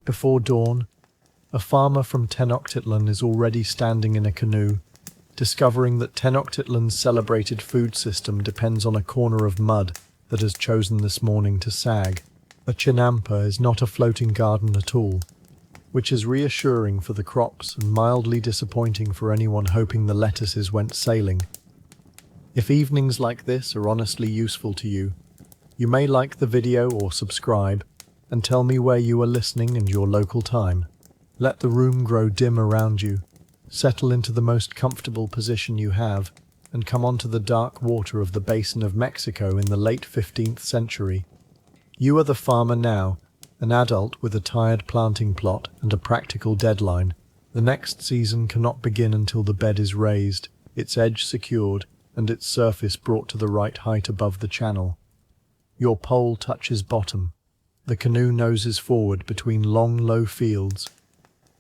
Before dawn, a farmer from Tenochtitlan is already standing in a canoe, discovering that Tenochtitlan's celebrated food system depends on a corner of mud that has chosen this morning to sag. A chinampa is not a floating garden at all, which is reassuring for the crops and mildly disappointing for anyone hoping the lettuces went sailing. If evenings like this are honestly useful to you, you may like the video or subscribe and tell me where you are listening and your local time. Let the room grow dim around you, settle into the most comfortable position you have, and come onto the dark water of the basin of Mexico in the late 15th century. You are the farmer now, an adult with a tired planting plot and a practical deadline. The next season cannot begin until the bed is raised, its edge secured, and its surface brought to the right height above the channel. Your pole touches bottom. The canoe noses forward between long, low fields.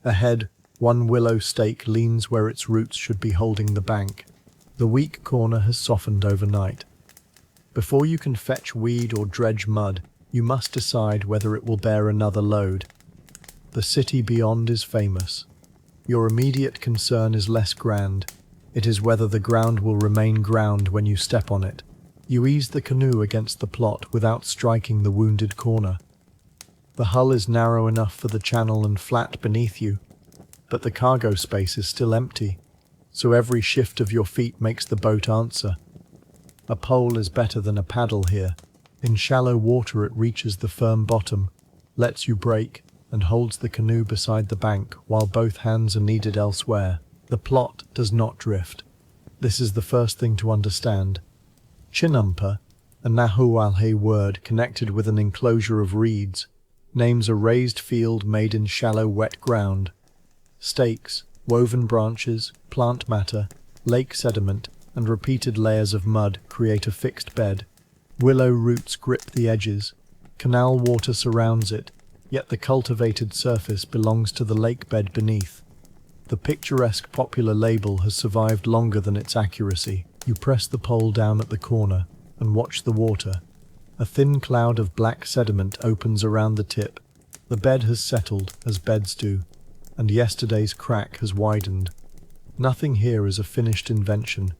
Ahead, one willow stake leans where its roots should be holding the bank. The weak corner has softened overnight. Before you can fetch weed or dredge mud, you must decide whether it will bear another load. The city beyond is famous. Your immediate concern is less grand. It is whether the ground will remain ground when you step on it. You ease the canoe against the plot without striking the wounded corner. The hull is narrow enough for the channel and flat beneath you, but the cargo space is still empty, so every shift of your feet makes the boat answer. A pole is better than a paddle here. In shallow water it reaches the firm bottom, lets you brake, and holds the canoe beside the bank while both hands are needed elsewhere. The plot does not drift. This is the first thing to understand. Chinampa, a Nahuatl word connected with an enclosure of reeds, names a raised field made in shallow wet ground. Stakes, woven branches, plant matter, lake sediment, and repeated layers of mud create a fixed bed. Willow roots grip the edges. Canal water surrounds it, yet the cultivated surface belongs to the lake bed beneath. The picturesque popular label has survived longer than its accuracy. You press the pole down at the corner and watch the water. A thin cloud of black sediment opens around the tip. The bed has settled, as beds do, and yesterday's crack has widened. Nothing here is a finished invention.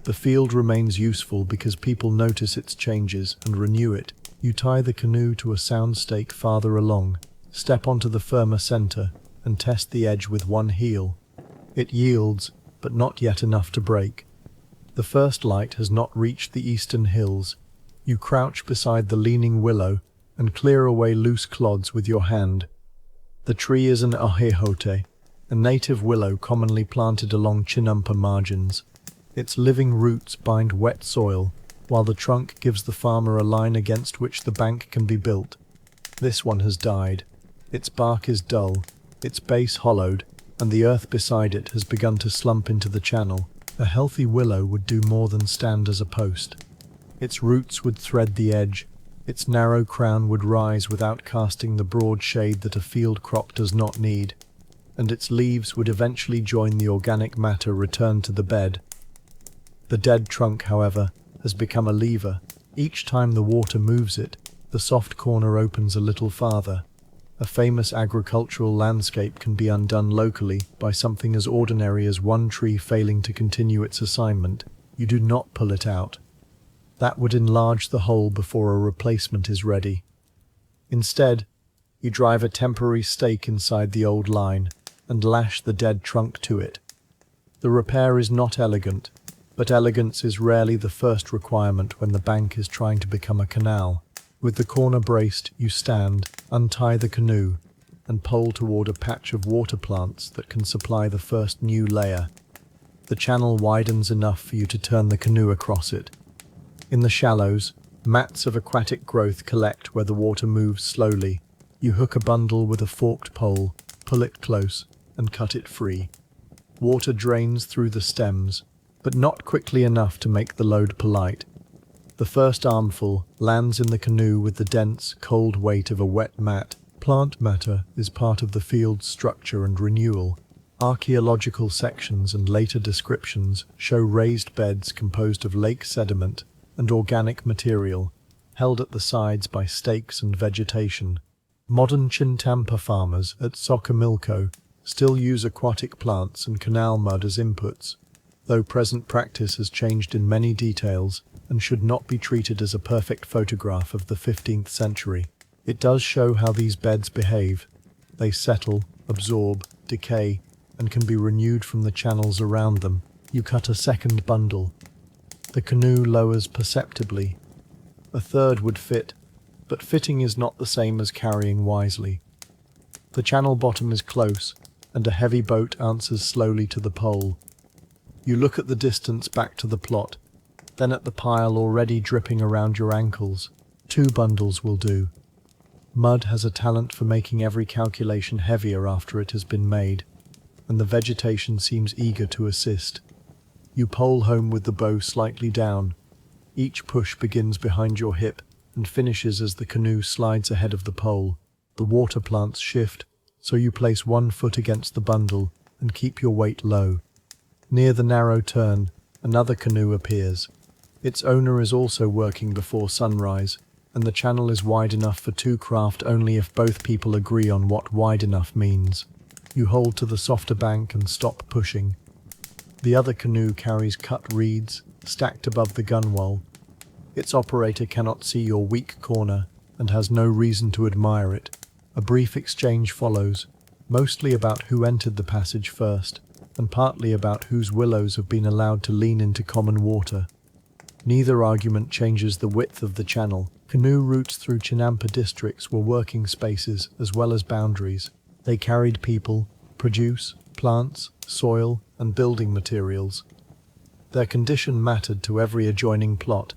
The field remains useful because people notice its changes and renew it. You tie the canoe to a sound stake farther along, step onto the firmer center, and test the edge with one heel. It yields, but not yet enough to break. The first light has not reached the eastern hills. You crouch beside the leaning willow and clear away loose clods with your hand. The tree is an ahejote, a native willow commonly planted along chinampa margins. Its living roots bind wet soil, while the trunk gives the farmer a line against which the bank can be built. This one has died. Its bark is dull, its base hollowed, and the earth beside it has begun to slump into the channel. A healthy willow would do more than stand as a post. Its roots would thread the edge, its narrow crown would rise without casting the broad shade that a field crop does not need, and its leaves would eventually join the organic matter returned to the bed. The dead trunk, however, has become a lever. Each time the water moves it, the soft corner opens a little farther. A famous agricultural landscape can be undone locally by something as ordinary as one tree failing to continue its assignment. You do not pull it out. That would enlarge the hole before a replacement is ready. Instead, you drive a temporary stake inside the old line and lash the dead trunk to it. The repair is not elegant, but elegance is rarely the first requirement when the bank is trying to become a canal. With the corner braced, you stand, untie the canoe, and pole toward a patch of water plants that can supply the first new layer. The channel widens enough for you to turn the canoe across it. In the shallows, mats of aquatic growth collect where the water moves slowly. You hook a bundle with a forked pole, pull it close, and cut it free. Water drains through the stems, but not quickly enough to make the load polite. The first armful lands in the canoe with the dense, cold weight of a wet mat. Plant matter is part of the field's structure and renewal. Archaeological sections and later descriptions show raised beds composed of lake sediment and organic material, held at the sides by stakes and vegetation. Modern Chintampa farmers at Xochimilco still use aquatic plants and canal mud as inputs, though present practice has changed in many details and should not be treated as a perfect photograph of the 15th century. It does show how these beds behave. They settle, absorb, decay, and can be renewed from the channels around them. You cut a second bundle. The canoe lowers perceptibly. A third would fit, but fitting is not the same as carrying wisely. The channel bottom is close, and a heavy boat answers slowly to the pole. You look at the distance back to the plot, then at the pile already dripping around your ankles. 2 bundles will do. Mud has a talent for making every calculation heavier after it has been made, and the vegetation seems eager to assist. You pole home with the bow slightly down. Each push begins behind your hip and finishes as the canoe slides ahead of the pole. The water plants shift, so you place 1 foot against the bundle and keep your weight low. Near the narrow turn, another canoe appears. Its owner is also working before sunrise, and the channel is wide enough for 2 craft only if both people agree on what wide enough means. You hold to the softer bank and stop pushing. The other canoe carries cut reeds, stacked above the gunwale. Its operator cannot see your weak corner and has no reason to admire it. A brief exchange follows, mostly about who entered the passage first, and partly about whose willows have been allowed to lean into common water. Neither argument changes the width of the channel. Canoe routes through Chinampa districts were working spaces as well as boundaries. They carried people, produce, plants, soil, and building materials. Their condition mattered to every adjoining plot.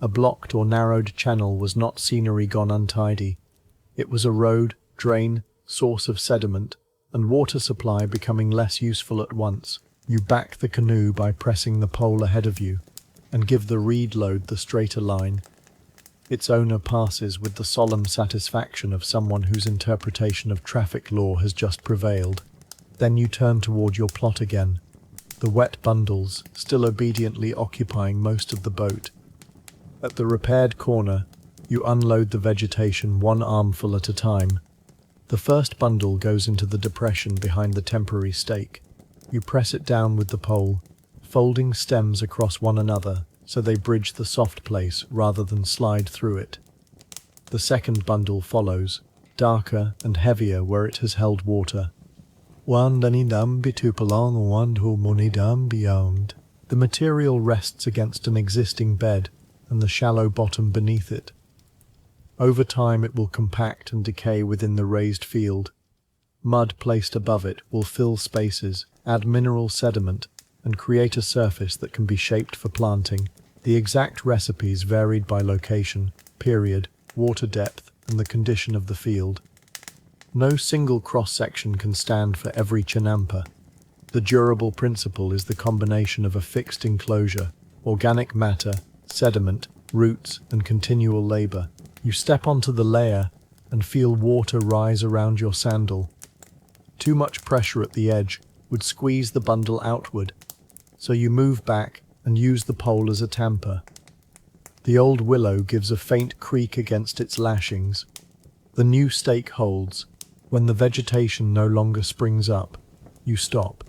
A blocked or narrowed channel was not scenery gone untidy. It was a road, drain, source of sediment, and water supply becoming less useful at once. You back the canoe by pressing the pole ahead of you, and give the reed load the straighter line. Its owner passes with the solemn satisfaction of someone whose interpretation of traffic law has just prevailed. Then you turn toward your plot again, the wet bundles still obediently occupying most of the boat. At the repaired corner, you unload the vegetation 1 armful at a time. The first bundle goes into the depression behind the temporary stake. You press it down with the pole, folding stems across one another so they bridge the soft place rather than slide through it. The second bundle follows, darker and heavier where it has held water. The material rests against an existing bed and the shallow bottom beneath it. Over time it will compact and decay within the raised field. Mud placed above it will fill spaces, add mineral sediment, and create a surface that can be shaped for planting. The exact recipes varied by location, period, water depth, and the condition of the field. No single cross-section can stand for every Chinampa. The durable principle is the combination of a fixed enclosure, organic matter, sediment, roots, and continual labor. You step onto the layer and feel water rise around your sandal. Too much pressure at the edge would squeeze the bundle outward, so you move back and use the pole as a tamper. The old willow gives a faint creak against its lashings. The new stake holds. When the vegetation no longer springs up, you stop.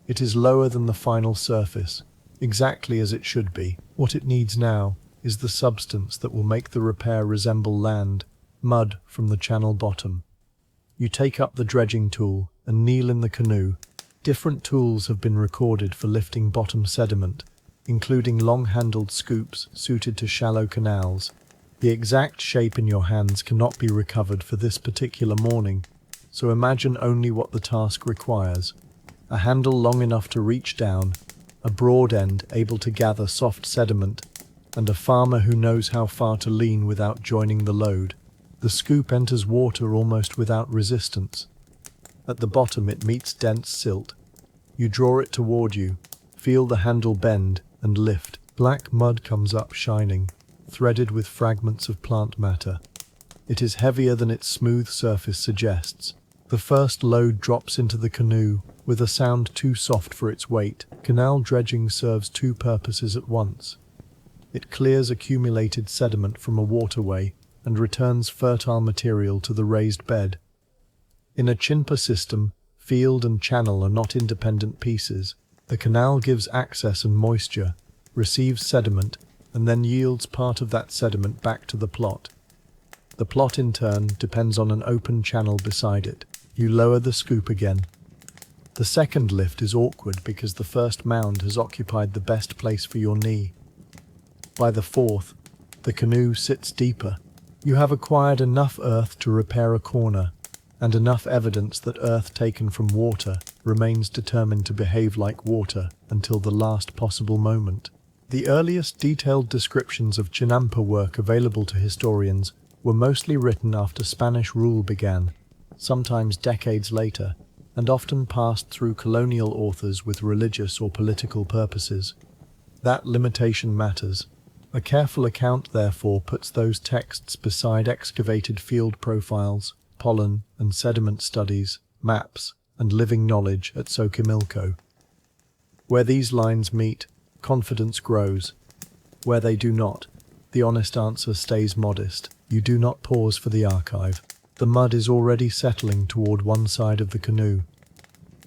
It is lower than the final surface, exactly as it should be. What it needs now is the substance that will make the repair resemble land, mud from the channel bottom. You take up the dredging tool and kneel in the canoe. Different tools have been recorded for lifting bottom sediment, including long-handled scoops suited to shallow canals. The exact shape in your hands cannot be recovered for this particular morning, so imagine only what the task requires. A handle long enough to reach down, a broad end able to gather soft sediment, and a farmer who knows how far to lean without joining the load. The scoop enters water almost without resistance. At the bottom it meets dense silt. You draw it toward you, feel the handle bend, and lift. Black mud comes up shining, threaded with fragments of plant matter. It is heavier than its smooth surface suggests. The first load drops into the canoe with a sound too soft for its weight. Canal dredging serves 2 purposes at once. It clears accumulated sediment from a waterway and returns fertile material to the raised bed. In a chinpa system, field and channel are not independent pieces. The canal gives access and moisture, receives sediment, and then yields part of that sediment back to the plot. The plot, in turn, depends on an open channel beside it. You lower the scoop again. The second lift is awkward because the first mound has occupied the best place for your knee. By the fourth, the canoe sits deeper. You have acquired enough earth to repair a corner, and enough evidence that earth taken from water remains determined to behave like water until the last possible moment. The earliest detailed descriptions of Chinampa work available to historians were mostly written after Spanish rule began, sometimes decades later, and often passed through colonial authors with religious or political purposes. That limitation matters. A careful account, therefore, puts those texts beside excavated field profiles, pollen and sediment studies, maps, and living knowledge at Xochimilco. Where these lines meet, confidence grows. Where they do not, the honest answer stays modest. You do not pause for the archive. The mud is already settling toward one side of the canoe.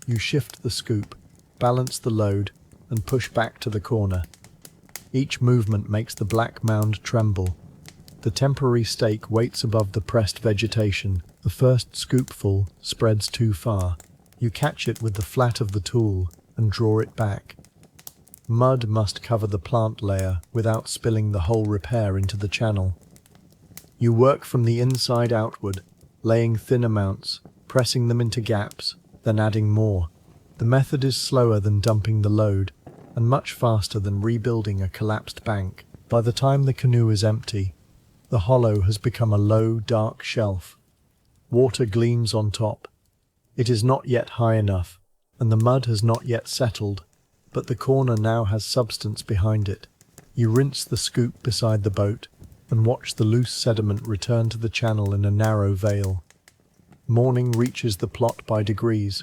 You shift the scoop, balance the load, and push back to the corner. Each movement makes the black mound tremble. The temporary stake waits above the pressed vegetation. The first scoopful spreads too far. You catch it with the flat of the tool and draw it back. Mud must cover the plant layer without spilling the whole repair into the channel. You work from the inside outward, laying thin amounts, pressing them into gaps, then adding more. The method is slower than dumping the load, and much faster than rebuilding a collapsed bank. By the time the canoe is empty, the hollow has become a low, dark shelf. Water gleams on top. It is not yet high enough, and the mud has not yet settled, but the corner now has substance behind it. You rinse the scoop beside the boat, and watch the loose sediment return to the channel in a narrow veil. Morning reaches the plot by degrees.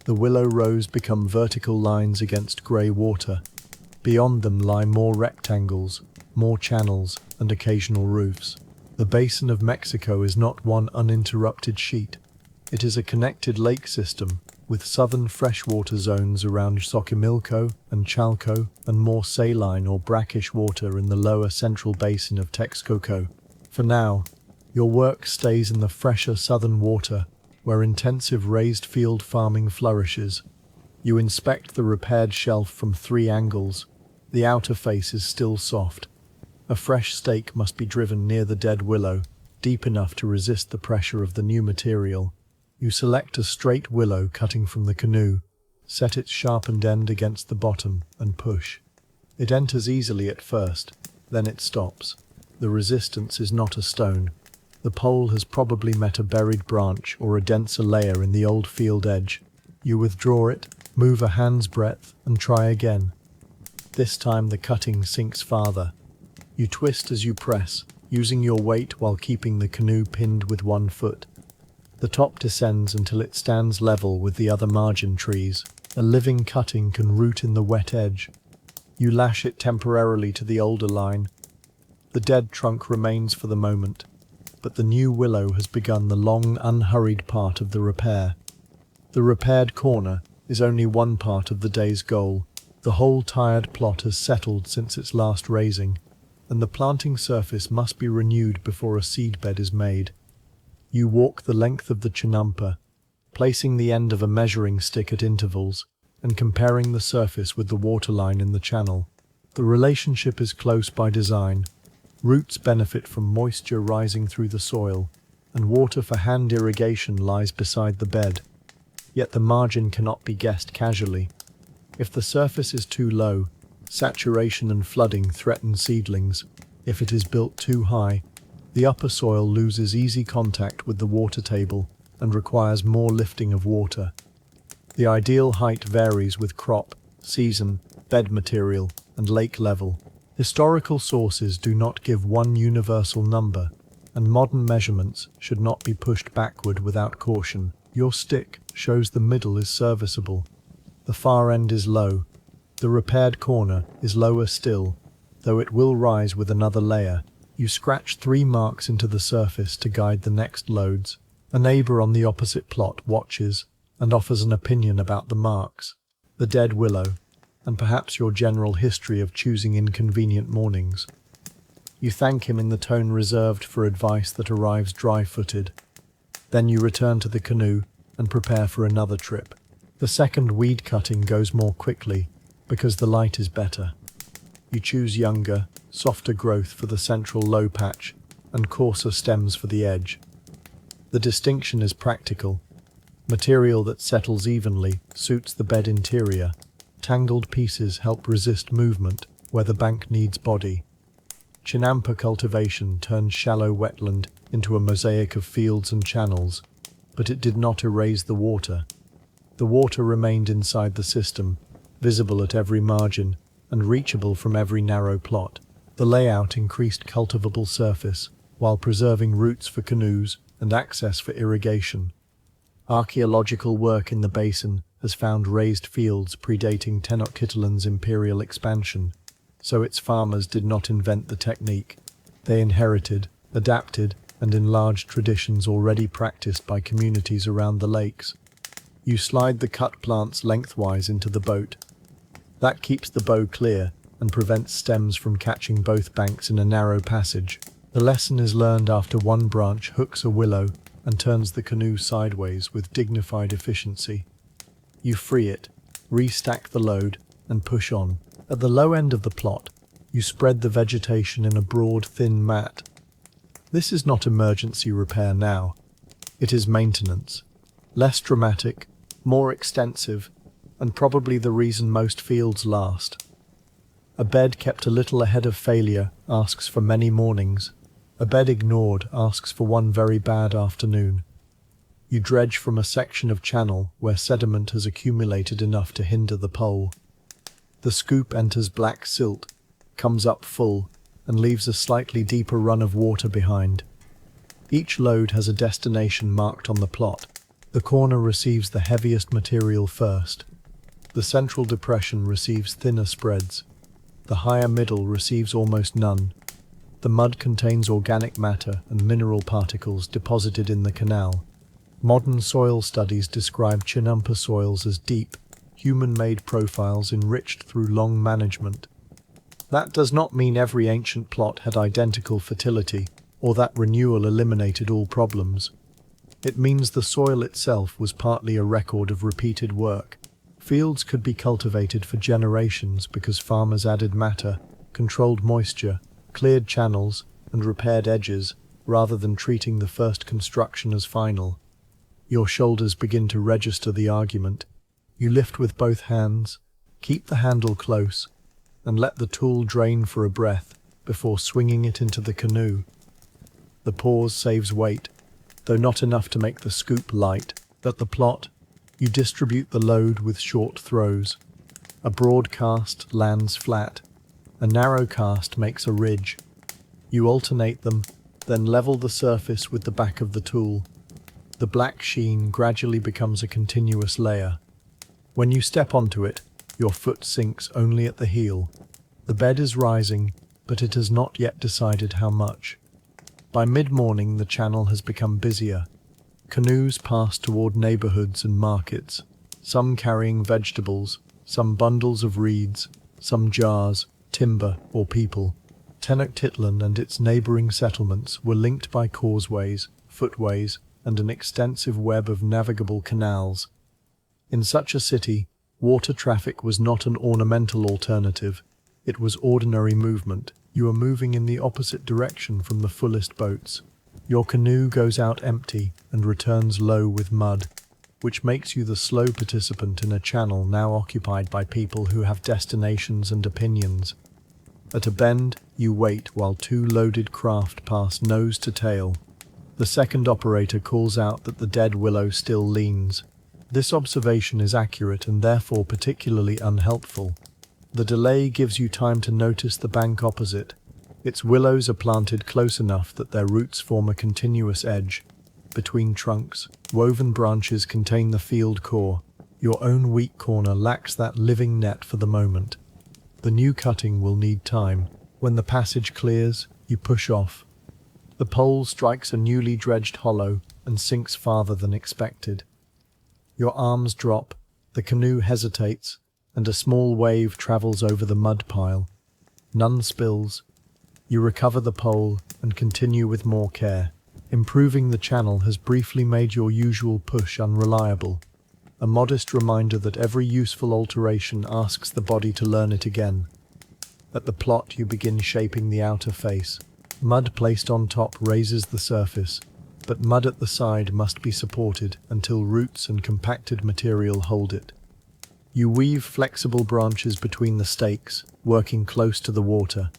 The willow rows become vertical lines against grey water. Beyond them lie more rectangles, more channels, and occasional roofs. The basin of Mexico is not one uninterrupted sheet. It is a connected lake system, with southern freshwater zones around Xochimilco and Chalco, and more saline or brackish water in the lower central basin of Texcoco. For now, your work stays in the fresher southern water, where intensive raised field farming flourishes. You inspect the repaired shelf from 3 angles. The outer face is still soft. A fresh stake must be driven near the dead willow, deep enough to resist the pressure of the new material. You select a straight willow cutting from the canoe, set its sharpened end against the bottom, and push. It enters easily at first, then it stops. The resistance is not a stone. The pole has probably met a buried branch or a denser layer in the old field edge. You withdraw it, move a hand's breadth, and try again. This time the cutting sinks farther. You twist as you press, using your weight while keeping the canoe pinned with one foot. The top descends until it stands level with the other margin trees. A living cutting can root in the wet edge. You lash it temporarily to the older line. The dead trunk remains for the moment, but the new willow has begun the long, unhurried part of the repair. The repaired corner is only one part of the day's goal. The whole tired plot has settled since its last raising, and the planting surface must be renewed before a seedbed is made. You walk the length of the Chinampa, placing the end of a measuring stick at intervals and comparing the surface with the waterline in the channel. The relationship is close by design. Roots benefit from moisture rising through the soil, and water for hand irrigation lies beside the bed. Yet the margin cannot be guessed casually. If the surface is too low, saturation and flooding threaten seedlings. If it is built too high, the upper soil loses easy contact with the water table and requires more lifting of water. The ideal height varies with crop, season, bed material, and lake level. Historical sources do not give one universal number, and modern measurements should not be pushed backward without caution. Your stick shows the middle is serviceable. The far end is low. The repaired corner is lower still, though it will rise with another layer. You scratch 3 marks into the surface to guide the next loads. A neighbour on the opposite plot watches and offers an opinion about the marks, the dead willow, and perhaps your general history of choosing inconvenient mornings. You thank him in the tone reserved for advice that arrives dry-footed. Then you return to the canoe and prepare for another trip. The second weed cutting goes more quickly because the light is better. You choose younger, softer growth for the central low patch and coarser stems for the edge. The distinction is practical. Material that settles evenly suits the bed interior. Tangled pieces help resist movement where the bank needs body. Chinampa cultivation turned shallow wetland into a mosaic of fields and channels, but it did not erase the water. The water remained inside the system, visible at every margin and reachable from every narrow plot. The layout increased cultivable surface while preserving routes for canoes and access for irrigation. Archaeological work in the basin has found raised fields predating Tenochtitlan's imperial expansion, so its farmers did not invent the technique. They inherited, adapted, and enlarged traditions already practiced by communities around the lakes. You slide the cut plants lengthwise into the boat. That keeps the bow clear and prevents stems from catching both banks in a narrow passage. The lesson is learned after one branch hooks a willow and turns the canoe sideways with dignified efficiency. You free it, restack the load, and push on. At the low end of the plot, you spread the vegetation in a broad, thin mat. This is not emergency repair now. It is maintenance. Less dramatic, more extensive, and probably the reason most fields last. A bed kept a little ahead of failure asks for many mornings. A bed ignored asks for one very bad afternoon. You dredge from a section of channel where sediment has accumulated enough to hinder the pole. The scoop enters black silt, comes up full, and leaves a slightly deeper run of water behind. Each load has a destination marked on the plot. The corner receives the heaviest material first. The central depression receives thinner spreads. The higher middle receives almost none. The mud contains organic matter and mineral particles deposited in the canal. Modern soil studies describe Chinampa soils as deep, human-made profiles enriched through long management. That does not mean every ancient plot had identical fertility, or that renewal eliminated all problems. It means the soil itself was partly a record of repeated work. Fields could be cultivated for generations because farmers added matter, controlled moisture, cleared channels, and repaired edges, rather than treating the first construction as final. Your shoulders begin to register the argument. You lift with both hands, keep the handle close, and let the tool drain for a breath before swinging it into the canoe. The pause saves weight, though not enough to make the scoop light. At the plot, you distribute the load with short throws. A broad cast lands flat. A narrow cast makes a ridge. You alternate them, then level the surface with the back of the tool. The black sheen gradually becomes a continuous layer. When you step onto it, your foot sinks only at the heel. The bed is rising, but it has not yet decided how much. By mid-morning, the channel has become busier. Canoes pass toward neighborhoods and markets, some carrying vegetables, some bundles of reeds, some jars, timber, or people. Tenochtitlan and its neighboring settlements were linked by causeways, footways, and an extensive web of navigable canals. In such a city, water traffic was not an ornamental alternative. It was ordinary movement. You are moving in the opposite direction from the fullest boats. Your canoe goes out empty and returns low with mud, which makes you the slow participant in a channel now occupied by people who have destinations and opinions. At a bend, you wait while 2 loaded craft pass nose to tail. The second operator calls out that the dead willow still leans. This observation is accurate and therefore particularly unhelpful. The delay gives you time to notice the bank opposite. Its willows are planted close enough that their roots form a continuous edge. Between trunks, woven branches contain the field core. Your own weak corner lacks that living net for the moment. The new cutting will need time. When the passage clears, You push off. The pole strikes a newly dredged hollow and sinks farther than expected. Your arms drop, the canoe hesitates, and a small wave travels over the mud pile. None spills. You recover the pole and continue with more care. Improving the channel has briefly made your usual push unreliable. A modest reminder that every useful alteration asks the body to learn it again. At the plot, you begin shaping the outer face. Mud placed on top raises the surface, but mud at the side must be supported until roots and compacted material hold it. You weave flexible branches between the stakes, working close to the water.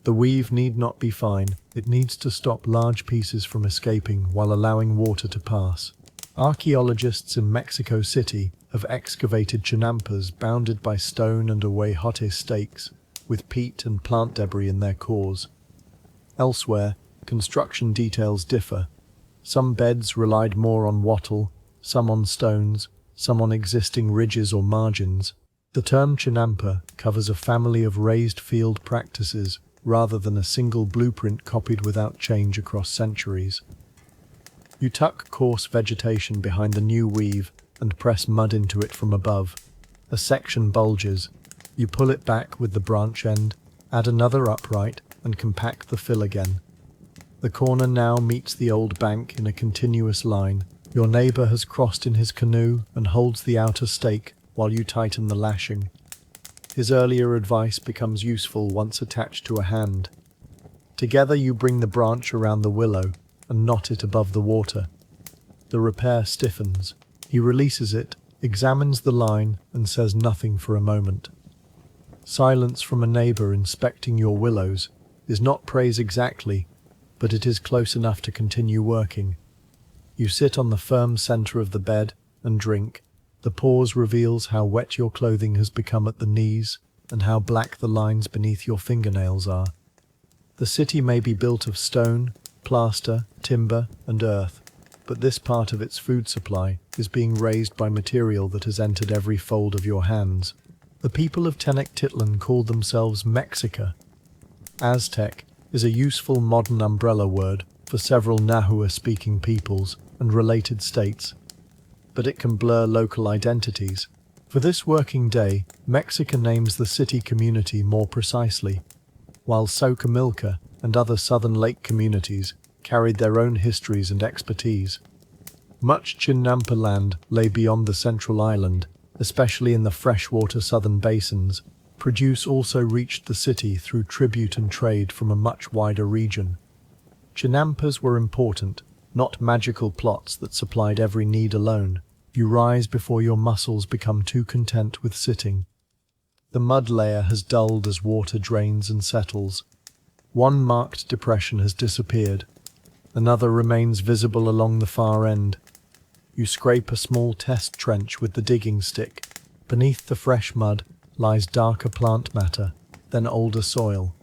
The weave need not be fine, it needs to stop large pieces from escaping while allowing water to pass. Archaeologists in Mexico City have excavated chinampas bounded by stone and ahuejote stakes, with peat and plant debris in their cores. Elsewhere, construction details differ. Some beds relied more on wattle, some on stones, some on existing ridges or margins. The term chinampa covers a family of raised field practices rather than a single blueprint copied without change across centuries. You tuck coarse vegetation behind the new weave and press mud into it from above. A section bulges. You pull it back with the branch end, add another upright, and compact the fill again. The corner now meets the old bank in a continuous line. Your neighbor has crossed in his canoe and holds the outer stake while you tighten the lashing. His earlier advice becomes useful once attached to a hand. Together you bring the branch around the willow and knot it above the water. The repair stiffens. He releases it, examines the line, and says nothing for a moment. Silence from a neighbor inspecting your willows is not praise exactly, but it is close enough to continue working. You sit on the firm center of the bed and drink. The pause reveals how wet your clothing has become at the knees and how black the lines beneath your fingernails are. The city may be built of stone, plaster, timber, and earth, but this part of its food supply is being raised by material that has entered every fold of your hands. The people of Tenochtitlan call themselves Mexica. Aztec is a useful modern umbrella word for several Nahua-speaking peoples and related states, but it can blur local identities. For this working day, Mexica names the city community more precisely, while Soquimilca and other southern lake communities carried their own histories and expertise. Much Chinampa land lay beyond the central island, especially in the freshwater southern basins. Produce also reached the city through tribute and trade from a much wider region. Chinampas were important, not magical plots that supplied every need alone. You rise before your muscles become too content with sitting. The mud layer has dulled as water drains and settles. One marked depression has disappeared. Another remains visible along the far end. You scrape a small test trench with the digging stick. Beneath the fresh mud lies darker plant matter, then older soil.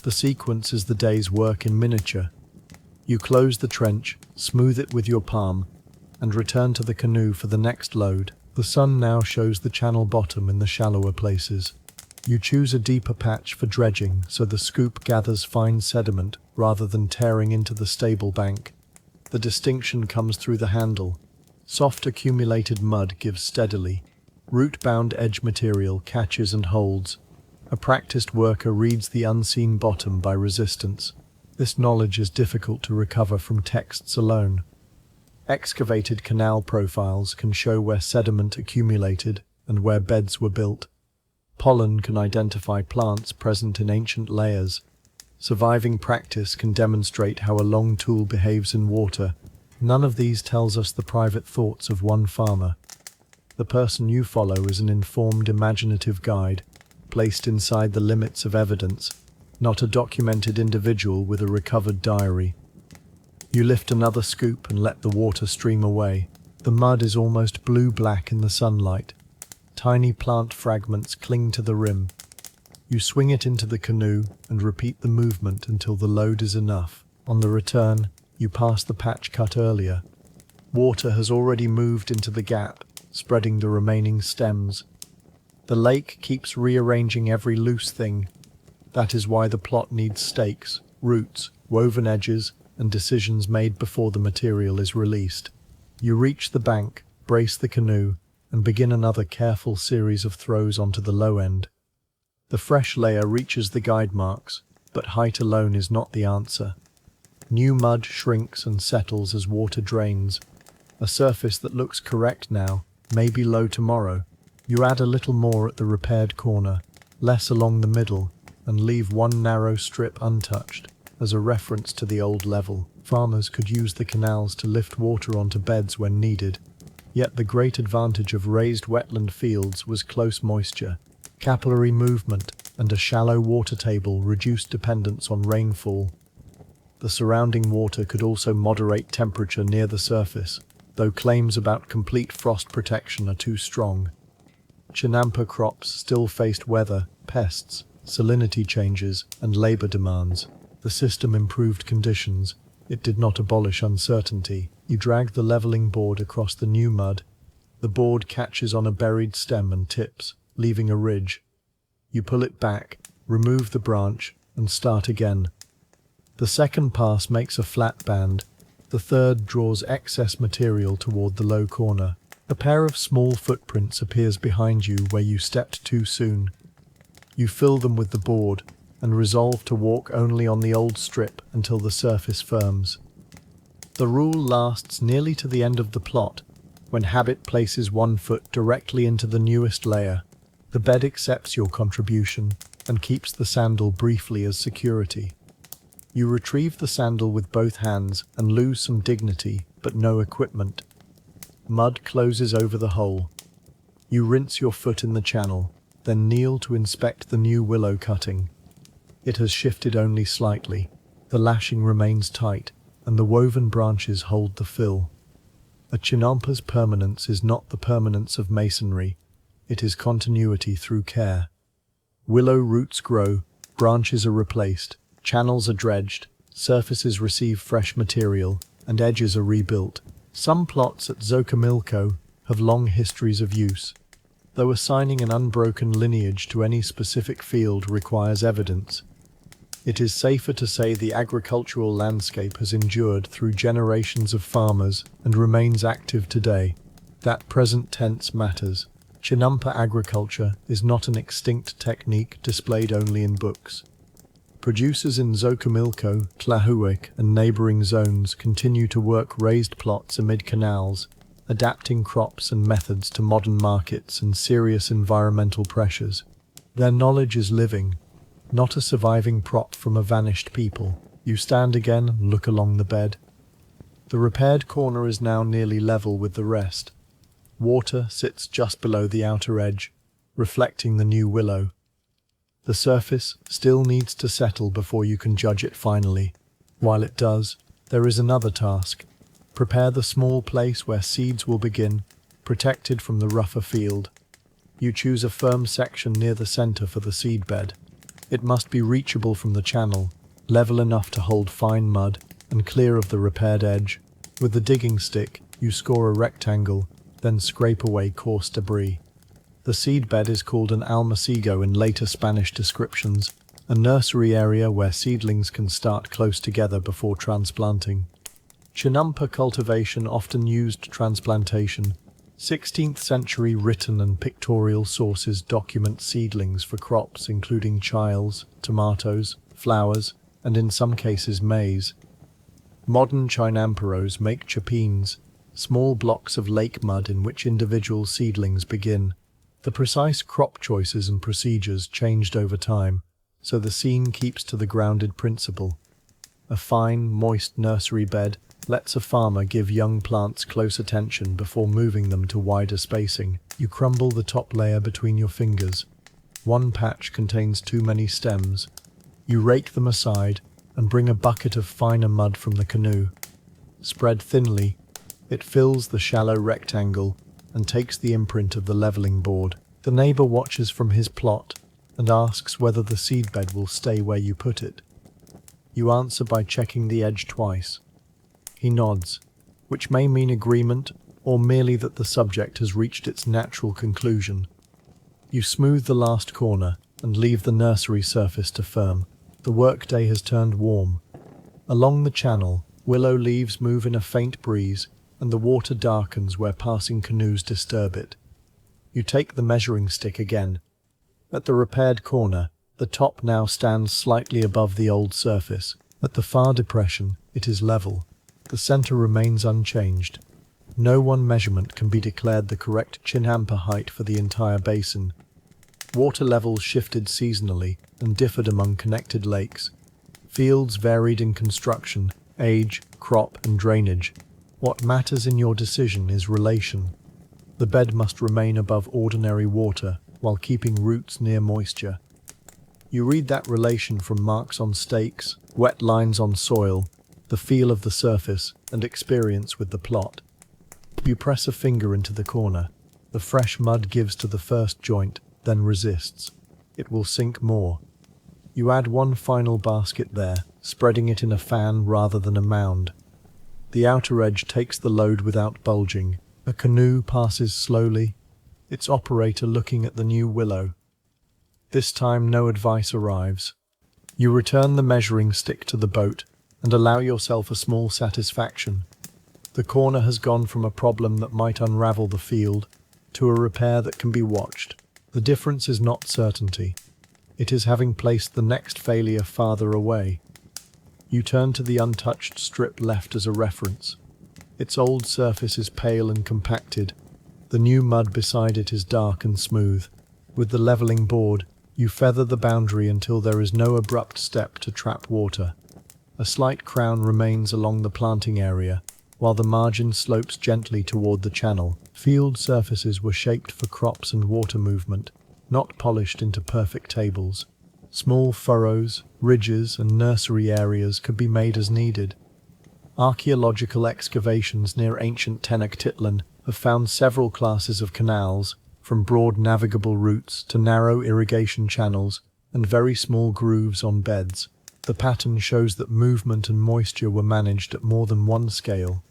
The sequence is the day's work in miniature. You close the trench, smooth it with your palm, and return to the canoe for the next load. The sun now shows the channel bottom in the shallower places. You choose a deeper patch for dredging so the scoop gathers fine sediment rather than tearing into the stable bank. The distinction comes through the handle. Soft accumulated mud gives steadily. Root-bound edge material catches and holds. A practiced worker reads the unseen bottom by resistance. This knowledge is difficult to recover from texts alone. Excavated canal profiles can show where sediment accumulated and where beds were built. Pollen can identify plants present in ancient layers. Surviving practice can demonstrate how a long tool behaves in water. None of these tells us the private thoughts of one farmer. The person you follow is an informed, imaginative guide, placed inside the limits of evidence, not a documented individual with a recovered diary. You lift another scoop and let the water stream away. The mud is almost blue-black in the sunlight. Tiny plant fragments cling to the rim. You swing it into the canoe and repeat the movement until the load is enough. On the return, you pass the patch cut earlier. Water has already moved into the gap, spreading the remaining stems. The lake keeps rearranging every loose thing. That is why the plot needs stakes. roots, woven edges, and decisions made before the material is released. You reach the bank, brace the canoe, and begin another careful series of throws onto the low end. The fresh layer reaches the guide marks, but height alone is not the answer. New mud shrinks and settles as water drains. A surface that looks correct now may be low tomorrow. You add a little more at the repaired corner, less along the middle, and leave one narrow strip untouched as a reference to the old level. Farmers could use the canals to lift water onto beds when needed. Yet the great advantage of raised wetland fields was close moisture. Capillary movement and a shallow water table reduced dependence on rainfall. The surrounding water could also moderate temperature near the surface, though claims about complete frost protection are too strong. Chinampa crops still faced weather, pests, salinity changes, and labor demands. The system improved conditions. It did not abolish uncertainty. You drag the leveling board across the new mud. The board catches on a buried stem and tips, leaving a ridge. You pull it back, remove the branch, and start again. The second pass makes a flat band. The third draws excess material toward the low corner. A pair of small footprints appears behind you where you stepped too soon. You fill them with the board and resolve to walk only on the old strip until the surface firms. The rule lasts nearly to the end of the plot, when habit places one foot directly into the newest layer. The bed accepts your contribution and keeps the sandal briefly as security. You retrieve the sandal with both hands and lose some dignity, but no equipment. Mud closes over the hole. You rinse your foot in the channel, then kneel to inspect the new willow cutting. It has shifted only slightly. The lashing remains tight, and the woven branches hold the fill. A chinampa's permanence is not the permanence of masonry. It is continuity through care. Willow roots grow, branches are replaced, channels are dredged, surfaces receive fresh material, and edges are rebuilt. Some plots at Xochimilco have long histories of use, though assigning an unbroken lineage to any specific field requires evidence. It is safer to say the agricultural landscape has endured through generations of farmers and remains active today. That present tense matters. Chinampa agriculture is not an extinct technique displayed only in books. Producers in Xochimilco, Tlahuic, and neighboring zones continue to work raised plots amid canals, adapting crops and methods to modern markets and serious environmental pressures. Their knowledge is living, not a surviving prop from a vanished people. You stand again and look along the bed. The repaired corner is now nearly level with the rest. Water sits just below the outer edge, reflecting the new willow. The surface still needs to settle before you can judge it finally. While it does, there is another task. Prepare the small place where seeds will begin, protected from the rougher field. You choose a firm section near the center for the seedbed. It must be reachable from the channel, level enough to hold fine mud, and clear of the repaired edge. With the digging stick, you score a rectangle, then scrape away coarse debris. The seedbed is called an almacigo in later Spanish descriptions, a nursery area where seedlings can start close together before transplanting. Chinampa cultivation often used transplantation. 16th century written and pictorial sources document seedlings for crops including chiles, tomatoes, flowers, and in some cases maize. Modern chinamperos make chapines, small blocks of lake mud in which individual seedlings begin. The precise crop choices and procedures changed over time, so the scene keeps to the grounded principle. A fine, moist nursery bed lets a farmer give young plants close attention before moving them to wider spacing. You crumble the top layer between your fingers. One patch contains too many stems. You rake them aside and bring a bucket of finer mud from the canoe. Spread thinly, it fills the shallow rectangle and takes the imprint of the leveling board. The neighbor watches from his plot and asks whether the seedbed will stay where you put it. You answer by checking the edge twice. He nods, which may mean agreement or merely that the subject has reached its natural conclusion. You smooth the last corner and leave the nursery surface to firm. The workday has turned warm. Along the channel, willow leaves move in a faint breeze, and the water darkens where passing canoes disturb it. You take the measuring stick again. At the repaired corner, the top now stands slightly above the old surface. At the far depression, it is level. The center remains unchanged. No one measurement can be declared the correct chinhampa height for the entire basin. Water levels shifted seasonally and differed among connected lakes. Fields varied in construction, age, crop, and drainage. What matters in your decision is relation. The bed must remain above ordinary water while keeping roots near moisture. You read that relation from marks on stakes, wet lines on soil, the feel of the surface, and experience with the plot. You press a finger into the corner. The fresh mud gives to the first joint, then resists. It will sink more. You add one final basket there, spreading it in a fan rather than a mound. The outer edge takes the load without bulging. A canoe passes slowly, its operator looking at the new willow. This time no advice arrives. You return the measuring stick to the boat and allow yourself a small satisfaction. The corner has gone from a problem that might unravel the field to a repair that can be watched. The difference is not certainty. It is having placed the next failure farther away. You turn to the untouched strip left as a reference. Its old surface is pale and compacted. The new mud beside it is dark and smooth. With the leveling board, you feather the boundary until there is no abrupt step to trap water. A slight crown remains along the planting area, while the margin slopes gently toward the channel. Field surfaces were shaped for crops and water movement, not polished into perfect tables. Small furrows, ridges, and nursery areas could be made as needed. Archaeological excavations near ancient Tenochtitlan have found several classes of canals, from broad navigable routes to narrow irrigation channels and very small grooves on beds. The pattern shows that movement and moisture were managed at more than one scale.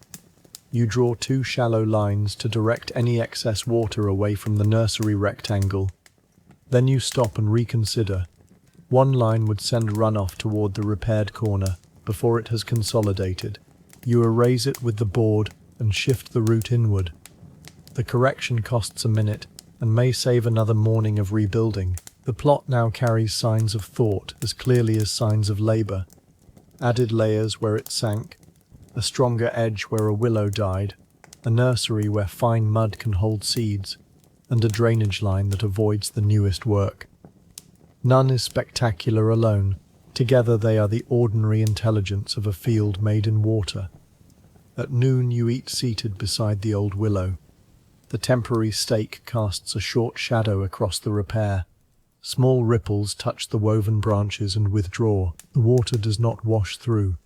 You draw two shallow lines to direct any excess water away from the nursery rectangle. Then you stop and reconsider. One line would send runoff toward the repaired corner before it has consolidated. You erase it with the board and shift the route inward. The correction costs a minute and may save another morning of rebuilding. The plot now carries signs of thought as clearly as signs of labor. Added layers where it sank, a stronger edge where a willow died, a nursery where fine mud can hold seeds, and a drainage line that avoids the newest work. None is spectacular alone. Together they are the ordinary intelligence of a field made in water. At noon you eat seated beside the old willow. The temporary stake casts a short shadow across the repair. Small ripples touch the woven branches and withdraw. The water does not wash through.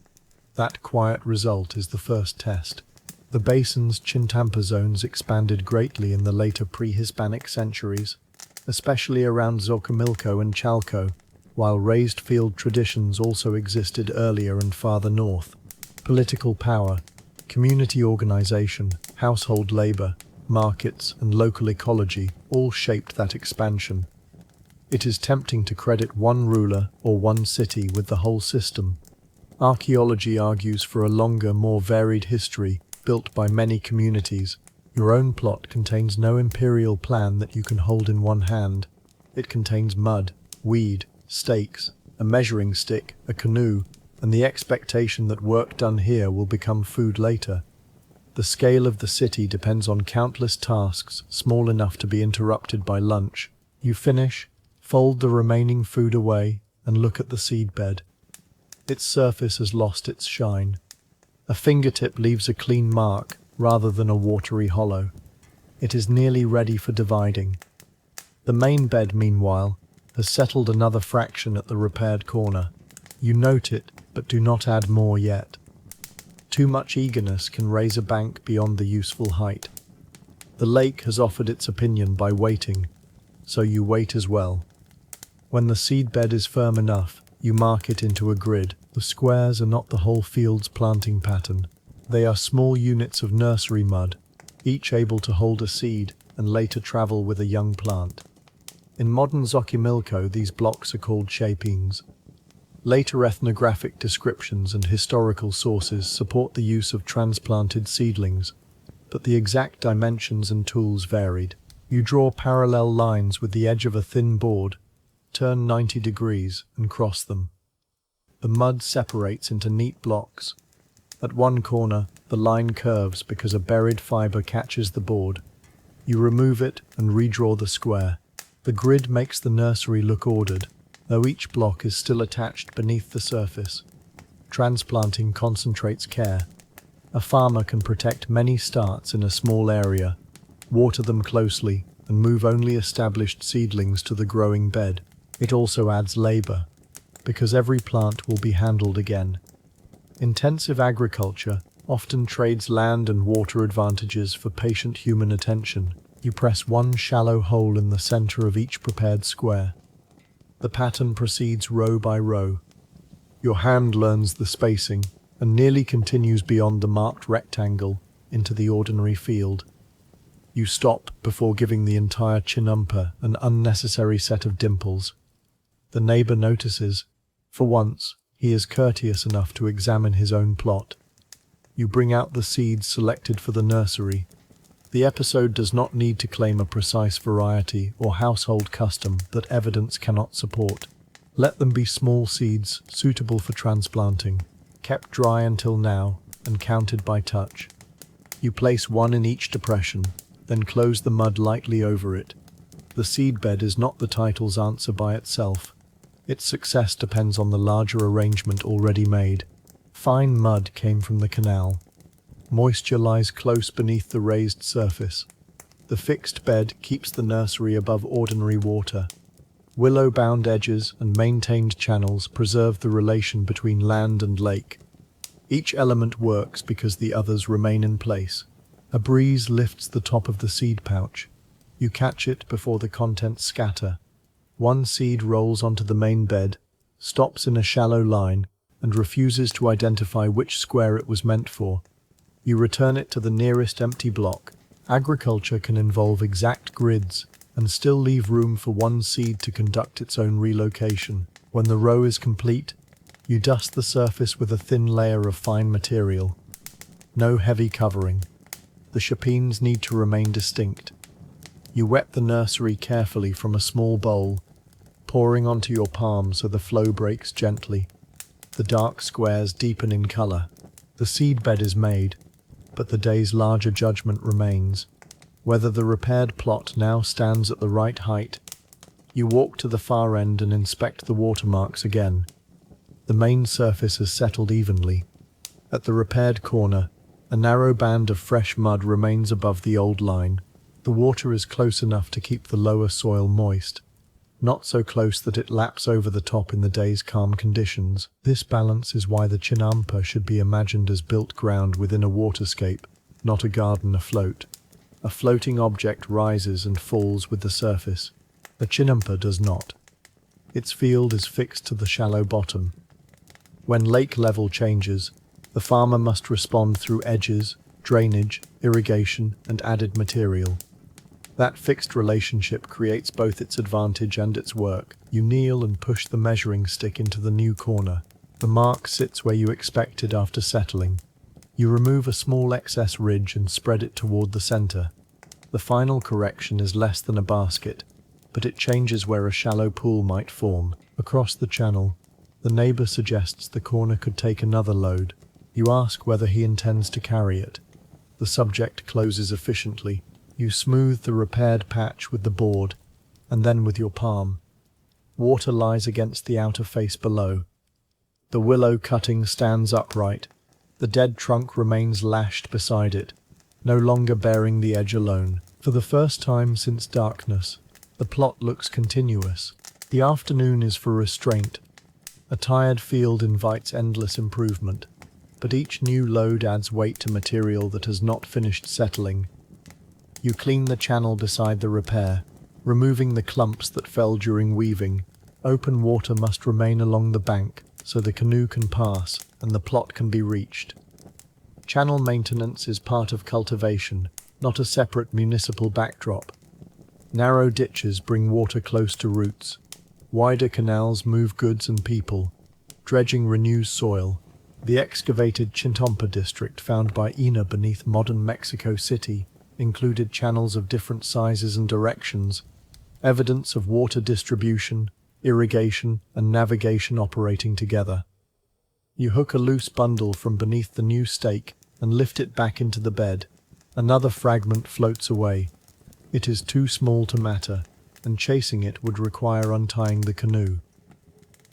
That quiet result is the first test. The basin's chintampa zones expanded greatly in the later pre-Hispanic centuries, especially around Xochimilco and Chalco, while raised field traditions also existed earlier and farther north. Political power, community organization, household labor, markets, and local ecology all shaped that expansion. It is tempting to credit one ruler or one city with the whole system. Archaeology argues for a longer, more varied history built by many communities. Your own plot contains no imperial plan that you can hold in one hand. It contains mud, weed, stakes, a measuring stick, a canoe, and the expectation that work done here will become food later. The scale of the city depends on countless tasks small enough to be interrupted by lunch. You finish, fold the remaining food away, and look at the seedbed. Its surface has lost its shine. A fingertip leaves a clean mark rather than a watery hollow. It is nearly ready for dividing. The main bed, meanwhile, has settled another fraction at the repaired corner. You note it, but do not add more yet. Too much eagerness can raise a bank beyond the useful height. The lake has offered its opinion by waiting, so you wait as well. When the seedbed is firm enough, you mark it into a grid. The squares are not the whole field's planting pattern. They are small units of nursery mud, each able to hold a seed and later travel with a young plant. In modern Xochimilco, these blocks are called shapings. Later ethnographic descriptions and historical sources support the use of transplanted seedlings, but the exact dimensions and tools varied. You draw parallel lines with the edge of a thin board, turn 90 degrees, and cross them. The mud separates into neat blocks. At one corner, the line curves because a buried fibre catches the board. You remove it and redraw the square. The grid makes the nursery look ordered, though each block is still attached beneath the surface. Transplanting concentrates care. A farmer can protect many starts in a small area, water them closely, and move only established seedlings to the growing bed. It also adds labour, because every plant will be handled again. Intensive agriculture often trades land and water advantages for patient human attention. You press one shallow hole in the centre of each prepared square. The pattern proceeds row by row. Your hand learns the spacing and nearly continues beyond the marked rectangle into the ordinary field. You stop before giving the entire chinampa an unnecessary set of dimples. The neighbour notices. For once, he is courteous enough to examine his own plot. You bring out the seeds selected for the nursery. The episode does not need to claim a precise variety or household custom that evidence cannot support. Let them be small seeds suitable for transplanting, kept dry until now and counted by touch. You place one in each depression, then close the mud lightly over it. The seedbed is not the title's answer by itself. Its success depends on the larger arrangement already made. Fine mud came from the canal. Moisture lies close beneath the raised surface. The fixed bed keeps the nursery above ordinary water. Willow-bound edges and maintained channels preserve the relation between land and lake. Each element works because the others remain in place. A breeze lifts the top of the seed pouch. You catch it before the contents scatter. One seed rolls onto the main bed, stops in a shallow line, and refuses to identify which square it was meant for. You return it to the nearest empty block. Agriculture can involve exact grids and still leave room for one seed to conduct its own relocation. When the row is complete, you dust the surface with a thin layer of fine material. No heavy covering. The chapines need to remain distinct. You wet the nursery carefully from a small bowl, pouring onto your palm so the flow breaks gently. The dark squares deepen in colour. The seedbed is made, but the day's larger judgment remains. Whether the repaired plot now stands at the right height. You walk to the far end and inspect the watermarks again. The main surface has settled evenly. At the repaired corner, a narrow band of fresh mud remains above the old line. The water is close enough to keep the lower soil moist, not so close that it laps over the top in the day's calm conditions. This balance is why the chinampa should be imagined as built ground within a waterscape, not a garden afloat. A floating object rises and falls with the surface. The chinampa does not. Its field is fixed to the shallow bottom. When lake level changes, the farmer must respond through edges, drainage, irrigation, and added material. That fixed relationship creates both its advantage and its work. You kneel and push the measuring stick into the new corner. The mark sits where you expected after settling. You remove a small excess ridge and spread it toward the center. The final correction is less than a basket, but it changes where a shallow pool might form. Across the channel, the neighbor suggests the corner could take another load. You ask whether he intends to carry it. The subject closes efficiently. You smooth the repaired patch with the board, and then with your palm. Water lies against the outer face below. The willow cutting stands upright. The dead trunk remains lashed beside it, no longer bearing the edge alone. For the first time since darkness, the plot looks continuous. The afternoon is for restraint. A tired field invites endless improvement, but each new load adds weight to material that has not finished settling. You clean the channel beside the repair, removing the clumps that fell during weaving. Open water must remain along the bank so the canoe can pass and the plot can be reached. Channel maintenance is part of cultivation, not a separate municipal backdrop. Narrow ditches bring water close to roots. Wider canals move goods and people. Dredging renews soil. The excavated Chintampa district found by Ina beneath modern Mexico City included channels of different sizes and directions, evidence of water distribution, irrigation, and navigation operating together. You hook a loose bundle from beneath the new stake and lift it back into the bed. Another fragment floats away. It is too small to matter, and chasing it would require untying the canoe.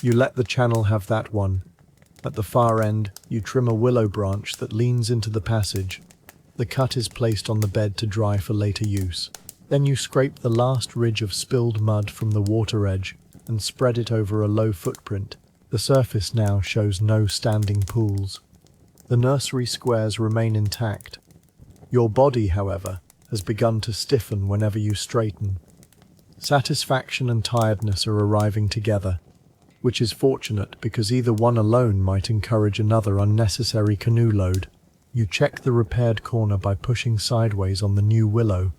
You let the channel have that one. At the far end, you trim a willow branch that leans into the passage. The cut is placed on the bed to dry for later use. Then you scrape the last ridge of spilled mud from the water edge and spread it over a low footprint. The surface now shows no standing pools. The nursery squares remain intact. Your body, however, has begun to stiffen whenever you straighten. Satisfaction and tiredness are arriving together, which is fortunate because either one alone might encourage another unnecessary canoe load. You check the repaired corner by pushing sideways on the new willow.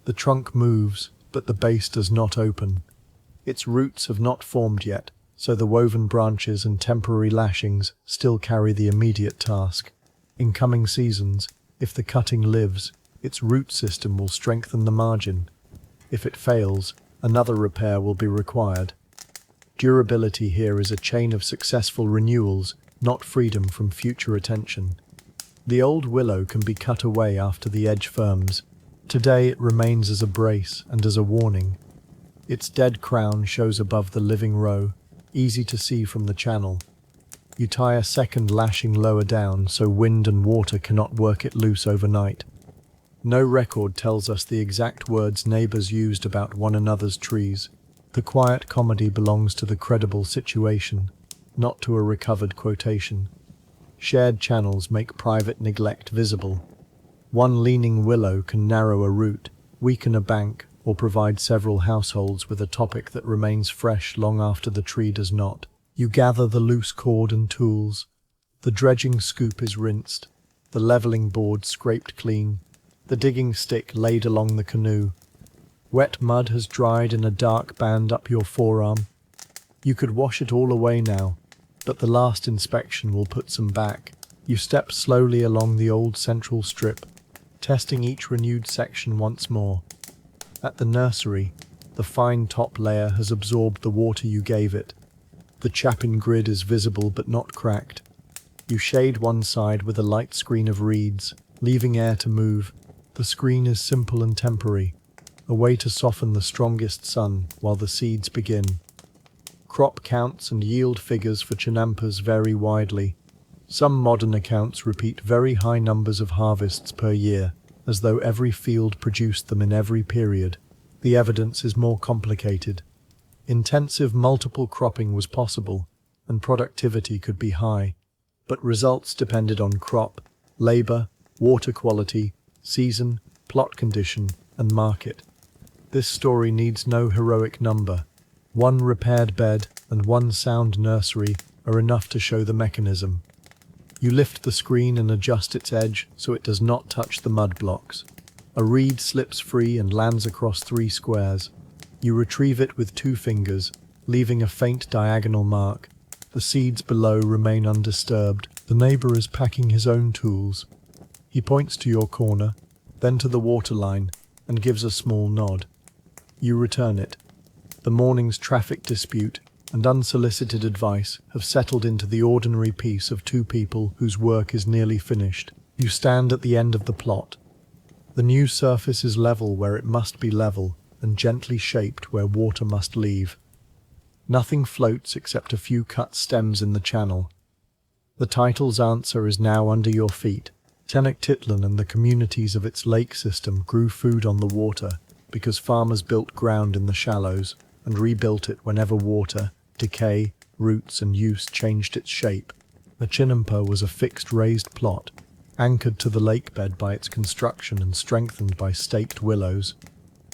The trunk moves, but the base does not open. Its roots have not formed yet, so the woven branches and temporary lashings still carry the immediate task. In coming seasons, if the cutting lives, its root system will strengthen the margin. If it fails, another repair will be required. Durability here is a chain of successful renewals, not freedom from future attention. The old willow can be cut away after the edge firms. Today it remains as a brace and as a warning. Its dead crown shows above the living row, easy to see from the channel. You tie a second lashing lower down so wind and water cannot work it loose overnight. No record tells us the exact words neighbors used about one another's trees. The quiet comedy belongs to the credible situation, not to a recovered quotation. Shared channels make private neglect visible. One leaning willow can narrow a route, weaken a bank, or provide several households with a topic that remains fresh long after the tree does not. You gather the loose cord and tools. The dredging scoop is rinsed, the leveling board scraped clean, the digging stick laid along the canoe. Wet mud has dried in a dark band up your forearm. You could wash it all away now, but the last inspection will put some back. You step slowly along the old central strip, testing each renewed section once more. At the nursery, the fine top layer has absorbed the water you gave it. The chapin grid is visible but not cracked. You shade one side with a light screen of reeds, leaving air to move. The screen is simple and temporary, a way to soften the strongest sun while the seeds begin. Crop counts and yield figures for chinampas vary widely. Some modern accounts repeat very high numbers of harvests per year, as though every field produced them in every period. The evidence is more complicated. Intensive multiple cropping was possible, and productivity could be high, but results depended on crop, labor, water quality, season, plot condition, and market. This story needs no heroic number. One repaired bed and one sound nursery are enough to show the mechanism. You lift the screen and adjust its edge so it does not touch the mud blocks. A reed slips free and lands across 3 squares. You retrieve it with 2 fingers, leaving a faint diagonal mark. The seeds below remain undisturbed. The neighbor is packing his own tools. He points to your corner, then to the waterline, and gives a small nod. You return it. The morning's traffic dispute and unsolicited advice have settled into the ordinary peace of 2 people whose work is nearly finished. You stand at the end of the plot. The new surface is level where it must be level, and gently shaped where water must leave. Nothing floats except a few cut stems in the channel. The title's answer is now under your feet. Tenochtitlan and the communities of its lake system grew food on the water because farmers built ground in the shallows and rebuilt it whenever water, decay, roots and use changed its shape. The Chinampa was a fixed raised plot, anchored to the lakebed by its construction and strengthened by staked willows.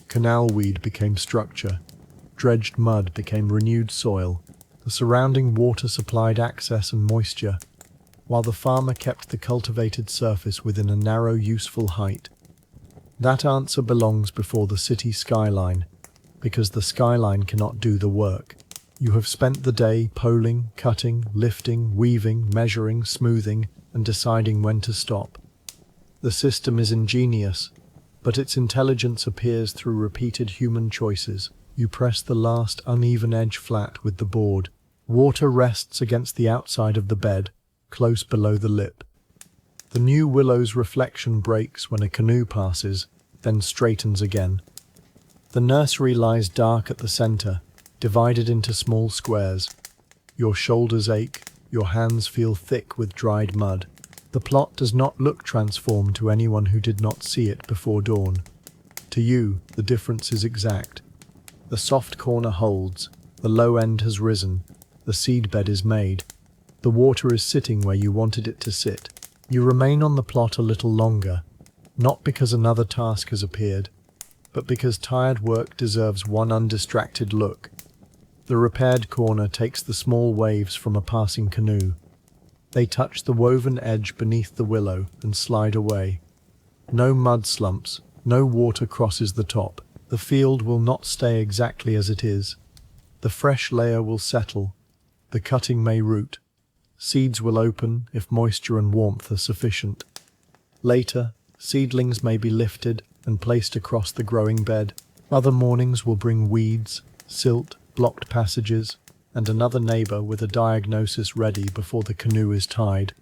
Canal weed became structure. Dredged mud became renewed soil. The surrounding water supplied access and moisture, while the farmer kept the cultivated surface within a narrow, useful height. That answer belongs before the city skyline, because the skyline cannot do the work. You have spent the day poling, cutting, lifting, weaving, measuring, smoothing, and deciding when to stop. The system is ingenious, but its intelligence appears through repeated human choices. You press the last uneven edge flat with the board. Water rests against the outside of the bed, close below the lip. The new willow's reflection breaks when a canoe passes, then straightens again. The nursery lies dark at the center, divided into small squares. Your shoulders ache, your hands feel thick with dried mud. The plot does not look transformed to anyone who did not see it before dawn. To you, the difference is exact. The soft corner holds, the low end has risen, the seedbed is made. The water is sitting where you wanted it to sit. You remain on the plot a little longer, not because another task has appeared, but because tired work deserves one undistracted look. The repaired corner takes the small waves from a passing canoe. They touch the woven edge beneath the willow and slide away. No mud slumps, no water crosses the top. The field will not stay exactly as it is. The fresh layer will settle. The cutting may root. Seeds will open if moisture and warmth are sufficient. Later, seedlings may be lifted and placed across the growing bed. Other mornings will bring weeds, silt, blocked passages, and another neighbor with a diagnosis ready before the canoe is tied.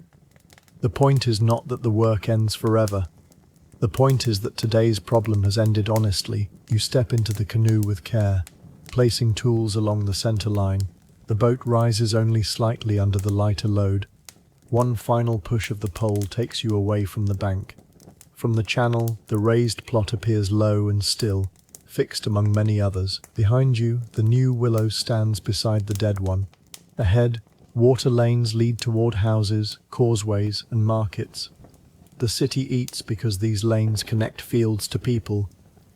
The point is not that the work ends forever. The point is that today's problem has ended honestly. You step into the canoe with care, placing tools along the center line. The boat rises only slightly under the lighter load. One final push of the pole takes you away from the bank. From the channel, the raised plot appears low and still, fixed among many others. Behind you, the new willow stands beside the dead one. Ahead, water lanes lead toward houses, causeways, and markets. The city eats because these lanes connect fields to people,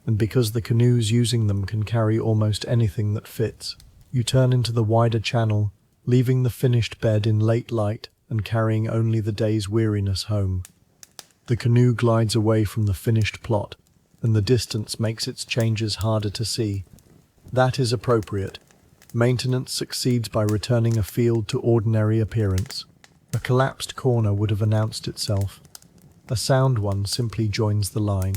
and because the canoes using them can carry almost anything that fits. You turn into the wider channel, leaving the finished bed in late light and carrying only the day's weariness home. The canoe glides away from the finished plot, and the distance makes its changes harder to see. That is appropriate. Maintenance succeeds by returning a field to ordinary appearance. A collapsed corner would have announced itself. A sound one simply joins the line.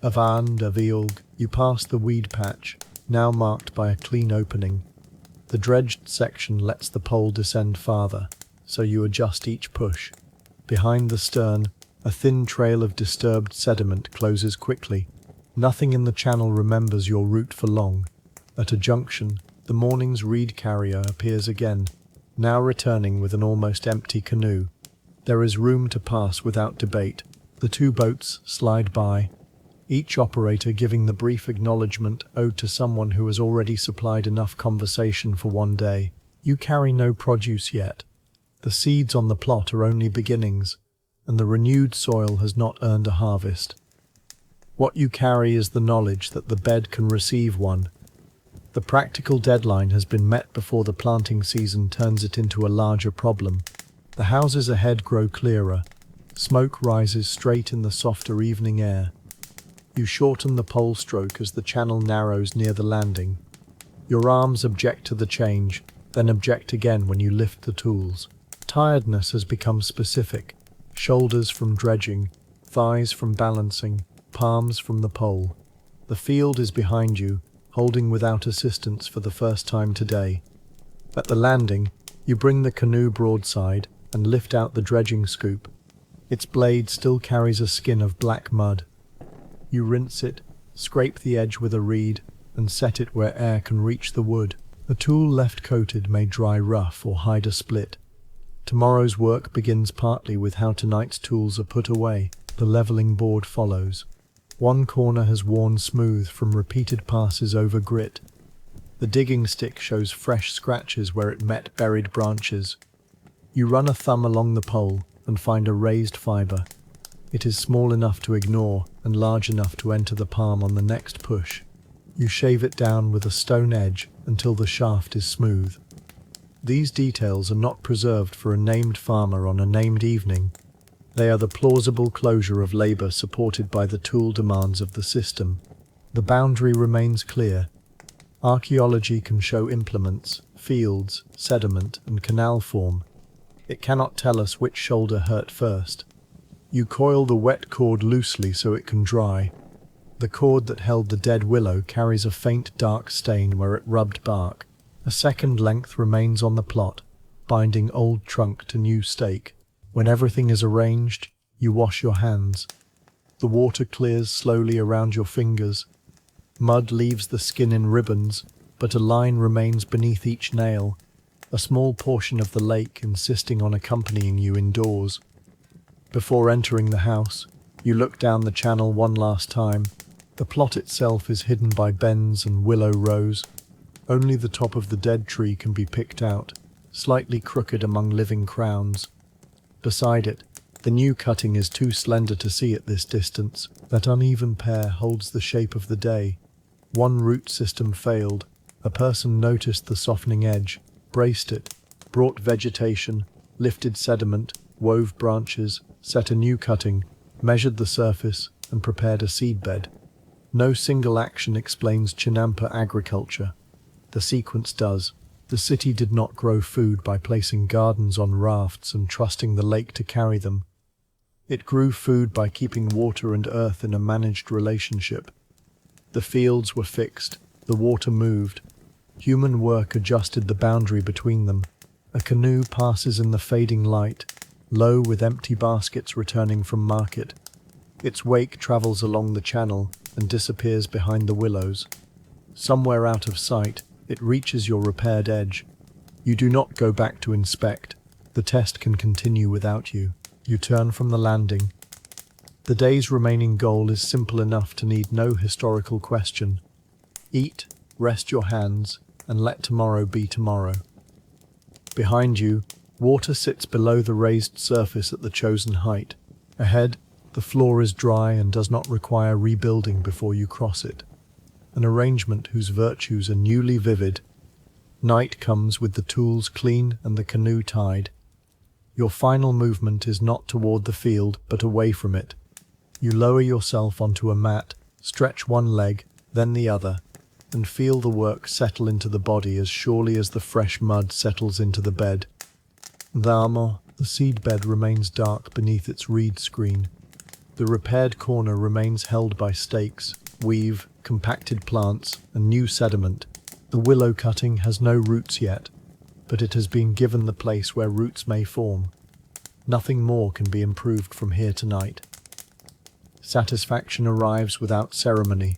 Avan Daviolg, you pass the weed patch, now marked by a clean opening. The dredged section lets the pole descend farther, so you adjust each push. Behind the stern, a thin trail of disturbed sediment closes quickly. Nothing in the channel remembers your route for long. At a junction, the morning's reed carrier appears again, now returning with an almost empty canoe. There is room to pass without debate. The two boats slide by, each operator giving the brief acknowledgement owed to someone who has already supplied enough conversation for one day. You carry no produce yet. The seeds on the plot are only beginnings, and the renewed soil has not earned a harvest. What you carry is the knowledge that the bed can receive one. The practical deadline has been met before the planting season turns it into a larger problem. The houses ahead grow clearer. Smoke rises straight in the softer evening air. You shorten the pole stroke as the channel narrows near the landing. Your arms object to the change, then object again when you lift the tools. Tiredness has become specific. Shoulders from dredging, thighs from balancing, palms from the pole. The field is behind you, holding without assistance for the first time today. At the landing, you bring the canoe broadside and lift out the dredging scoop. Its blade still carries a skin of black mud. You rinse it, scrape the edge with a reed, and set it where air can reach the wood. The tool left coated may dry rough or hide a split. Tomorrow's work begins partly with how tonight's tools are put away. The leveling board follows. One corner has worn smooth from repeated passes over grit. The digging stick shows fresh scratches where it met buried branches. You run a thumb along the pole and find a raised fibre. It is small enough to ignore and large enough to enter the palm on the next push. You shave it down with a stone edge until the shaft is smooth. These details are not preserved for a named farmer on a named evening. They are the plausible closure of labour supported by the tool demands of the system. The boundary remains clear. Archaeology can show implements, fields, sediment, and canal form. It cannot tell us which shoulder hurt first. You coil the wet cord loosely so it can dry. The cord that held the dead willow carries a faint dark stain where it rubbed bark. A second length remains on the plot, binding old trunk to new stake. When everything is arranged, you wash your hands. The water clears slowly around your fingers. Mud leaves the skin in ribbons, but a line remains beneath each nail, a small portion of the lake insisting on accompanying you indoors. Before entering the house, you look down the channel one last time. The plot itself is hidden by bends and willow rows. Only the top of the dead tree can be picked out, slightly crooked among living crowns. Beside it, the new cutting is too slender to see at this distance. That uneven pair holds the shape of the day. One root system failed. A person noticed the softening edge, braced it, brought vegetation, lifted sediment, wove branches, set a new cutting, measured the surface, and prepared a seedbed. No single action explains Chinampa agriculture. The sequence does. The city did not grow food by placing gardens on rafts and trusting the lake to carry them. It grew food by keeping water and earth in a managed relationship. The fields were fixed, the water moved. Human work adjusted the boundary between them. A canoe passes in the fading light, low with empty baskets returning from market. Its wake travels along the channel and disappears behind the willows. Somewhere out of sight, it reaches your repaired edge. You do not go back to inspect. The test can continue without you. You turn from the landing. The day's remaining goal is simple enough to need no historical question. Eat, rest your hands, and let tomorrow be tomorrow. Behind you, water sits below the raised surface at the chosen height. Ahead, the floor is dry and does not require rebuilding before you cross it. An arrangement whose virtues are newly vivid. Night comes with the tools clean and the canoe tied. Your final movement is not toward the field, but away from it. You lower yourself onto a mat, stretch one leg, then the other, and feel the work settle into the body as surely as the fresh mud settles into the bed. The seedbed remains dark beneath its reed screen. The repaired corner remains held by stakes, weave, compacted plants, and new sediment. The willow cutting has no roots yet, but it has been given the place where roots may form. Nothing more can be improved from here tonight. Satisfaction arrives without ceremony.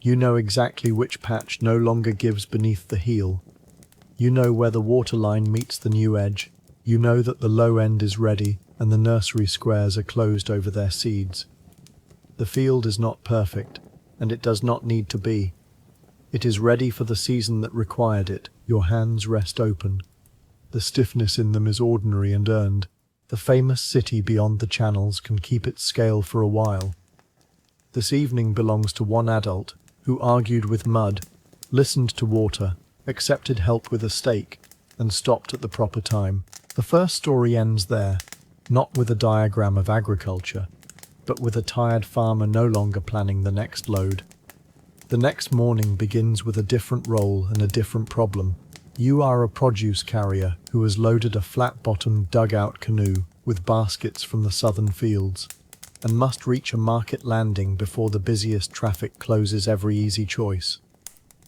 You know exactly which patch no longer gives beneath the heel. You know where the waterline meets the new edge. You know that the low end is ready and the nursery squares are closed over their seeds. The field is not perfect, and it does not need to be. It is ready for the season that required it. Your hands rest open. The stiffness in them is ordinary and earned. The famous city beyond the channels can keep its scale for a while. This evening belongs to one adult who argued with mud, listened to water, accepted help with a stake, and stopped at the proper time. The first story ends there, not with a diagram of agriculture, but with a tired farmer no longer planning the next load. The next morning begins with a different role and a different problem. You are a produce carrier who has loaded a flat-bottomed dugout canoe with baskets from the southern fields, and must reach a market landing before the busiest traffic closes every easy choice.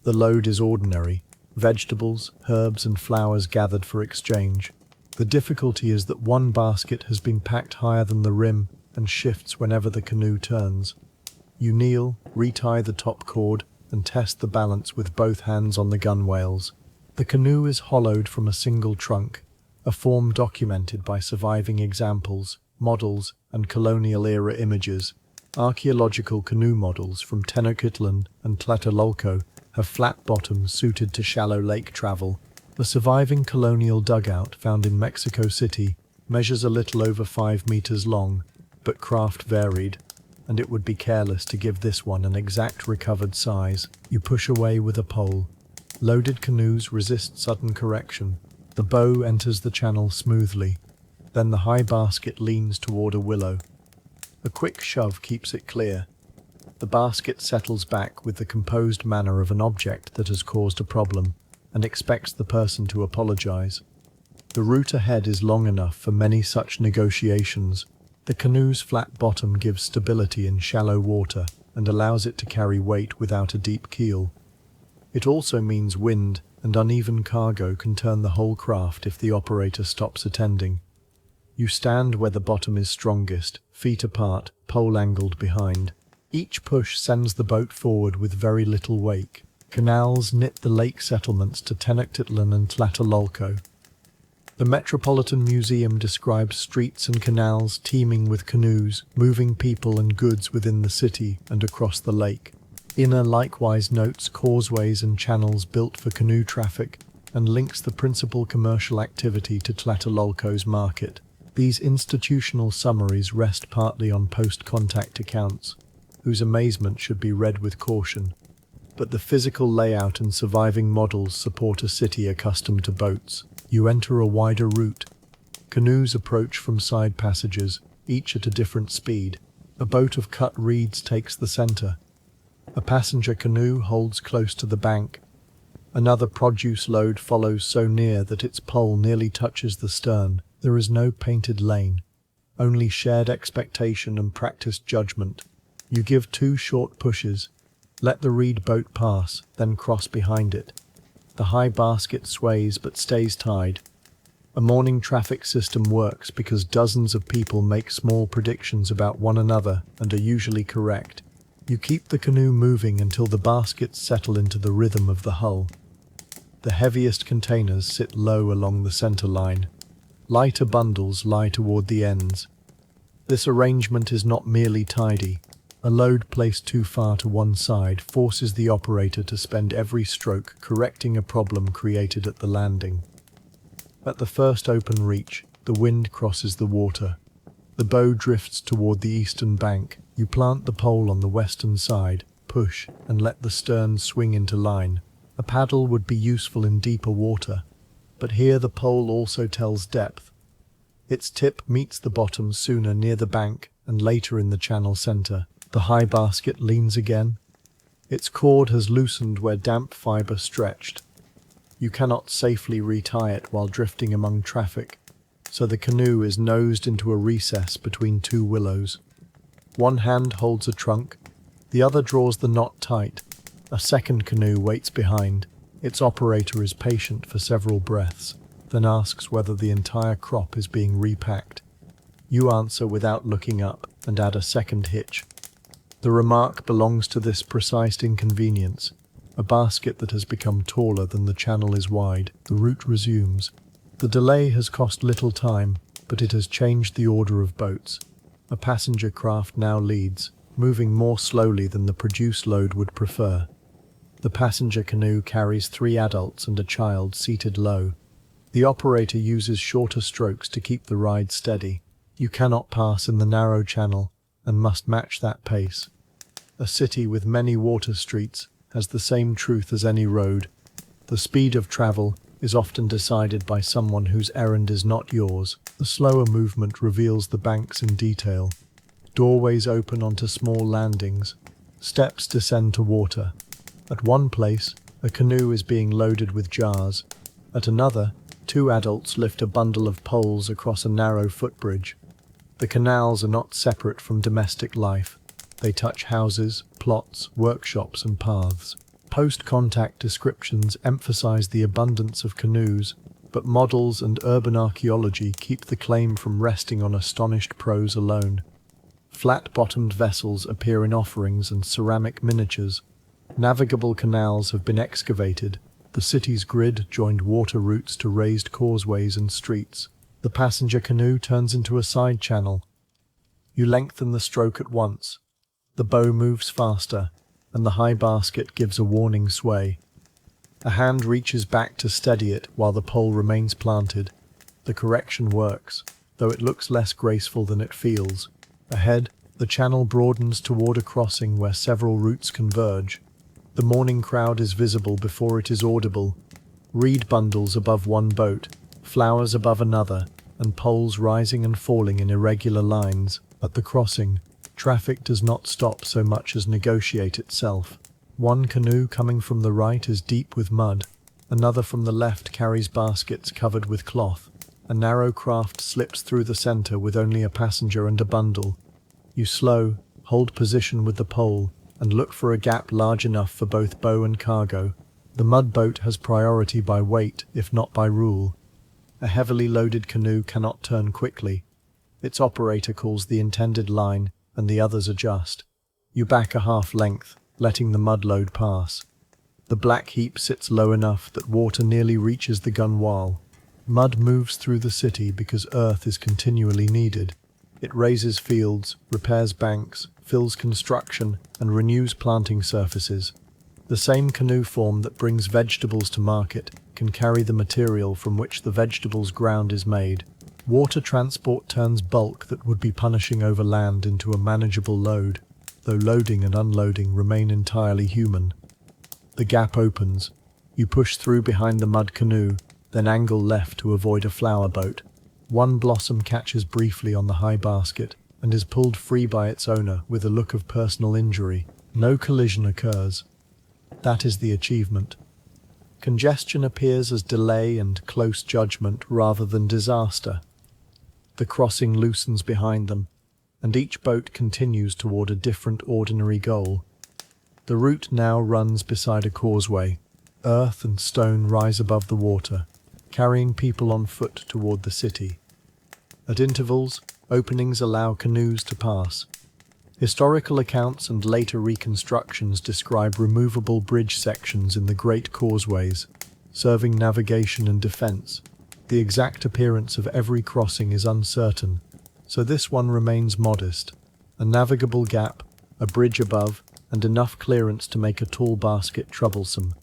The load is ordinary: vegetables, herbs, and flowers gathered for exchange. The difficulty is that one basket has been packed higher than the rim and shifts whenever the canoe turns. You kneel, retie the top cord, and test the balance with both hands on the gunwales. The canoe is hollowed from a single trunk, a form documented by surviving examples, models, and colonial-era images. Archaeological canoe models from Tenochtitlan and Tlatelolco have flat bottoms suited to shallow lake travel. The surviving colonial dugout found in Mexico City measures a little over 5 meters long, but craft varied, and it would be careless to give this one an exact recovered size. You push away with a pole. Loaded canoes resist sudden correction. The bow enters the channel smoothly. Then the high basket leans toward a willow. A quick shove keeps it clear. The basket settles back with the composed manner of an object that has caused a problem and expects the person to apologize. The route ahead is long enough for many such negotiations. The canoe's flat bottom gives stability in shallow water and allows it to carry weight without a deep keel. It also means wind and uneven cargo can turn the whole craft if the operator stops attending. You stand where the bottom is strongest, feet apart, pole angled behind. Each push sends the boat forward with very little wake. Canals knit the lake settlements to Tenochtitlan and Tlatelolco. The Metropolitan Museum describes streets and canals teeming with canoes, moving people and goods within the city and across the lake. Inner likewise notes causeways and channels built for canoe traffic and links the principal commercial activity to Tlatelolco's market. These institutional summaries rest partly on post-contact accounts, whose amazement should be read with caution. But the physical layout and surviving models support a city accustomed to boats. You enter a wider route. Canoes approach from side passages, each at a different speed. A boat of cut reeds takes the center. A passenger canoe holds close to the bank. Another produce load follows so near that its pole nearly touches the stern. There is no painted lane, only shared expectation and practiced judgment. You give 2 short pushes, let the reed boat pass, then cross behind it. The high basket sways but stays tied. A morning traffic system works because dozens of people make small predictions about one another and are usually correct. You keep the canoe moving until the baskets settle into the rhythm of the hull. The heaviest containers sit low along the center line. Lighter bundles lie toward the ends. This arrangement is not merely tidy. A load placed too far to one side forces the operator to spend every stroke correcting a problem created at the landing. At the first open reach, the wind crosses the water. The bow drifts toward the eastern bank. You plant the pole on the western side, push, and let the stern swing into line. A paddle would be useful in deeper water, but here the pole also tells depth. Its tip meets the bottom sooner near the bank and later in the channel center. The high basket leans again. Its cord has loosened where damp fiber stretched. You cannot safely retie it while drifting among traffic, so the canoe is nosed into a recess between 2 willows. One hand holds a trunk, the other draws the knot tight. A second canoe waits behind. Its operator is patient for several breaths, then asks whether the entire crop is being repacked. You answer without looking up and add a second hitch. The remark belongs to this precise inconvenience, a basket that has become taller than the channel is wide. The route resumes. The delay has cost little time, but it has changed the order of boats. A passenger craft now leads, moving more slowly than the produce load would prefer. The passenger canoe carries 3 adults and a child seated low. The operator uses shorter strokes to keep the ride steady. You cannot pass in the narrow channel and must match that pace. A city with many water streets has the same truth as any road. The speed of travel is often decided by someone whose errand is not yours. The slower movement reveals the banks in detail. Doorways open onto small landings. Steps descend to water. At one place, a canoe is being loaded with jars. At another, 2 adults lift a bundle of poles across a narrow footbridge. The canals are not separate from domestic life. They touch houses, plots, workshops, and paths. Post-contact descriptions emphasize the abundance of canoes, but models and urban archaeology keep the claim from resting on astonished prose alone. Flat-bottomed vessels appear in offerings and ceramic miniatures. Navigable canals have been excavated. The city's grid joined water routes to raised causeways and streets. The passenger canoe turns into a side channel. You lengthen the stroke at once. The bow moves faster, and the high basket gives a warning sway. A hand reaches back to steady it while the pole remains planted. The correction works, though it looks less graceful than it feels. Ahead, the channel broadens toward a crossing where several routes converge. The morning crowd is visible before it is audible. Reed bundles above one boat, flowers above another, and poles rising and falling in irregular lines. At the crossing, Traffic does not stop so much as negotiate itself. One canoe coming from the right is deep with mud. Another from the left carries baskets covered with cloth. A narrow craft slips through the center with only a passenger and a bundle. You slow, hold position with the pole, and look for a gap large enough for both bow and cargo. The mud boat has priority by weight, if not by rule. A heavily loaded canoe cannot turn quickly. Its operator calls the intended line, and the others adjust. You back a half length, letting the mud load pass. The black heap sits low enough that water nearly reaches the gunwale. Mud moves through the city because earth is continually needed. It raises fields, repairs banks, fills construction, and renews planting surfaces. The same canoe form that brings vegetables to market can carry the material from which the vegetables ground is made. Water transport turns bulk that would be punishing over land into a manageable load, though loading and unloading remain entirely human. The gap opens. You push through behind the mud canoe, then angle left to avoid a flower boat. One blossom catches briefly on the high basket and is pulled free by its owner with a look of personal injury. No collision occurs. That is the achievement. Congestion appears as delay and close judgment rather than disaster. The crossing loosens behind them, and each boat continues toward a different ordinary goal. The route now runs beside a causeway. Earth and stone rise above the water, carrying people on foot toward the city. At intervals, openings allow canoes to pass. Historical accounts and later reconstructions describe removable bridge sections in the Great Causeways, serving navigation and defense. The exact appearance of every crossing is uncertain, so this one remains modest. A navigable gap, a bridge above, and enough clearance to make a tall basket troublesome.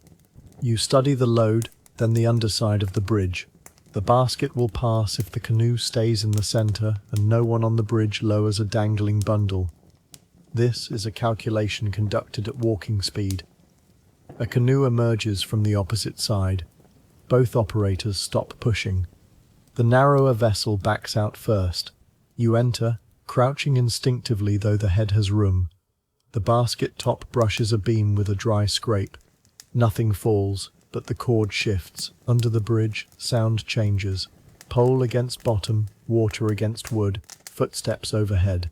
You study the load, then the underside of the bridge. The basket will pass if the canoe stays in the center and no one on the bridge lowers a dangling bundle. This is a calculation conducted at walking speed. A canoe emerges from the opposite side. Both operators stop pushing. The narrower vessel backs out first. You enter, crouching instinctively though the head has room. The basket top brushes a beam with a dry scrape. Nothing falls, but the cord shifts. Under the bridge, sound changes. Pole against bottom, water against wood, footsteps overhead.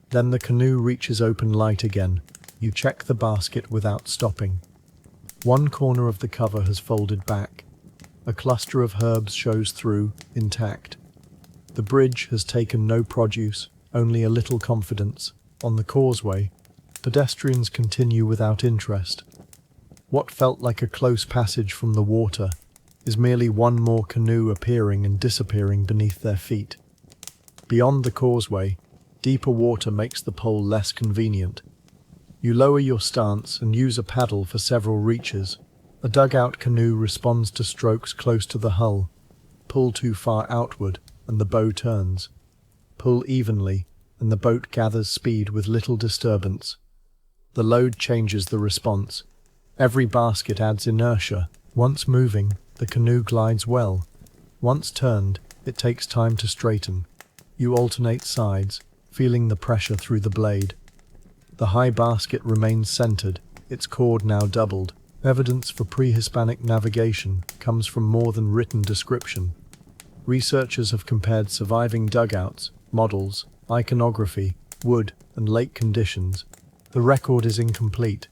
Then the canoe reaches open light again. You check the basket without stopping. One corner of the cover has folded back. A cluster of herbs shows through, intact. The bridge has taken no produce, only a little confidence. On the causeway, pedestrians continue without interest. What felt like a close passage from the water is merely one more canoe appearing and disappearing beneath their feet. Beyond the causeway, deeper water makes the pole less convenient. You lower your stance and use a paddle for several reaches. A dugout canoe responds to strokes close to the hull. Pull too far outward, and the bow turns. Pull evenly, and the boat gathers speed with little disturbance. The load changes the response. Every basket adds inertia. Once moving, the canoe glides well. Once turned, it takes time to straighten. You alternate sides, feeling the pressure through the blade. The high basket remains centered, its cord now doubled. Evidence for pre-Hispanic navigation comes from more than written description. Researchers have compared surviving dugouts, models, iconography, wood, and lake conditions. The record is incomplete.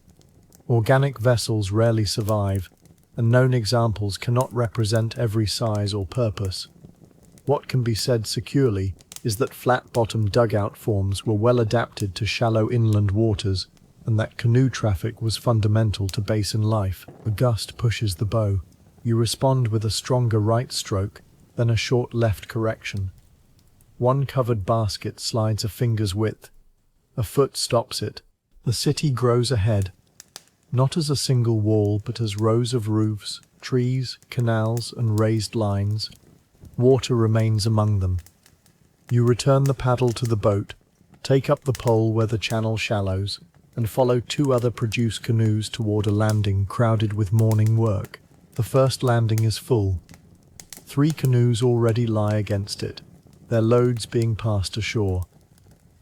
Organic vessels rarely survive, and known examples cannot represent every size or purpose. What can be said securely is that flat-bottom dugout forms were well adapted to shallow inland waters, and that canoe traffic was fundamental to basin life. A gust pushes the bow. You respond with a stronger right stroke, then a short left correction. One covered basket slides a finger's width. A foot stops it. The city grows ahead, not as a single wall, but as rows of roofs, trees, canals, and raised lines. Water remains among them. You return the paddle to the boat, take up the pole where the channel shallows, and follow two other produce canoes toward a landing crowded with morning work. The first landing is full. 3 canoes already lie against it, their loads being passed ashore.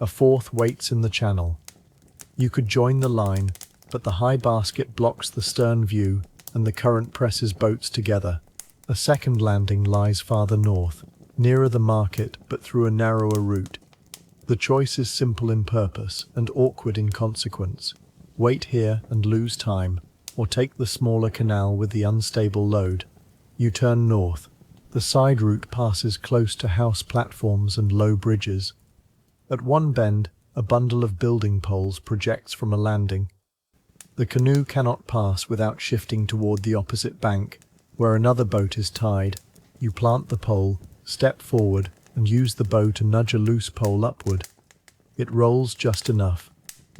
A fourth waits in the channel. You could join the line, but the high basket blocks the stern view and the current presses boats together. A second landing lies farther north, nearer the market but through a narrower route. The choice is simple in purpose and awkward in consequence. Wait here and lose time, or take the smaller canal with the unstable load. You turn north. The side route passes close to house platforms and low bridges. At one bend, a bundle of building poles projects from a landing. The canoe cannot pass without shifting toward the opposite bank, where another boat is tied. You plant the pole, step forward, and use the bow to nudge a loose pole upward. It rolls just enough.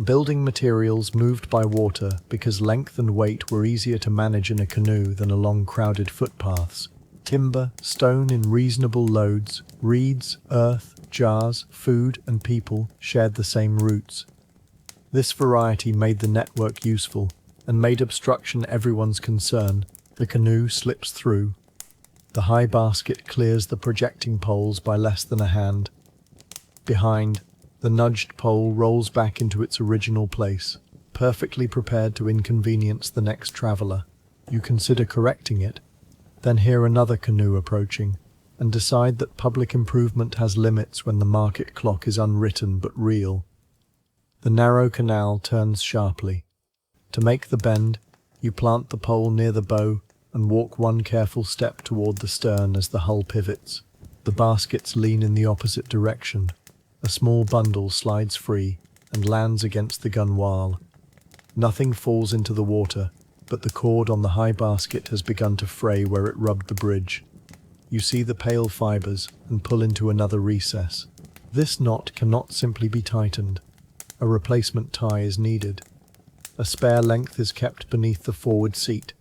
Building materials moved by water because length and weight were easier to manage in a canoe than along crowded footpaths. Timber, stone in reasonable loads, reeds, earth, jars, food, and people shared the same routes. This variety made the network useful and made obstruction everyone's concern. The canoe slips through. The high basket clears the projecting poles by less than a hand. Behind, the nudged pole rolls back into its original place, perfectly prepared to inconvenience the next traveller. You consider correcting it, then hear another canoe approaching, and decide that public improvement has limits when the market clock is unwritten but real. The narrow canal turns sharply. To make the bend, you plant the pole near the bow and walk one careful step toward the stern as the hull pivots. The baskets lean in the opposite direction. A small bundle slides free and lands against the gunwale. Nothing falls into the water, but the cord on the high basket has begun to fray where it rubbed the bridge. You see the pale fibers and pull into another recess. This knot cannot simply be tightened. A replacement tie is needed. A spare length is kept beneath the forward seat.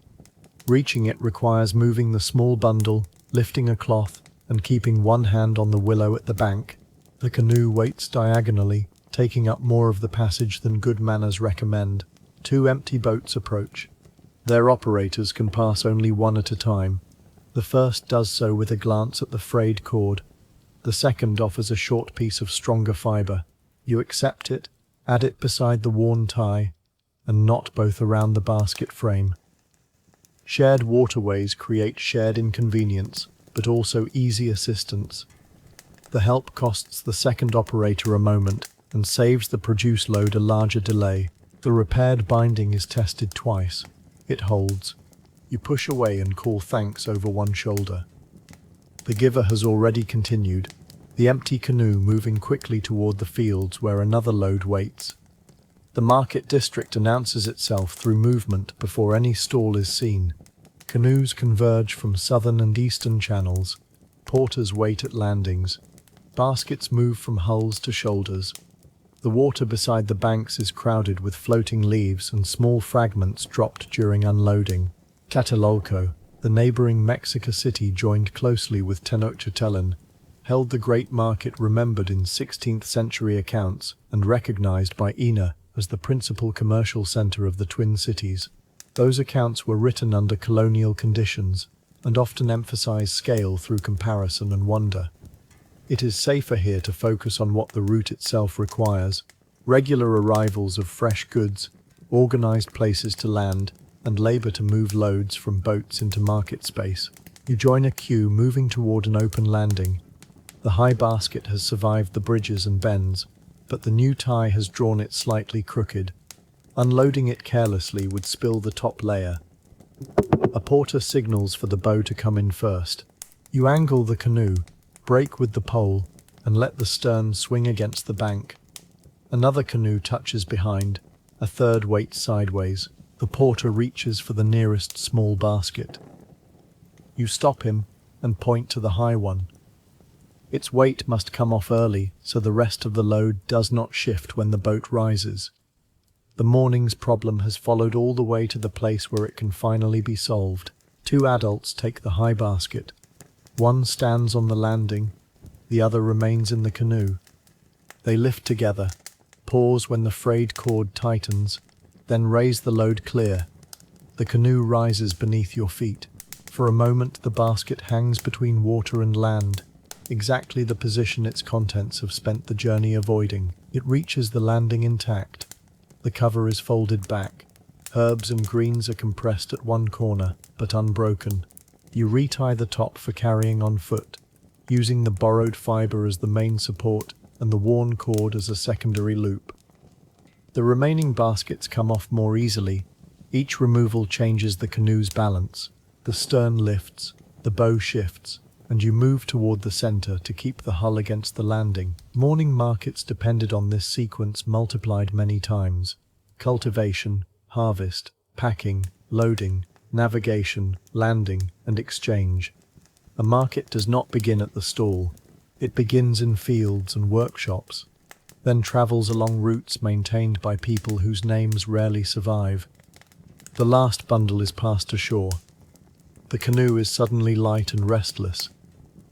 Reaching it requires moving the small bundle, lifting a cloth, and keeping one hand on the willow at the bank. The canoe waits diagonally, taking up more of the passage than good manners recommend. Two empty boats approach. Their operators can pass only one at a time. The first does so with a glance at the frayed cord. The second offers a short piece of stronger fibre. You accept it, add it beside the worn tie, and knot both around the basket frame. Shared waterways create shared inconvenience, but also easy assistance. The help costs the second operator a moment and saves the produce load a larger delay. The repaired binding is tested twice. It holds. You push away and call thanks over one shoulder. The giver has already continued, the empty canoe moving quickly toward the fields where another load waits. The market district announces itself through movement before any stall is seen. Canoes converge from southern and eastern channels. Porters wait at landings. Baskets move from hulls to shoulders. The water beside the banks is crowded with floating leaves and small fragments dropped during unloading. Tlatelolco, the neighboring Mexico City joined closely with Tenochtitlan, held the great market remembered in 16th century accounts and recognized by Ina as the principal commercial center of the Twin Cities. Those accounts were written under colonial conditions and often emphasize scale through comparison and wonder. It is safer here to focus on what the route itself requires: regular arrivals of fresh goods, organized places to land, and labor to move loads from boats into market space. You join a queue moving toward an open landing. The high basket has survived the bridges and bends, but the new tie has drawn it slightly crooked. Unloading it carelessly would spill the top layer. A porter signals for the bow to come in first. You angle the canoe, break with the pole, and let the stern swing against the bank. Another canoe touches behind. A third waits sideways. The porter reaches for the nearest small basket. You stop him and point to the high one. Its weight must come off early so the rest of the load does not shift when the boat rises. The morning's problem has followed all the way to the place where it can finally be solved. Two adults take the high basket. One stands on the landing, the other remains in the canoe. They lift together, pause when the frayed cord tightens, then raise the load clear. The canoe rises beneath your feet. For a moment the basket hangs between water and land. exactly the position its contents have spent the journey avoiding. It reaches the landing intact. The cover is folded back. Herbs and greens are compressed at one corner, but unbroken. You retie the top for carrying on foot, using the borrowed fibre as the main support and the worn cord as a secondary loop. The remaining baskets come off more easily. Each removal changes the canoe's balance. The stern lifts, the bow shifts, and you move toward the center to keep the hull against the landing. Morning markets depended on this sequence multiplied many times. Cultivation, harvest, packing, loading, navigation, landing, and exchange. A market does not begin at the stall. It begins in fields and workshops, then travels along routes maintained by people whose names rarely survive. The last bundle is passed ashore. The canoe is suddenly light and restless.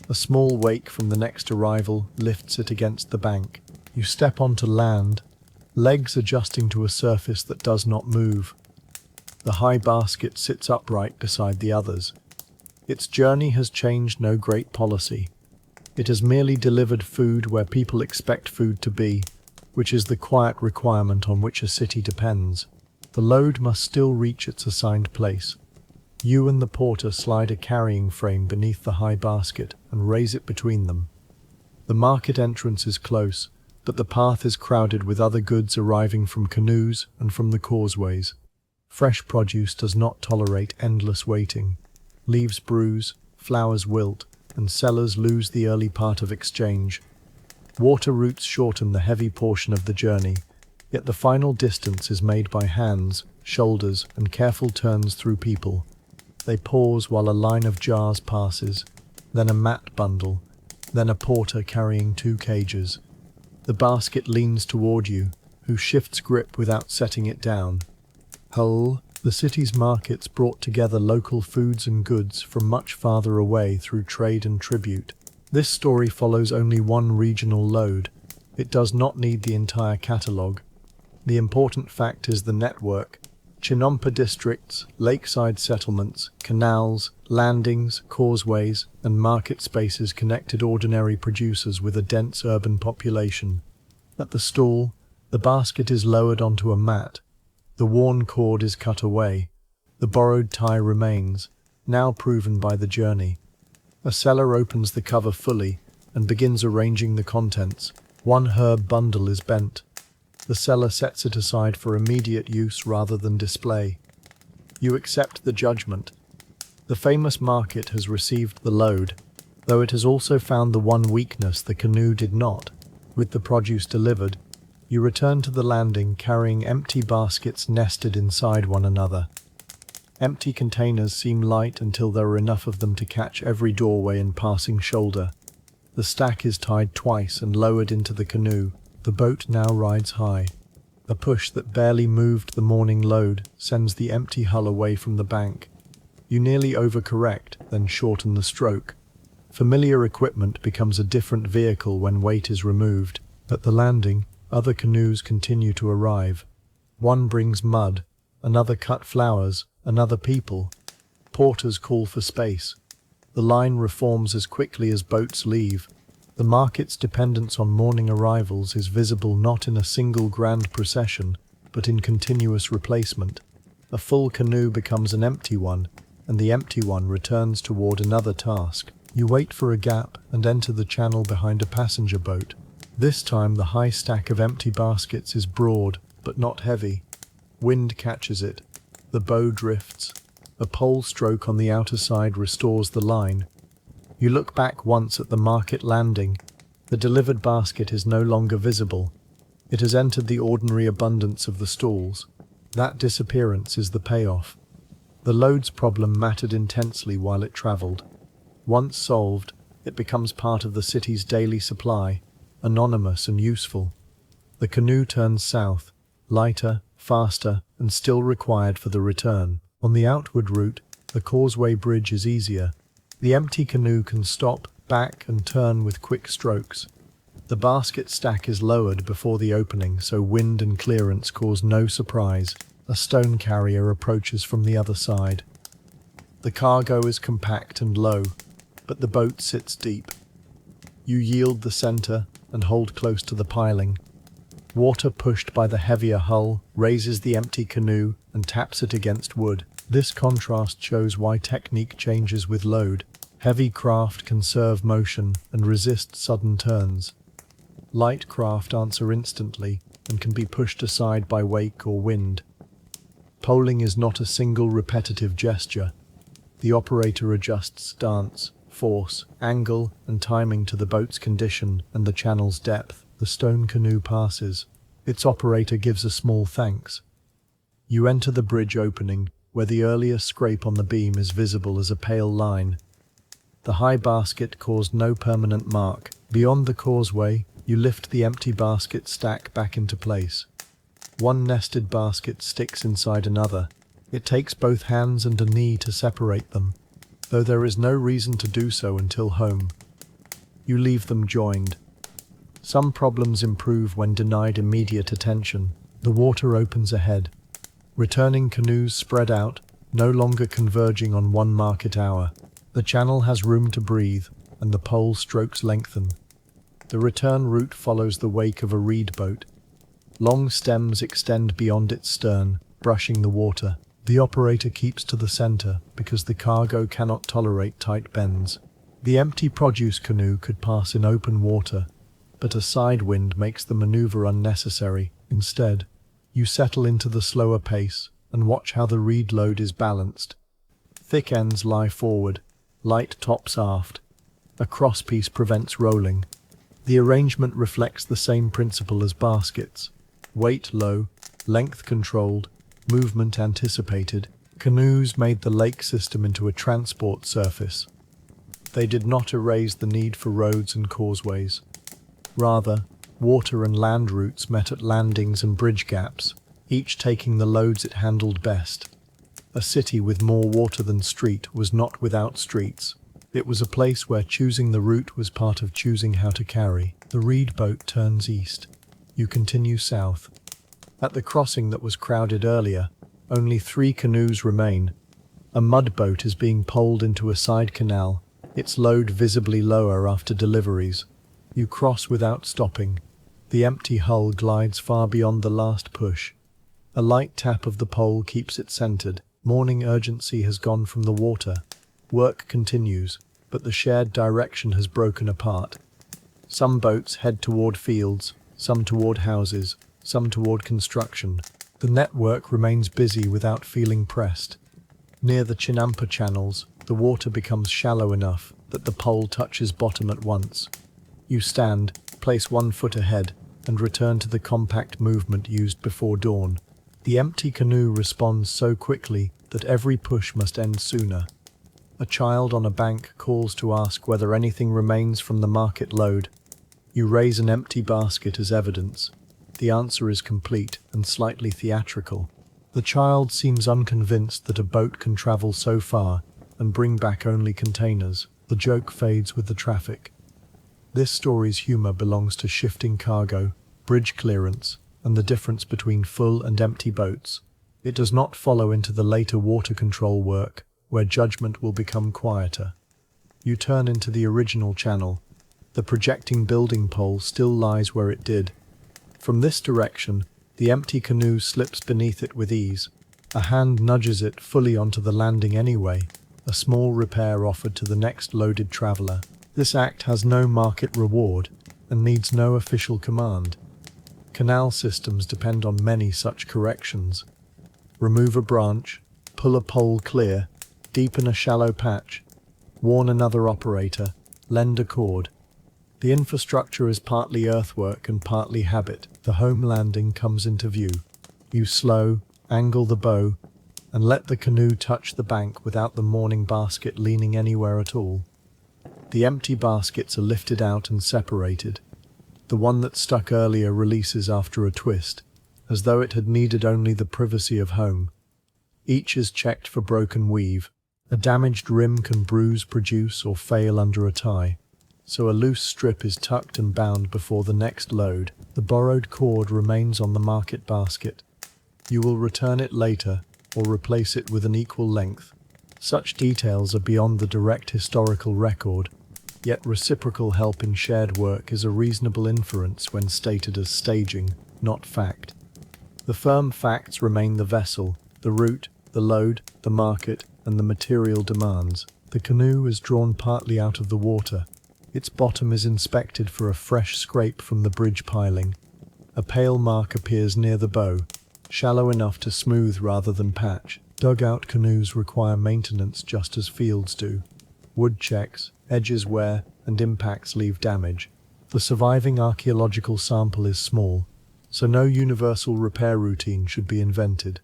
A small wake from the next arrival lifts it against the bank. You step onto land, legs adjusting to a surface that does not move. The high basket sits upright beside the others. Its journey has changed no great policy. It has merely delivered food where people expect food to be, which is the quiet requirement on which a city depends. The load must still reach its assigned place. You and the porter slide a carrying frame beneath the high basket and raise it between them. The market entrance is close, but the path is crowded with other goods arriving from canoes and from the causeways. Fresh produce does not tolerate endless waiting. Leaves bruise, flowers wilt, and sellers lose the early part of exchange. Water routes shorten the heavy portion of the journey, yet the final distance is made by hands, shoulders, and careful turns through people. They pause while a line of jars passes, then a mat bundle, then a porter carrying 2 cages. The basket leans toward you, who shifts grip without setting it down. Hull, the city's markets brought together local foods and goods from much farther away through trade and tribute. This story follows only one regional load. It does not need the entire catalogue. The important fact is the network. Chinampa districts, lakeside settlements, canals, landings, causeways, and market spaces connected ordinary producers with a dense urban population. At the stall, the basket is lowered onto a mat. The worn cord is cut away. The borrowed tie remains, now proven by the journey. A seller opens the cover fully and begins arranging the contents. 1 herb bundle is bent. The seller sets it aside for immediate use rather than display. You accept the judgment. The famous market has received the load, though it has also found the one weakness the canoe did not. With the produce delivered, you return to the landing carrying empty baskets nested inside one another. Empty containers seem light until there are enough of them to catch every doorway and passing shoulder. The stack is tied twice and lowered into the canoe. The boat now rides high. A push that barely moved the morning load sends the empty hull away from the bank. You nearly overcorrect, then shorten the stroke. Familiar equipment becomes a different vehicle when weight is removed. At the landing, other canoes continue to arrive. One brings mud, another cut flowers, another people. Porters call for space. The line reforms as quickly as boats leave. The market's dependence on morning arrivals is visible not in a single grand procession, but in continuous replacement. A full canoe becomes an empty one, and the empty one returns toward another task. You wait for a gap and enter the channel behind a passenger boat. This time the high stack of empty baskets is broad, but not heavy. Wind catches it. The bow drifts. A pole stroke on the outer side restores the line. You look back once at the market landing. The delivered basket is no longer visible. It has entered the ordinary abundance of the stalls. That disappearance is the payoff. The loads problem mattered intensely while it travelled. Once solved, it becomes part of the city's daily supply, anonymous and useful. The canoe turns south, lighter, faster, and still required for the return. On the outward route, the Causeway bridge is easier. The empty canoe can stop, back, and turn with quick strokes. The basket stack is lowered before the opening, so wind and clearance cause no surprise. A stone carrier approaches from the other side. The cargo is compact and low, but the boat sits deep. You yield the center and hold close to the piling. Water pushed by the heavier hull raises the empty canoe and taps it against wood. This contrast shows why technique changes with load. Heavy craft conserve motion and resist sudden turns. Light craft answer instantly and can be pushed aside by wake or wind. Poling is not a single repetitive gesture. The operator adjusts stance, force, angle, and timing to the boat's condition and the channel's depth. The stone canoe passes. Its operator gives a small thanks. You enter the bridge opening, where the earlier scrape on the beam is visible as a pale line. The high basket caused no permanent mark. Beyond the causeway, you lift the empty basket stack back into place. One nested basket sticks inside another. It takes both hands and a knee to separate them, though there is no reason to do so until home. You leave them joined. Some problems improve when denied immediate attention. The water opens ahead. Returning canoes spread out, no longer converging on one market hour. The channel has room to breathe, and the pole strokes lengthen. The return route follows the wake of a reed boat. Long stems extend beyond its stern, brushing the water. The operator keeps to the center because the cargo cannot tolerate tight bends. The empty produce canoe could pass in open water, but a side wind makes the maneuver unnecessary. Instead, you settle into the slower pace and watch how the reed load is balanced. Thick ends lie forward, light tops aft. A crosspiece prevents rolling. The arrangement reflects the same principle as baskets. Weight low, length controlled, movement anticipated. Canoes made the lake system into a transport surface. They did not erase the need for roads and causeways. Rather, water and land routes met at landings and bridge gaps, each taking the loads it handled best. A city with more water than street was not without streets. It was a place where choosing the route was part of choosing how to carry. The reed boat turns east. You continue south. At the crossing that was crowded earlier, only 3 canoes remain. A mud boat is being poled into a side canal, its load visibly lower after deliveries. You cross without stopping. The empty hull glides far beyond the last push. A light tap of the pole keeps it centered. Morning urgency has gone from the water. Work continues, but the shared direction has broken apart. Some boats head toward fields, some toward houses, some toward construction. The network remains busy without feeling pressed. Near the Chinampa channels, the water becomes shallow enough that the pole touches bottom at once. You stand, place 1 foot ahead, and return to the compact movement used before dawn. The empty canoe responds so quickly that every push must end sooner. A child on a bank calls to ask whether anything remains from the market load. You raise an empty basket as evidence. The answer is complete and slightly theatrical. The child seems unconvinced that a boat can travel so far and bring back only containers. The joke fades with the traffic. This story's humor belongs to shifting cargo, bridge clearance, and the difference between full and empty boats. It does not follow into the later water control work, where judgment will become quieter. You turn into the original channel. The projecting building pole still lies where it did. From this direction, the empty canoe slips beneath it with ease. A hand nudges it fully onto the landing anyway, a small repair offered to the next loaded traveler. This act has no market reward and needs no official command. Canal systems depend on many such corrections. Remove a branch, pull a pole clear, deepen a shallow patch, warn another operator, lend a cord. The infrastructure is partly earthwork and partly habit. The home landing comes into view. You slow, angle the bow, and let the canoe touch the bank without the mooring basket leaning anywhere at all. The empty baskets are lifted out and separated. The one that stuck earlier releases after a twist, as though it had needed only the privacy of home. Each is checked for broken weave. A damaged rim can bruise, produce, or fail under a tie, so a loose strip is tucked and bound before the next load. The borrowed cord remains on the market basket. You will return it later, or replace it with an equal length. Such details are beyond the direct historical record. Yet reciprocal help in shared work is a reasonable inference when stated as staging, not fact. The firm facts remain the vessel, the route, the load, the market, and the material demands. The canoe is drawn partly out of the water. Its bottom is inspected for a fresh scrape from the bridge piling. A pale mark appears near the bow, shallow enough to smooth rather than patch. Dugout canoes require maintenance just as fields do. Wood checks, edges wear, and impacts leave damage. The surviving archaeological sample is small, so no universal repair routine should be invented.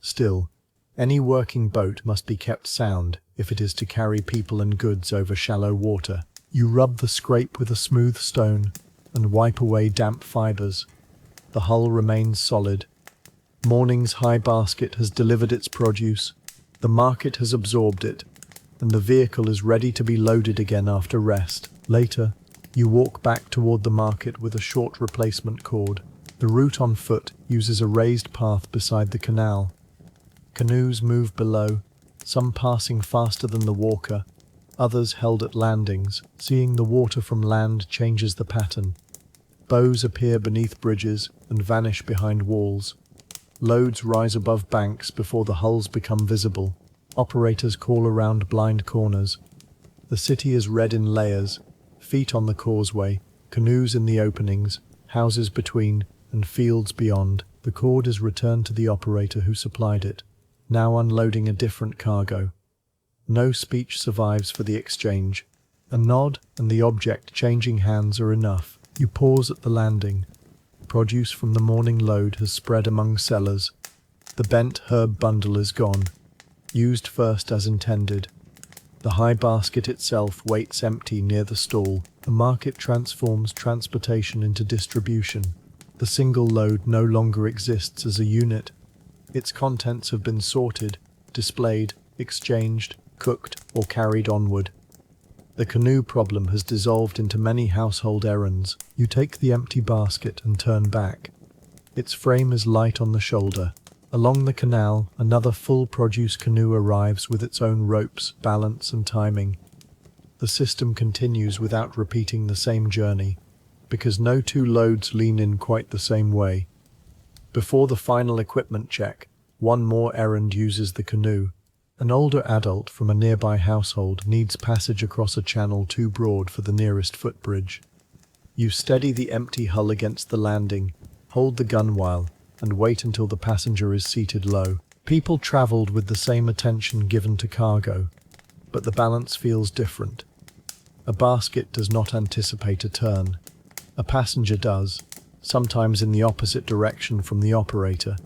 Still, any working boat must be kept sound if it is to carry people and goods over shallow water. You rub the scrape with a smooth stone and wipe away damp fibers. The hull remains solid. Morning's high basket has delivered its produce. The market has absorbed it, and the vehicle is ready to be loaded again after rest. Later, you walk back toward the market with a short replacement cord. The route on foot uses a raised path beside the canal. Canoes move below, some passing faster than the walker, others held at landings. Seeing the water from land changes the pattern. Bows appear beneath bridges and vanish behind walls. Loads rise above banks before the hulls become visible. Operators call around blind corners. The city is read in layers, feet on the causeway, canoes in the openings, houses between, and fields beyond. The cord is returned to the operator who supplied it, now unloading a different cargo. No speech survives for the exchange. A nod and the object changing hands are enough. You pause at the landing. Produce from the morning load has spread among sellers. The bent herb bundle is gone, used first as intended. The high basket itself waits empty near the stall. The market transforms transportation into distribution. The single load no longer exists as a unit. Its contents have been sorted, displayed, exchanged, cooked, or carried onward. The canoe problem has dissolved into many household errands. You take the empty basket and turn back. Its frame is light on the shoulder. Along the canal, another full produce canoe arrives with its own ropes, balance, and timing. The system continues without repeating the same journey, because no two loads lean in quite the same way. Before the final equipment check, one more errand uses the canoe. An older adult from a nearby household needs passage across a channel too broad for the nearest footbridge. You steady the empty hull against the landing, hold the gunwale, and wait until the passenger is seated low. People traveled with the same attention given to cargo, but the balance feels different. A basket does not anticipate a turn. A passenger does, sometimes in the opposite direction from the operator.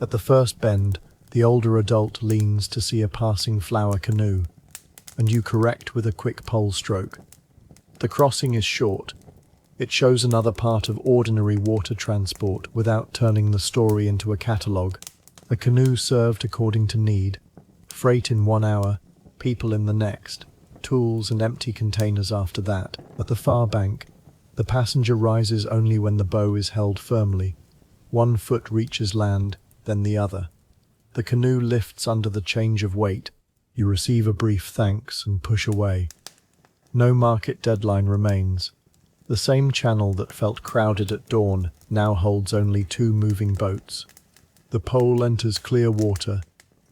At the first bend, the older adult leans to see a passing flower canoe, and you correct with a quick pole stroke. The crossing is short. It shows another part of ordinary water transport without turning the story into a catalogue. A canoe served according to need. Freight in 1 hour, people in the next, tools and empty containers after that. At the far bank, the passenger rises only when the bow is held firmly. One foot reaches land, then the other. The canoe lifts under the change of weight. You receive a brief thanks and push away. No market deadline remains. The same channel that felt crowded at dawn now holds only 2 moving boats. The pole enters clear water,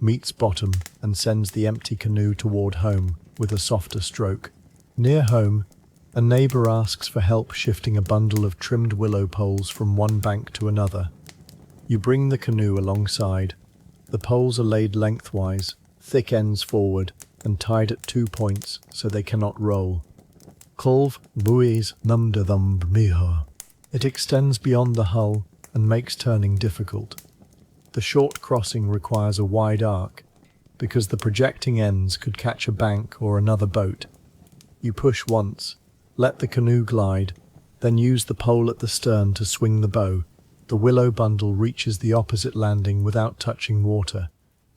meets bottom, and sends the empty canoe toward home with a softer stroke. Near home, a neighbor asks for help shifting a bundle of trimmed willow poles from one bank to another. You bring the canoe alongside. The poles are laid lengthwise, thick ends forward, and tied at 2 points so they cannot roll. Colv buoys numdathum miha. It extends beyond the hull and makes turning difficult. The short crossing requires a wide arc, because the projecting ends could catch a bank or another boat. You push once, let the canoe glide, then use the pole at the stern to swing the bow. The willow bundle reaches the opposite landing without touching water.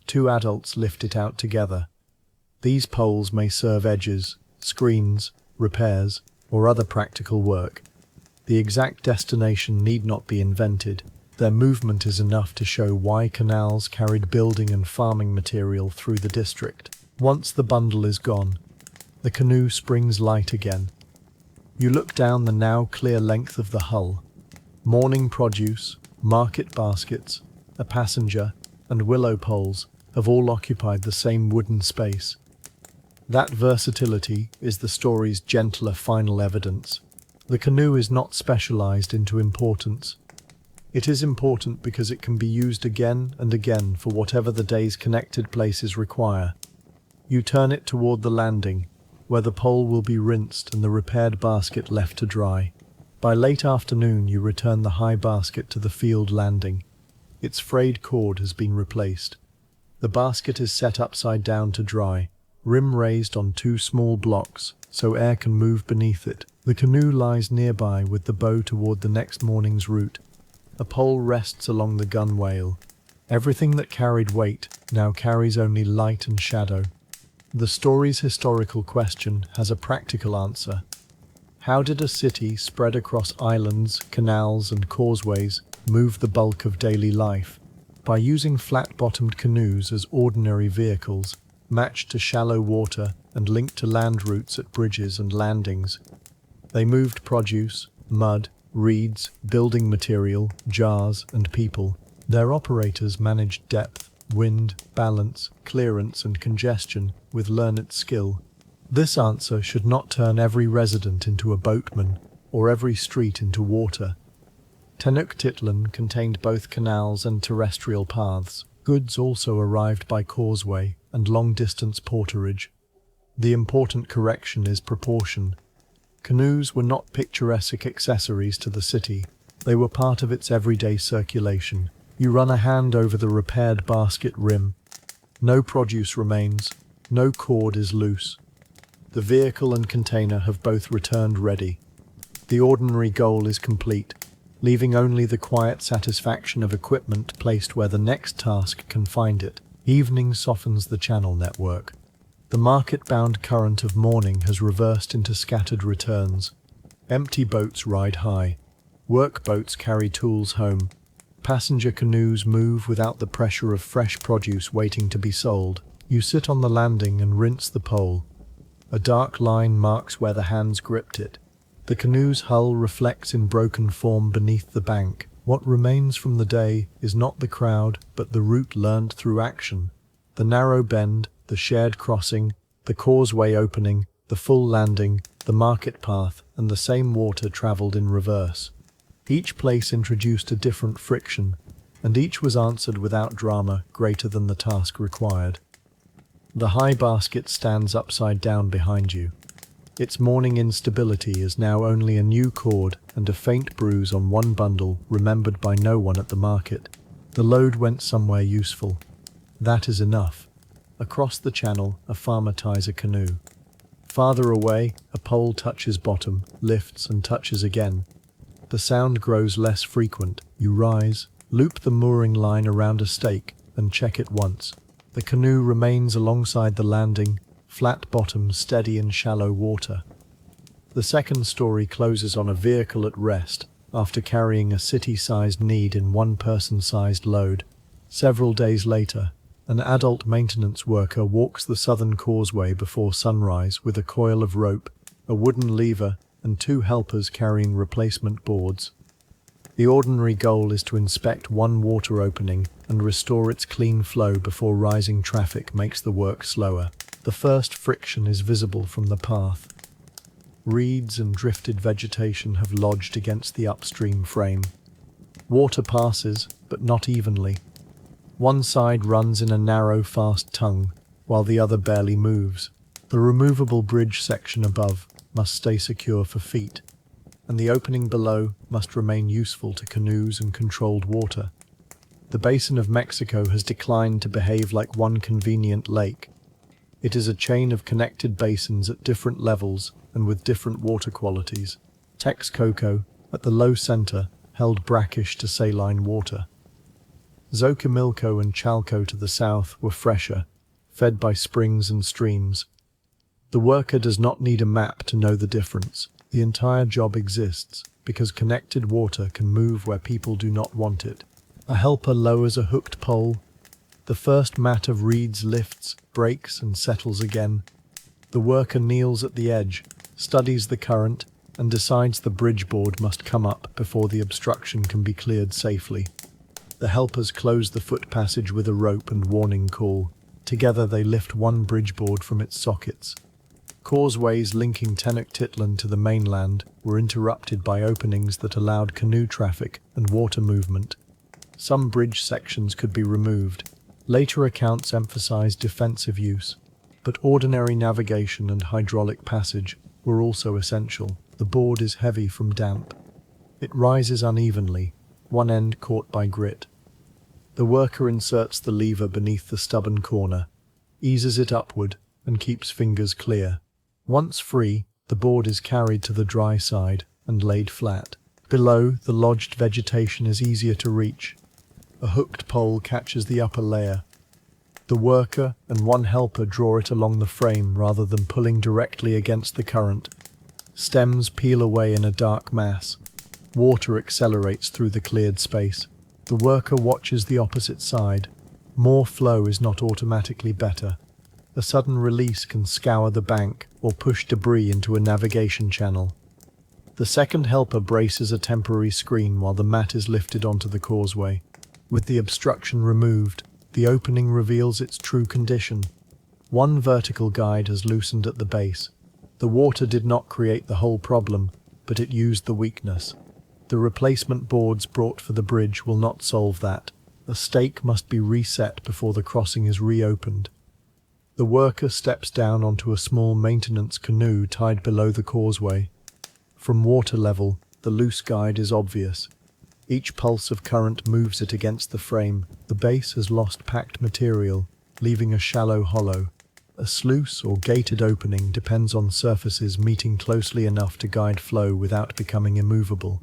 2 adults lift it out together. These poles may serve edges, screens, repairs, or other practical work. The exact destination need not be invented. Their movement is enough to show why canals carried building and farming material through the district. Once the bundle is gone, The canoe springs light again. You look down the now clear length of the hull. Morning produce, market baskets, a passenger, and willow poles have all occupied the same wooden space. That versatility is the story's gentler final evidence. The canoe is not specialized into importance. It is important because it can be used again and again for whatever the day's connected places require. You turn it toward the landing, where the pole will be rinsed and the repaired basket left to dry. By late afternoon, you return the high basket to the field landing. Its frayed cord has been replaced. The basket is set upside down to dry, rim raised on two small blocks so air can move beneath it. The canoe lies nearby with the bow toward the next morning's route. A pole rests along the gunwale. Everything that carried weight now carries only light and shadow. The story's historical question has a practical answer. How did a city spread across islands, canals, and causeways move the bulk of daily life? By using flat-bottomed canoes as ordinary vehicles, matched to shallow water and linked to land routes at bridges and landings. They moved produce, mud, reeds, building material, jars, and people. Their operators managed depth, wind, balance, clearance, and congestion with learned skill. This answer should not turn every resident into a boatman or every street into water. Tenochtitlan contained both canals and terrestrial paths. Goods also arrived by causeway and long-distance porterage. The important correction is proportion. Canoes were not picturesque accessories to the city. They were part of its everyday circulation. You run a hand over the repaired basket rim. No produce remains. No cord is loose. The vehicle and container have both returned ready. The ordinary goal is complete, leaving only the quiet satisfaction of equipment placed where the next task can find it. Evening softens the channel network. The market-bound current of morning has reversed into scattered returns. Empty boats ride high. Work boats carry tools home. Passenger canoes move without the pressure of fresh produce waiting to be sold. You sit on the landing and rinse the pole. A dark line marks where the hands gripped it. The canoe's hull reflects in broken form beneath the bank. What remains from the day is not the crowd, but the route learned through action. The narrow bend, the shared crossing, the causeway opening, the full landing, the market path, and the same water travelled in reverse. Each place introduced a different friction, and each was answered without drama greater than the task required. The high basket stands upside down behind you. Its morning instability is now only a new cord and a faint bruise on one bundle remembered by no one at the market. The load went somewhere useful. That is enough. Across the channel, a farmer ties a canoe. Farther away, a pole touches bottom, lifts and touches again. The sound grows less frequent. You rise, loop the mooring line around a stake, and check it once. The canoe remains alongside the landing, flat bottom, steady in shallow water. The second story closes on a vehicle at rest after carrying a city-sized need in one person-sized load. Several days later, an adult maintenance worker walks the southern causeway before sunrise with a coil of rope, a wooden lever, and two helpers carrying replacement boards. The ordinary goal is to inspect one water opening and restore its clean flow before rising traffic makes the work slower. The first friction is visible from the path. Reeds and drifted vegetation have lodged against the upstream frame. Water passes, but not evenly. One side runs in a narrow, fast tongue, while the other barely moves. The removable bridge section above must stay secure for feet, and the opening below must remain useful to canoes and controlled water. The basin of Mexico has declined to behave like one convenient lake. It is a chain of connected basins at different levels and with different water qualities. Texcoco, at the low center, held brackish to saline water. Xochimilco and Chalco to the south were fresher, fed by springs and streams. The worker does not need a map to know the difference. The entire job exists because connected water can move where people do not want it. A helper lowers a hooked pole. The first mat of reeds lifts, breaks, and settles again. The worker kneels at the edge, studies the current, and decides the bridge board must come up before the obstruction can be cleared safely. The helpers close the foot passage with a rope and warning call. Together they lift one bridge board from its sockets. Causeways linking Tenochtitlan to the mainland were interrupted by openings that allowed canoe traffic and water movement. Some bridge sections could be removed. Later accounts emphasized defensive use, but ordinary navigation and hydraulic passage were also essential. The board is heavy from damp. It rises unevenly, one end caught by grit. The worker inserts the lever beneath the stubborn corner, eases it upward, and keeps fingers clear. Once free, the board is carried to the dry side and laid flat. Below, the lodged vegetation is easier to reach. A hooked pole catches the upper layer. The worker and one helper draw it along the frame rather than pulling directly against the current. Stems peel away in a dark mass. Water accelerates through the cleared space. The worker watches the opposite side. More flow is not automatically better. A sudden release can scour the bank or push debris into a navigation channel. The second helper braces a temporary screen while the mat is lifted onto the causeway. With the obstruction removed, the opening reveals its true condition. One vertical guide has loosened at the base. The water did not create the whole problem, but it used the weakness. The replacement boards brought for the bridge will not solve that. A stake must be reset before the crossing is reopened. The worker steps down onto a small maintenance canoe tied below the causeway. From water level, the loose guide is obvious. Each pulse of current moves it against the frame. The base has lost packed material, leaving a shallow hollow. A sluice or gated opening depends on surfaces meeting closely enough to guide flow without becoming immovable.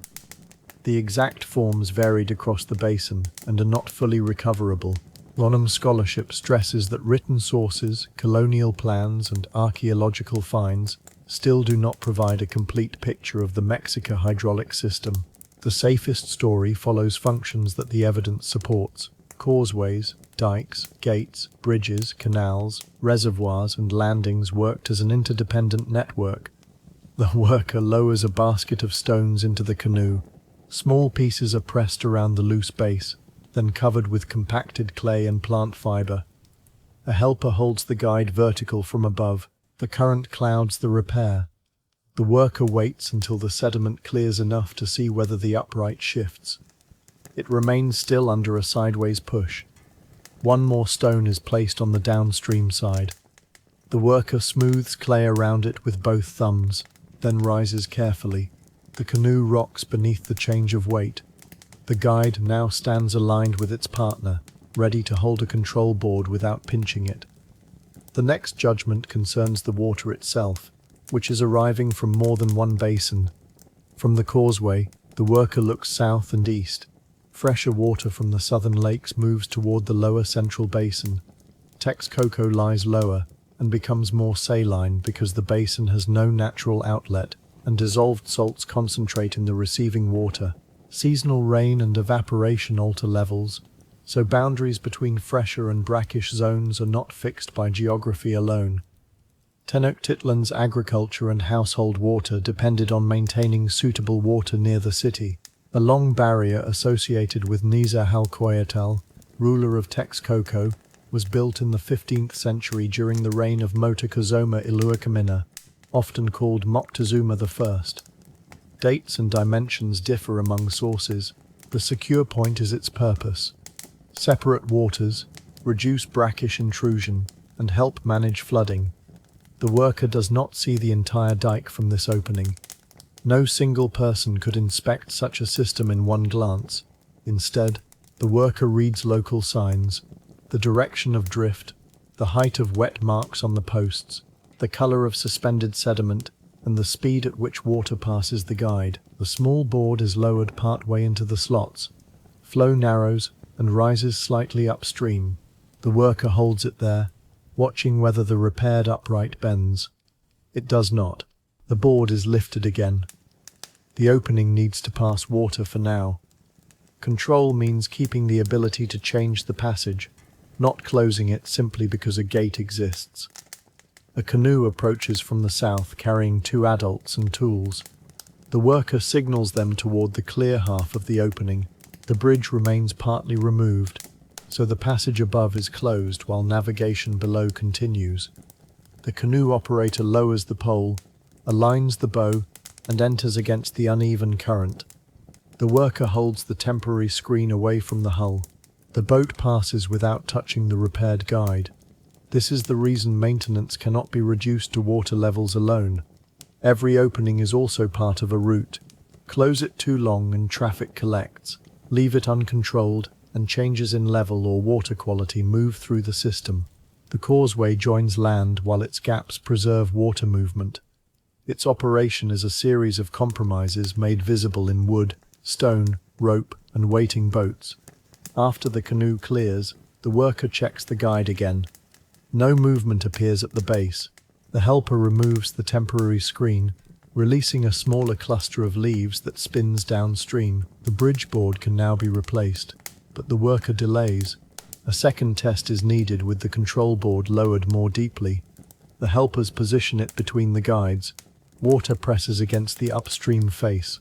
The exact forms varied across the basin and are not fully recoverable. Lonham scholarship stresses that written sources, colonial plans, and archaeological finds still do not provide a complete picture of the Mexica hydraulic system. The safest story follows functions that the evidence supports: causeways, dikes, gates, bridges, canals, reservoirs, and landings worked as an interdependent network. The worker lowers a basket of stones into the canoe. Small pieces are pressed around the loose base, then covered with compacted clay and plant fiber. A helper holds the guide vertical from above. The current clouds the repair. The worker waits until the sediment clears enough to see whether the upright shifts. It remains still under a sideways push. One more stone is placed on the downstream side. The worker smooths clay around it with both thumbs, then rises carefully. The canoe rocks beneath the change of weight. The guide now stands aligned with its partner, ready to hold a control board without pinching it. The next judgment concerns the water itself, which is arriving from more than one basin. From the causeway, the worker looks south and east. Fresher water from the southern lakes moves toward the lower central basin. Texcoco lies lower and becomes more saline because the basin has no natural outlet, and dissolved salts concentrate in the receiving water. Seasonal rain and evaporation alter levels, so boundaries between fresher and brackish zones are not fixed by geography alone. Tenochtitlan's agriculture and household water depended on maintaining suitable water near the city. A long barrier associated with Nezahualcóyotl, ruler of Texcoco, was built in the 15th century during the reign of Moctezuma Iluakamina, often called Moctezuma I. Dates and dimensions differ among sources. The secure point is its purpose: separate waters, reduce brackish intrusion, and help manage flooding. The worker does not see the entire dike from this opening. No single person could inspect such a system in one glance. Instead, the worker reads local signs: the direction of drift, the height of wet marks on the posts, the color of suspended sediment, and the speed at which water passes the guide. The small board is lowered partway into the slots. Flow narrows and rises slightly upstream. The worker holds it there, watching whether the repaired upright bends. It does not. The board is lifted again. The opening needs to pass water for now. Control means keeping the ability to change the passage, not closing it simply because a gate exists. A canoe approaches from the south carrying two adults and tools. The worker signals them toward the clear half of the opening. The bridge remains partly removed, so the passage above is closed while navigation below continues. The canoe operator lowers the pole, aligns the bow, and enters against the uneven current. The worker holds the temporary screen away from the hull. The boat passes without touching the repaired guide. This is the reason maintenance cannot be reduced to water levels alone. Every opening is also part of a route. Close it too long and traffic collects. Leave it uncontrolled and changes in level or water quality move through the system. The causeway joins land while its gaps preserve water movement. Its operation is a series of compromises made visible in wood, stone, rope, and waiting boats. After the canoe clears, the worker checks the guide again. No movement appears at the base. The helper removes the temporary screen, releasing a smaller cluster of leaves that spins downstream. The bridge board can now be replaced, but the worker delays. A second test is needed with the control board lowered more deeply. The helpers position it between the guides. Water presses against the upstream face.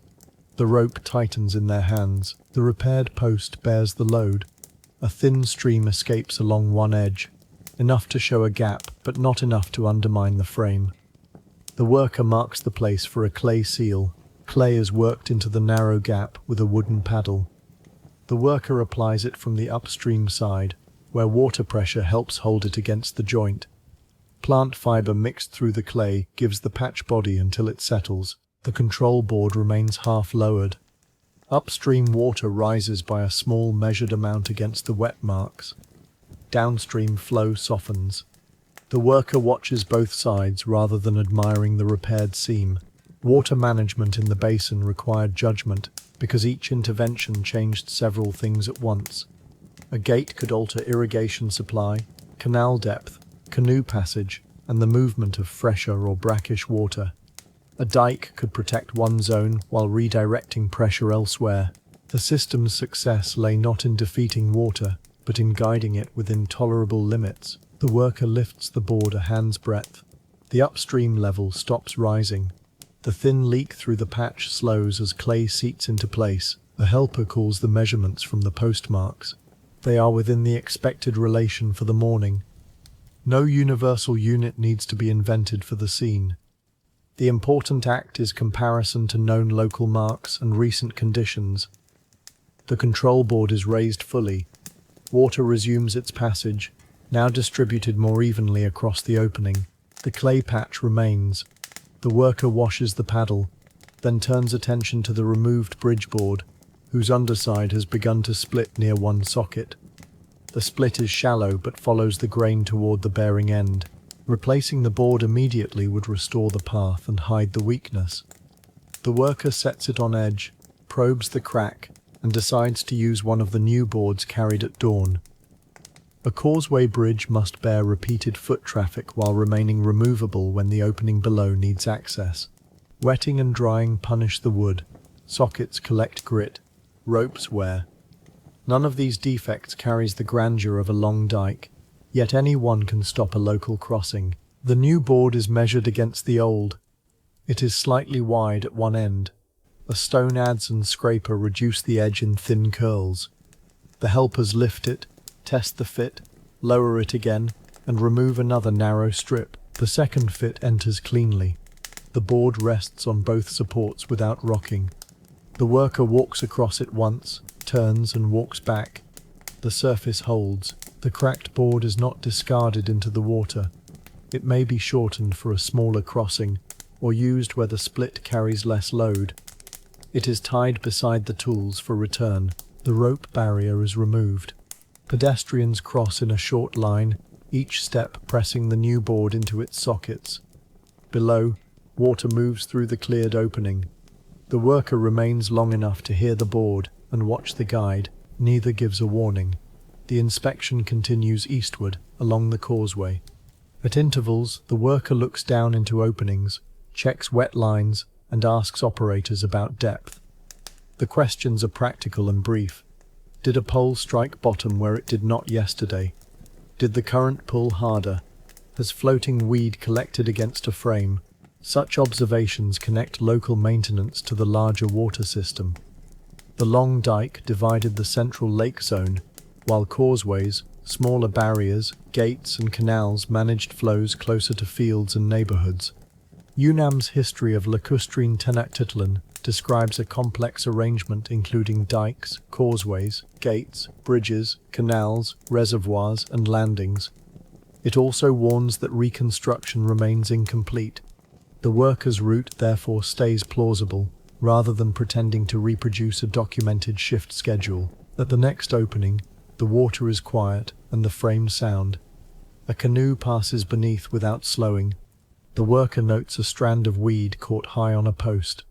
The rope tightens in their hands. The repaired post bears the load. A thin stream escapes along one edge, enough to show a gap, but not enough to undermine the frame. The worker marks the place for a clay seal. Clay is worked into the narrow gap with a wooden paddle. The worker applies it from the upstream side, where water pressure helps hold it against the joint. Plant fiber mixed through the clay gives the patch body until it settles. The control board remains half lowered. Upstream water rises by a small measured amount against the wet marks. Downstream flow softens. The worker watches both sides rather than admiring the repaired seam. Water management in the basin required judgment because each intervention changed several things at once. A gate could alter irrigation supply, canal depth, canoe passage, and the movement of fresher or brackish water. A dike could protect one zone while redirecting pressure elsewhere. The system's success lay not in defeating water, but in guiding it within tolerable limits. The worker lifts the board a hand's breadth. The upstream level stops rising. The thin leak through the patch slows as clay seats into place. The helper calls the measurements from the postmarks. They are within the expected relation for the morning. No universal unit needs to be invented for the scene. The important act is comparison to known local marks and recent conditions. The control board is raised fully. Water resumes its passage, now distributed more evenly across the opening. The clay patch remains. The worker washes the paddle, then turns attention to the removed bridge board, whose underside has begun to split near one socket. The split is shallow but follows the grain toward the bearing end. Replacing the board immediately would restore the path and hide the weakness. The worker sets it on edge, probes the crack, and decides to use one of the new boards carried at dawn. A causeway bridge must bear repeated foot traffic while remaining removable when the opening below needs access. Wetting and drying punish the wood. Sockets collect grit. Ropes wear. None of these defects carries the grandeur of a long dike, yet any one can stop a local crossing. The new board is measured against the old. It is slightly wide at one end. A stone adze and scraper reduce the edge in thin curls. The helpers lift it, test the fit, lower it again, and remove another narrow strip. The second fit enters cleanly. The board rests on both supports without rocking. The worker walks across it once, turns and walks back. The surface holds. The cracked board is not discarded into the water. It may be shortened for a smaller crossing, or used where the split carries less load. It is tied beside the tools for return. The rope barrier is removed. Pedestrians cross in a short line, each step pressing the new board into its sockets. Below, water moves through the cleared opening. The worker remains long enough to hear the board and watch the guide. Neither gives a warning. The inspection continues eastward, along the causeway. At intervals, the worker looks down into openings, checks wet lines, and asks operators about depth. The questions are practical and brief. Did a pole strike bottom where it did not yesterday? Did the current pull harder? has floating weed collected against a frame. Such observations connect local maintenance to the larger water system. The long dike divided the central lake zone, while causeways, smaller barriers, gates and canals managed flows closer to fields and neighborhoods. Unam's history of lacustrine Tenochtitlan describes a complex arrangement including dikes, causeways, gates, bridges, canals, reservoirs and landings. It also warns that reconstruction remains incomplete. The worker's route therefore stays plausible, rather than pretending to reproduce a documented shift schedule. At the next opening, the water is quiet and the frame sound. A canoe passes beneath without slowing. The worker notes a strand of weed caught high on a post,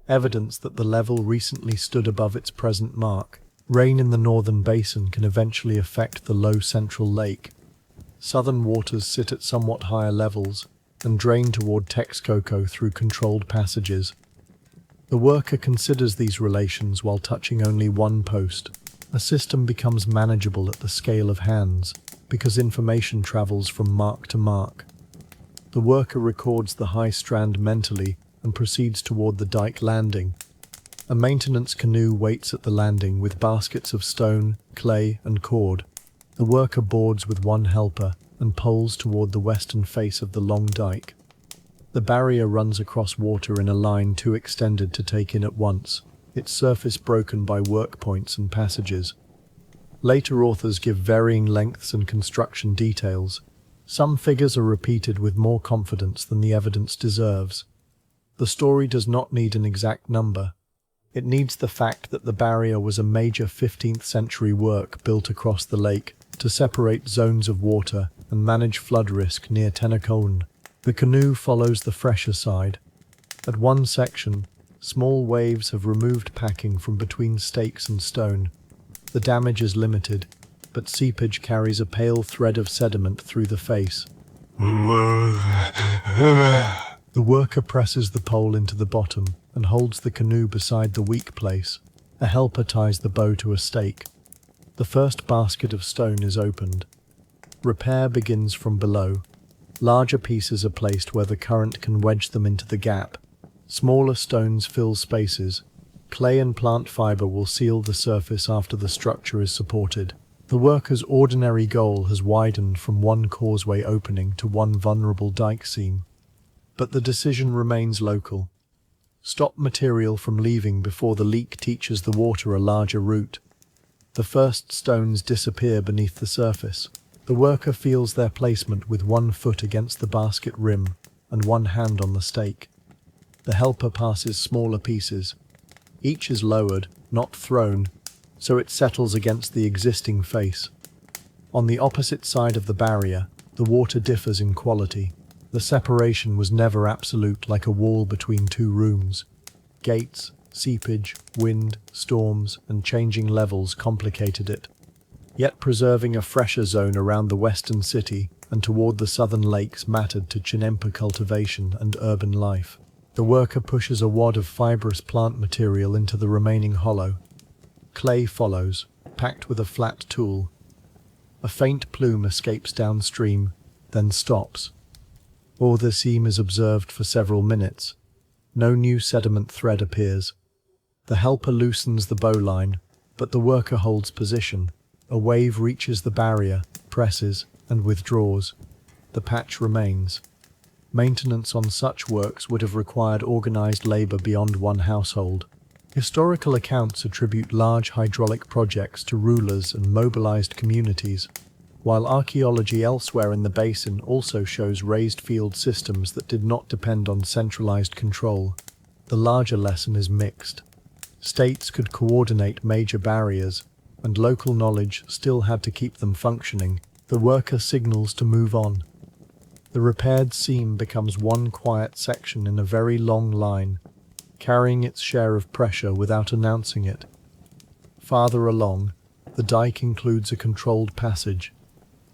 evidence that the level recently stood above its present mark. Rain in the northern basin can eventually affect the low central lake. Southern waters sit at somewhat higher levels and drain toward Texcoco through controlled passages. The worker considers these relations while touching only one post. A system becomes manageable at the scale of hands because information travels from mark to mark. The worker records the high strand mentally and proceeds toward the dike landing. A maintenance canoe waits at the landing with baskets of stone, clay, and cord. The worker boards with one helper and poles toward the western face of the long dike. The barrier runs across water in a line too extended to take in at once, its surface broken by work points and passages. Later authors give varying lengths and construction details. Some figures are repeated with more confidence than the evidence deserves. The story does not need an exact number. It needs the fact that the barrier was a major 15th century work built across the lake to separate zones of water and manage flood risk near Tenochtitlan. The canoe follows the fresher side. At one section, small waves have removed packing from between stakes and stone. The damage is limited, but seepage carries a pale thread of sediment through the face. The worker presses the pole into the bottom and holds the canoe beside the weak place. A helper ties the bow to a stake. The first basket of stone is opened. Repair begins from below. Larger pieces are placed where the current can wedge them into the gap. Smaller stones fill spaces. Clay and plant fiber will seal the surface after the structure is supported. The worker's ordinary goal has widened from one causeway opening to one vulnerable dike seam. But the decision remains local. Stop material from leaving before the leak teaches the water a larger route. The first stones disappear beneath the surface. The worker feels their placement with one foot against the basket rim and one hand on the stake. The helper passes smaller pieces. Each is lowered, not thrown, so it settles against the existing face. On the opposite side of the barrier, the water differs in quality. The separation was never absolute like a wall between two rooms. Gates, seepage, wind, storms, and changing levels complicated it. Yet preserving a fresher zone around the western city and toward the southern lakes mattered to Chinempa cultivation and urban life. The worker pushes a wad of fibrous plant material into the remaining hollow. Clay follows, packed with a flat tool. A faint plume escapes downstream, then stops. The seam is observed for several minutes. No new sediment thread appears. The helper loosens the bowline, but the worker holds position. A wave reaches the barrier, presses, and withdraws. The patch remains. Maintenance on such works would have required organized labor beyond one household. Historical accounts attribute large hydraulic projects to rulers and mobilized communities, while archaeology elsewhere in the basin also shows raised field systems that did not depend on centralized control. The larger lesson is mixed. States could coordinate major barriers, and local knowledge still had to keep them functioning. The worker signals to move on. The repaired seam becomes one quiet section in a very long line, carrying its share of pressure without announcing it. Farther along, the dike includes a controlled passage.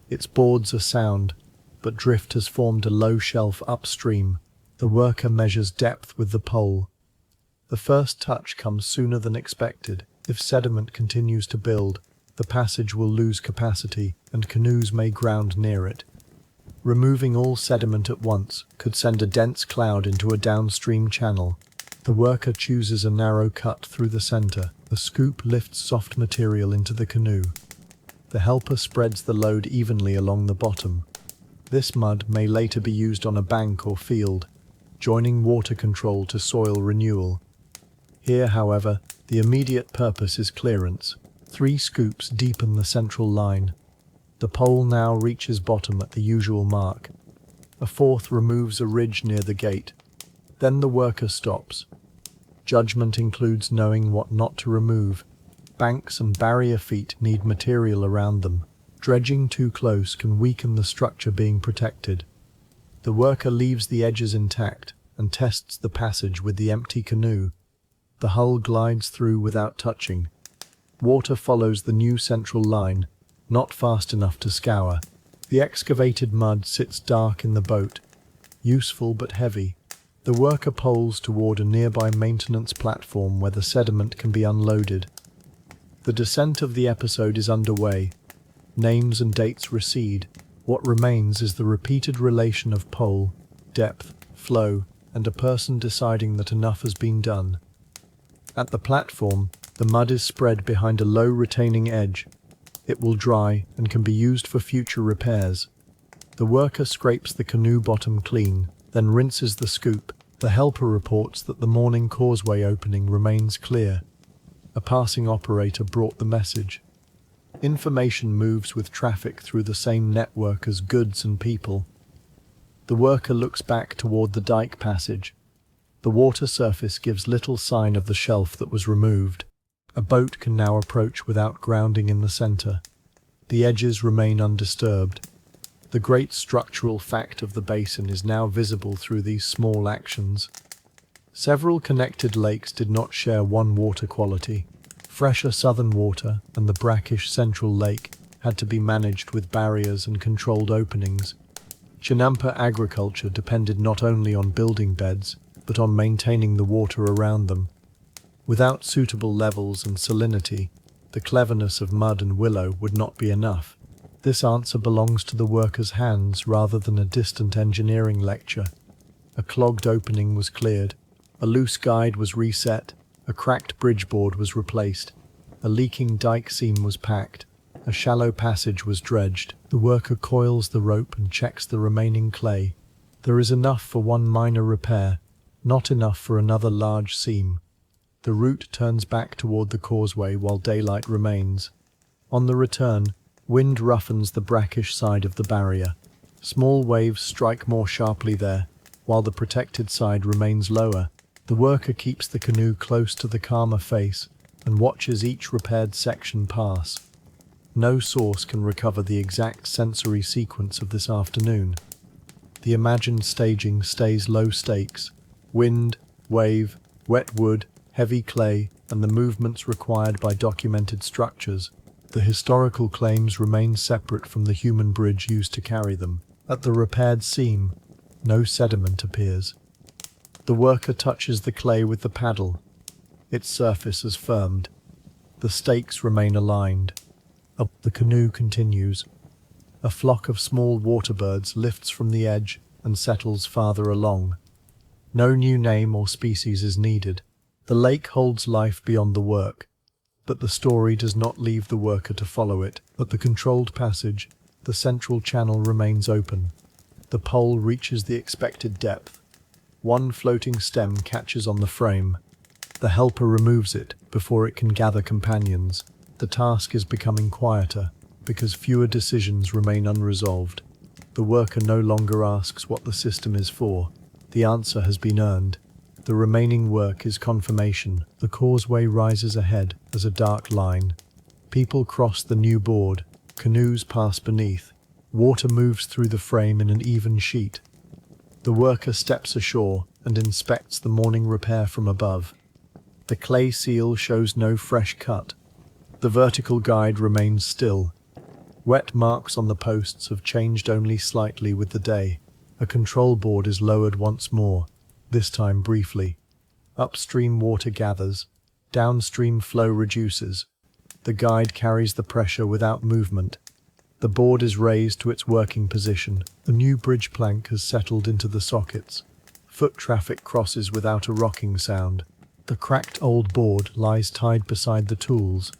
Its boards are sound, but drift has formed a low shelf upstream. The worker measures depth with the pole. The first touch comes sooner than expected. If sediment continues to build, the passage will lose capacity and canoes may ground near it. Removing all sediment at once could send a dense cloud into a downstream channel. The worker chooses a narrow cut through the center. The scoop lifts soft material into the canoe. The helper spreads the load evenly along the bottom. This mud may later be used on a bank or field, joining water control to soil renewal. Here, however, the immediate purpose is clearance. 3 scoops deepen the central line. The pole now reaches bottom at the usual mark. A 4th removes a ridge near the gate. Then the worker stops. Judgment includes knowing what not to remove. Banks and barrier feet need material around them. Dredging too close can weaken the structure being protected. The worker leaves the edges intact and tests the passage with the empty canoe. The hull glides through without touching. Water follows the new central line, not fast enough to scour. The excavated mud sits dark in the boat, useful but heavy. The worker poles toward a nearby maintenance platform where the sediment can be unloaded. The descent of the episode is underway. Names and dates recede. What remains is the repeated relation of pole, depth, flow, and a person deciding that enough has been done. At the platform, the mud is spread behind a low retaining edge. It will dry and can be used for future repairs. The worker scrapes the canoe bottom clean, then rinses the scoop. The helper reports that the morning causeway opening remains clear. A passing operator brought the message. Information moves with traffic through the same network as goods and people. The worker looks back toward the dike passage. The water surface gives little sign of the shelf that was removed. A boat can now approach without grounding in the center. The edges remain undisturbed. The great structural fact of the basin is now visible through these small actions. Several connected lakes did not share one water quality. Fresher southern water and the brackish central lake had to be managed with barriers and controlled openings. Chinampa agriculture depended not only on building beds, but on maintaining the water around them. Without suitable levels and salinity, the cleverness of mud and willow would not be enough. This answer belongs to the worker's hands rather than a distant engineering lecture. A clogged opening was cleared. A loose guide was reset. A cracked bridgeboard was replaced. A leaking dike seam was packed. A shallow passage was dredged. The worker coils the rope and checks the remaining clay. There is enough for one minor repair, not enough for another large seam. The route turns back toward the causeway while daylight remains. On the return, wind roughens the brackish side of the barrier. Small waves strike more sharply there, while the protected side remains lower. The worker keeps the canoe close to the calmer face and watches each repaired section pass. No source can recover the exact sensory sequence of this afternoon. The imagined staging stays low stakes. Wind, wave, wet wood, heavy clay, and the movements required by documented structures. The historical claims remain separate from the human bridge used to carry them. At the repaired seam, no sediment appears. The worker touches the clay with the paddle. Its surface has firmed. The stakes remain aligned. Up the canoe continues. A flock of small water birds lifts from the edge and settles farther along. No new name or species is needed. The lake holds life beyond the work, but the story does not leave the worker to follow it. At the controlled passage, the central channel remains open. The pole reaches the expected depth. One floating stem catches on the frame. The helper removes it before it can gather companions. The task is becoming quieter because fewer decisions remain unresolved. The worker no longer asks what the system is for. The answer has been earned. The remaining work is confirmation. The causeway rises ahead as a dark line. People cross the new board. Canoes pass beneath. Water moves through the frame in an even sheet. The worker steps ashore and inspects the morning repair from above. The clay seal shows no fresh cut. The vertical guide remains still. Wet marks on the posts have changed only slightly with the day. A control board is lowered once more, this time briefly. Upstream water gathers. Downstream flow reduces. The guide carries the pressure without movement. The board is raised to its working position. The new bridge plank has settled into the sockets. Foot traffic crosses without a rocking sound. The cracked old board lies tied beside the tools,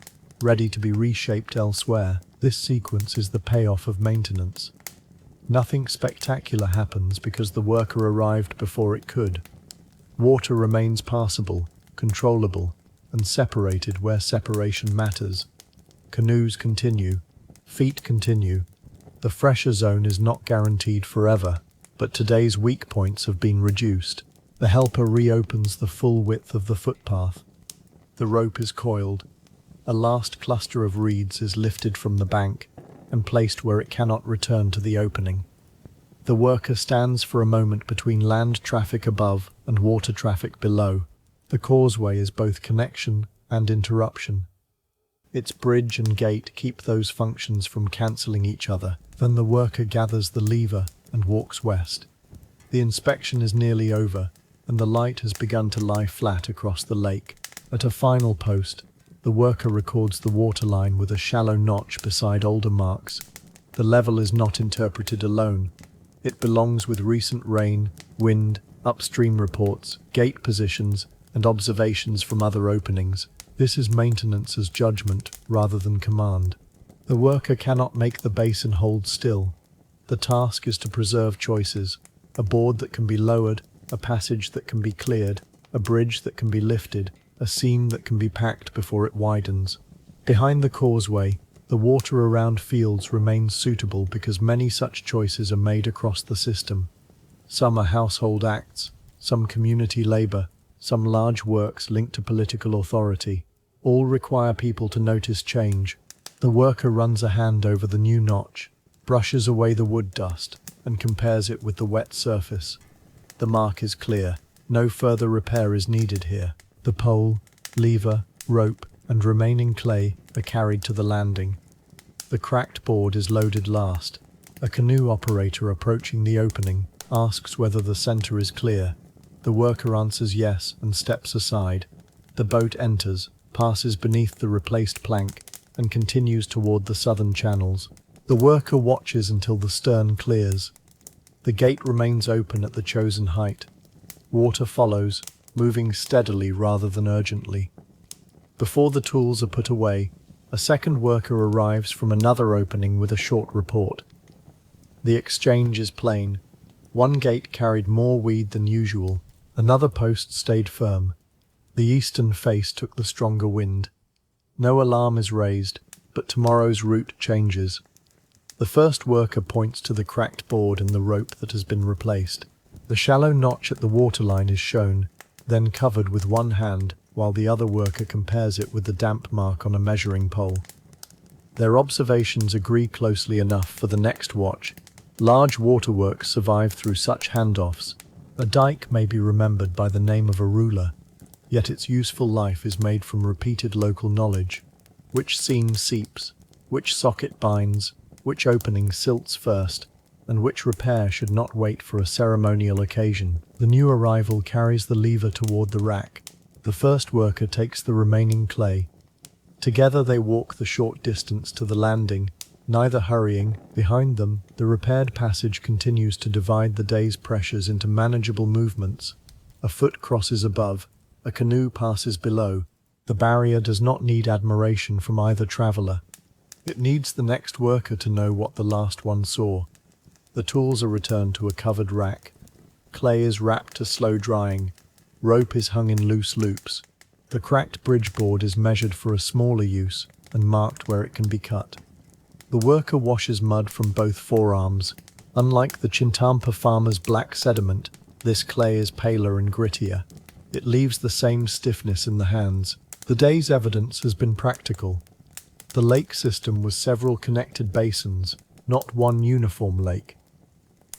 ready to be reshaped elsewhere. This sequence is the payoff of maintenance. Nothing spectacular happens because the worker arrived before it could. Water remains passable, controllable, and separated where separation matters. Canoes continue. Feet continue. The fresher zone is not guaranteed forever, but today's weak points have been reduced. The helper reopens the full width of the footpath. The rope is coiled. A last cluster of reeds is lifted from the bank and placed where it cannot return to the opening. The worker stands for a moment between land traffic above and water traffic below. The causeway is both connection and interruption. Its bridge and gate keep those functions from cancelling each other. Then the worker gathers the lever and walks west. The inspection is nearly over, and the light has begun to lie flat across the lake. At a final post, the worker records the waterline with a shallow notch beside older marks. The level is not interpreted alone. It belongs with recent rain, wind, upstream reports, gate positions, and observations from other openings. This is maintenance as judgment rather than command. The worker cannot make the basin hold still. The task is to preserve choices: a board that can be lowered, a passage that can be cleared, a bridge that can be lifted, a seam that can be packed before it widens. Behind the causeway, the water around fields remains suitable because many such choices are made across the system. Some are household acts, some community labour, some large works linked to political authority. All require people to notice change. The worker runs a hand over the new notch, brushes away the wood dust, and compares it with the wet surface. The mark is clear. No further repair is needed here. The pole, lever, rope, and remaining clay are carried to the landing. The cracked board is loaded last. A canoe operator approaching the opening asks whether the center is clear. The worker answers yes and steps aside. The boat enters, passes beneath the replaced plank, and continues toward the southern channels. The worker watches until the stern clears. The gate remains open at the chosen height. Water follows, moving steadily rather than urgently. Before the tools are put away, a second worker arrives from another opening with a short report. The exchange is plain. One gate carried more weed than usual. Another post stayed firm. The eastern face took the stronger wind. No alarm is raised, but tomorrow's route changes. The first worker points to the cracked board and the rope that has been replaced. The shallow notch at the waterline is shown, then covered with one hand, while the other worker compares it with the damp mark on a measuring pole. Their observations agree closely enough for the next watch. Large waterworks survive through such handoffs. A dike may be remembered by the name of a ruler, yet its useful life is made from repeated local knowledge. Which seam seeps, which socket binds, which opening silts first, and which repair should not wait for a ceremonial occasion. The new arrival carries the lever toward the rack. The first worker takes the remaining clay. Together they walk the short distance to the landing, neither hurrying. Behind them, the repaired passage continues to divide the day's pressures into manageable movements. A foot crosses above, a canoe passes below. The barrier does not need admiration from either traveller. It needs the next worker to know what the last one saw. The tools are returned to a covered rack. Clay is wrapped to slow drying. Rope is hung in loose loops. The cracked bridge board is measured for a smaller use and marked where it can be cut. The worker washes mud from both forearms. Unlike the Chintampa farmer's black sediment, this clay is paler and grittier. It leaves the same stiffness in the hands. The day's evidence has been practical. The lake system was several connected basins, not one uniform lake.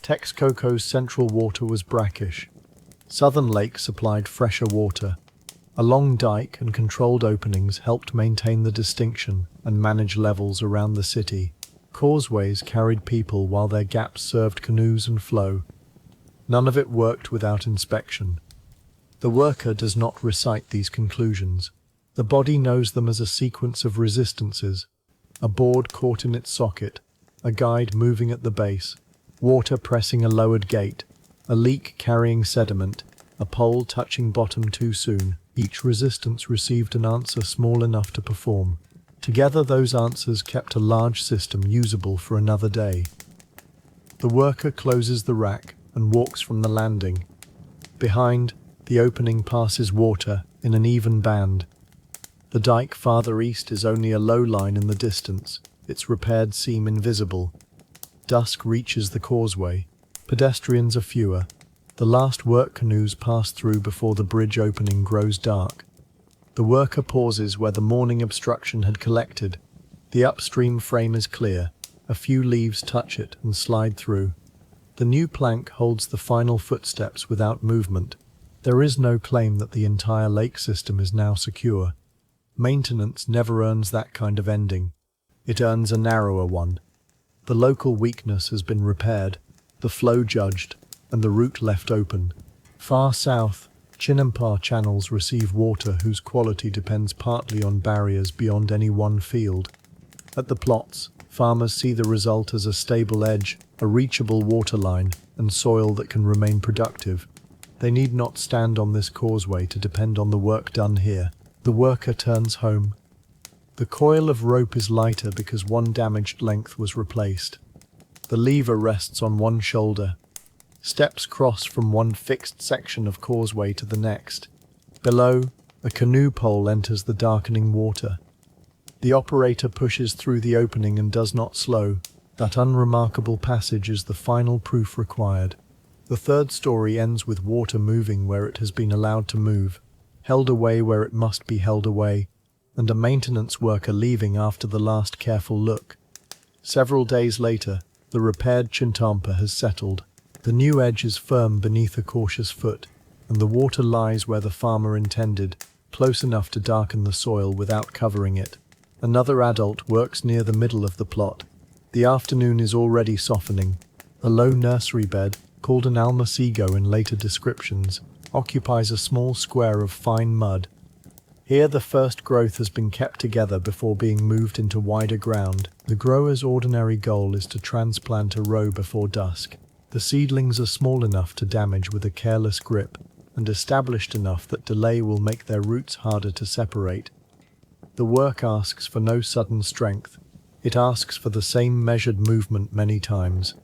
Texcoco's central water was brackish. Southern Lake supplied fresher water. A long dike and controlled openings helped maintain the distinction and manage levels around the city. Causeways carried people while their gaps served canoes and flow. None of it worked without inspection. The worker does not recite these conclusions. The body knows them as a sequence of resistances: a board caught in its socket, a guide moving at the base, water pressing a lowered gate, a leak carrying sediment, a pole touching bottom too soon. Each resistance received an answer small enough to perform. Together those answers kept a large system usable for another day. The worker closes the rack and walks from the landing. Behind, the opening passes water in an even band. The dike farther east is only a low line in the distance, its repaired seam invisible. Dusk reaches the causeway. Pedestrians are fewer. The last work canoes pass through before the bridge opening grows dark. The worker pauses where the morning obstruction had collected. The upstream frame is clear. A few leaves touch it and slide through. The new plank holds the final footsteps without movement. There is no claim that the entire lake system is now secure. Maintenance never earns that kind of ending. It earns a narrower one. The local weakness has been repaired, the flow judged, and the route left open. Far south, Chinampa channels receive water whose quality depends partly on barriers beyond any one field. At the plots, farmers see the result as a stable edge, a reachable waterline, and soil that can remain productive. They need not stand on this causeway to depend on the work done here. The worker turns home. The coil of rope is lighter because one damaged length was replaced. The lever rests on one shoulder. Steps cross from one fixed section of causeway to the next. Below, a canoe pole enters the darkening water. The operator pushes through the opening and does not slow. That unremarkable passage is the final proof required. The third story ends with water moving where it has been allowed to move, held away where it must be held away, and a maintenance worker leaving after the last careful look. Several days later, the repaired Chintampa has settled. The new edge is firm beneath a cautious foot, and the water lies where the farmer intended, close enough to darken the soil without covering it. Another adult works near the middle of the plot. The afternoon is already softening. A low nursery bed, called an almasigo in later descriptions, occupies a small square of fine mud. Here the first growth has been kept together before being moved into wider ground. The grower's ordinary goal is to transplant a row before dusk. The seedlings are small enough to damage with a careless grip, and established enough that delay will make their roots harder to separate. The work asks for no sudden strength. It asks for the same measured movement many times.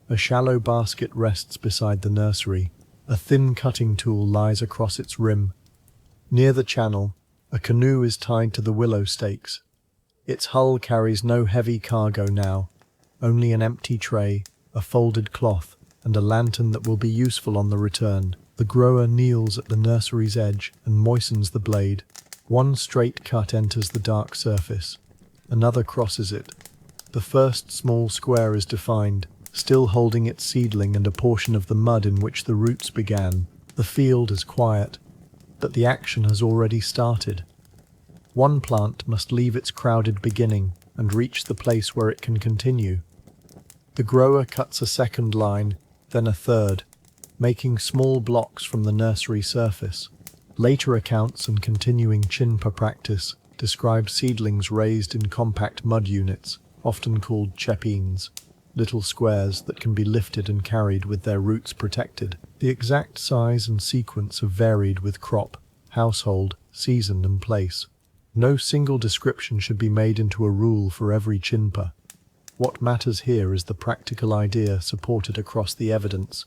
A shallow basket rests beside the nursery. A thin cutting tool lies across its rim. Near the channel, a canoe is tied to the willow stakes. Its hull carries no heavy cargo now, only an empty tray, a folded cloth, and a lantern that will be useful on the return. The grower kneels at the nursery's edge and moistens the blade. One straight cut enters the dark surface. Another crosses it. The first small square is defined, still holding its seedling and a portion of the mud in which the roots began. The field is quiet, but the action has already started. One plant must leave its crowded beginning and reach the place where it can continue. The grower cuts a second line, then a third, making small blocks from the nursery surface. Later accounts and continuing Chinpa practice describe seedlings raised in compact mud units, often called chepines, little squares that can be lifted and carried with their roots protected. The exact size and sequence have varied with crop, household, season and place. No single description should be made into a rule for every Chinpa. What matters here is the practical idea supported across the evidence.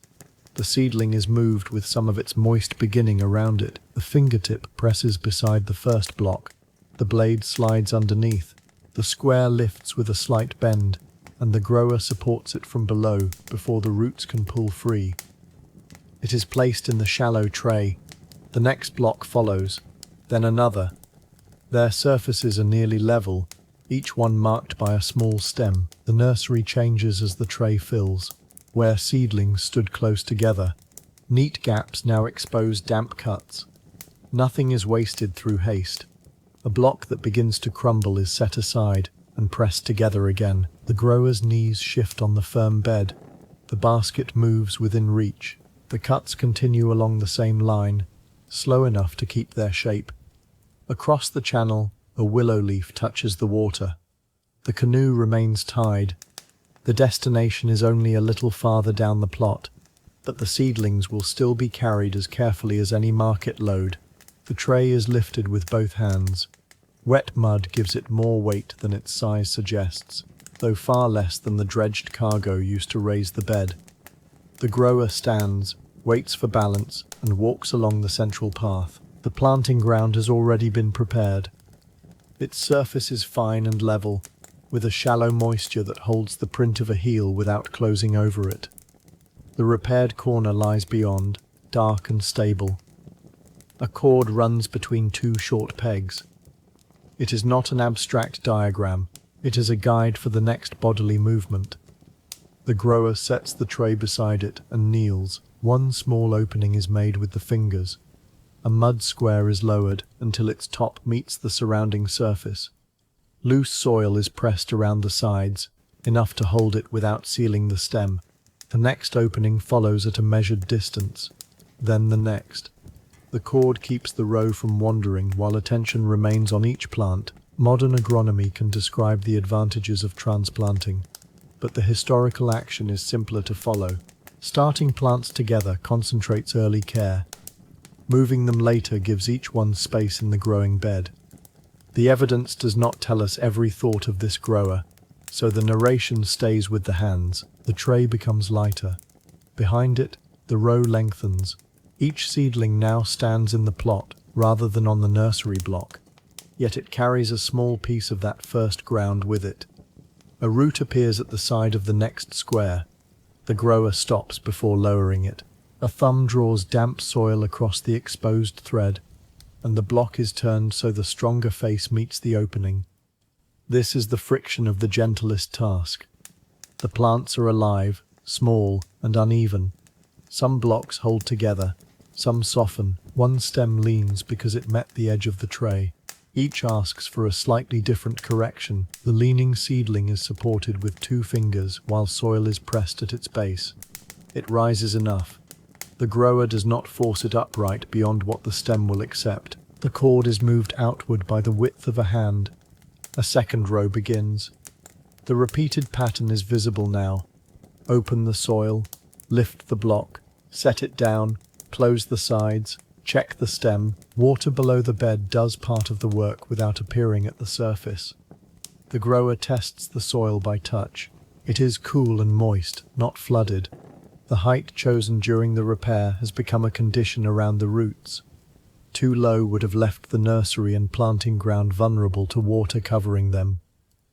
The seedling is moved with some of its moist beginning around it. The fingertip presses beside the first block. The blade slides underneath. The square lifts with a slight bend, and the grower supports it from below before the roots can pull free. It is placed in the shallow tray. The next block follows, then another. Their surfaces are nearly level, each one marked by a small stem. The nursery changes as the tray fills. Where seedlings stood close together, neat gaps now expose damp cuts. Nothing is wasted through haste. A block that begins to crumble is set aside and pressed together again. The grower's knees shift on the firm bed. The basket moves within reach. The cuts continue along the same line, slow enough to keep their shape. Across the channel, a willow leaf touches the water. The canoe remains tied. The destination is only a little farther down the plot, but the seedlings will still be carried as carefully as any market load. The tray is lifted with both hands. Wet mud gives it more weight than its size suggests, though far less than the dredged cargo used to raise the bed. The grower stands, waits for balance, and walks along the central path. The planting ground has already been prepared. Its surface is fine and level, with a shallow moisture that holds the print of a heel without closing over it. The repaired corner lies beyond, dark and stable. A cord runs between two short pegs. It is not an abstract diagram, it is a guide for the next bodily movement. The grower sets the tray beside it and kneels. One small opening is made with the fingers. A mud square is lowered until its top meets the surrounding surface. Loose soil is pressed around the sides, enough to hold it without sealing the stem. The next opening follows at a measured distance, then the next. The cord keeps the row from wandering while attention remains on each plant. Modern agronomy can describe the advantages of transplanting, but the historical action is simpler to follow. Starting plants together concentrates early care. Moving them later gives each one space in the growing bed. The evidence does not tell us every thought of this grower, so the narration stays with the hands. The tray becomes lighter. Behind it, the row lengthens. Each seedling now stands in the plot rather than on the nursery block, yet it carries a small piece of that first ground with it. A root appears at the side of the next square. The grower stops before lowering it. A thumb draws damp soil across the exposed thread, and the block is turned so the stronger face meets the opening. This is the friction of the gentlest task. The plants are alive, small, and uneven. Some blocks hold together, some soften. One stem leans because it met the edge of the tray. Each asks for a slightly different correction. The leaning seedling is supported with 2 fingers while soil is pressed at its base. It rises enough. The grower does not force it upright beyond what the stem will accept. The cord is moved outward by the width of a hand. A second row begins. The repeated pattern is visible now. Open the soil, lift the block, set it down, close the sides, check the stem. Water below the bed does part of the work without appearing at the surface. The grower tests the soil by touch. It is cool and moist, not flooded. The height chosen during the repair has become a condition around the roots. Too low would have left the nursery and planting ground vulnerable to water covering them.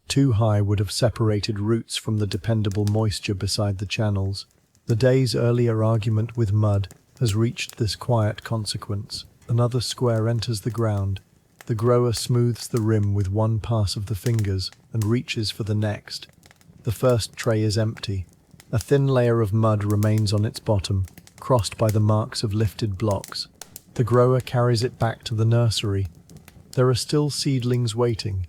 Too high would have separated roots from the dependable moisture beside the channels. The day's earlier argument with mud has reached this quiet consequence. Another square enters the ground. The grower smooths the rim with one pass of the fingers and reaches for the next. The first tray is empty. A thin layer of mud remains on its bottom, crossed by the marks of lifted blocks. The grower carries it back to the nursery. There are still seedlings waiting.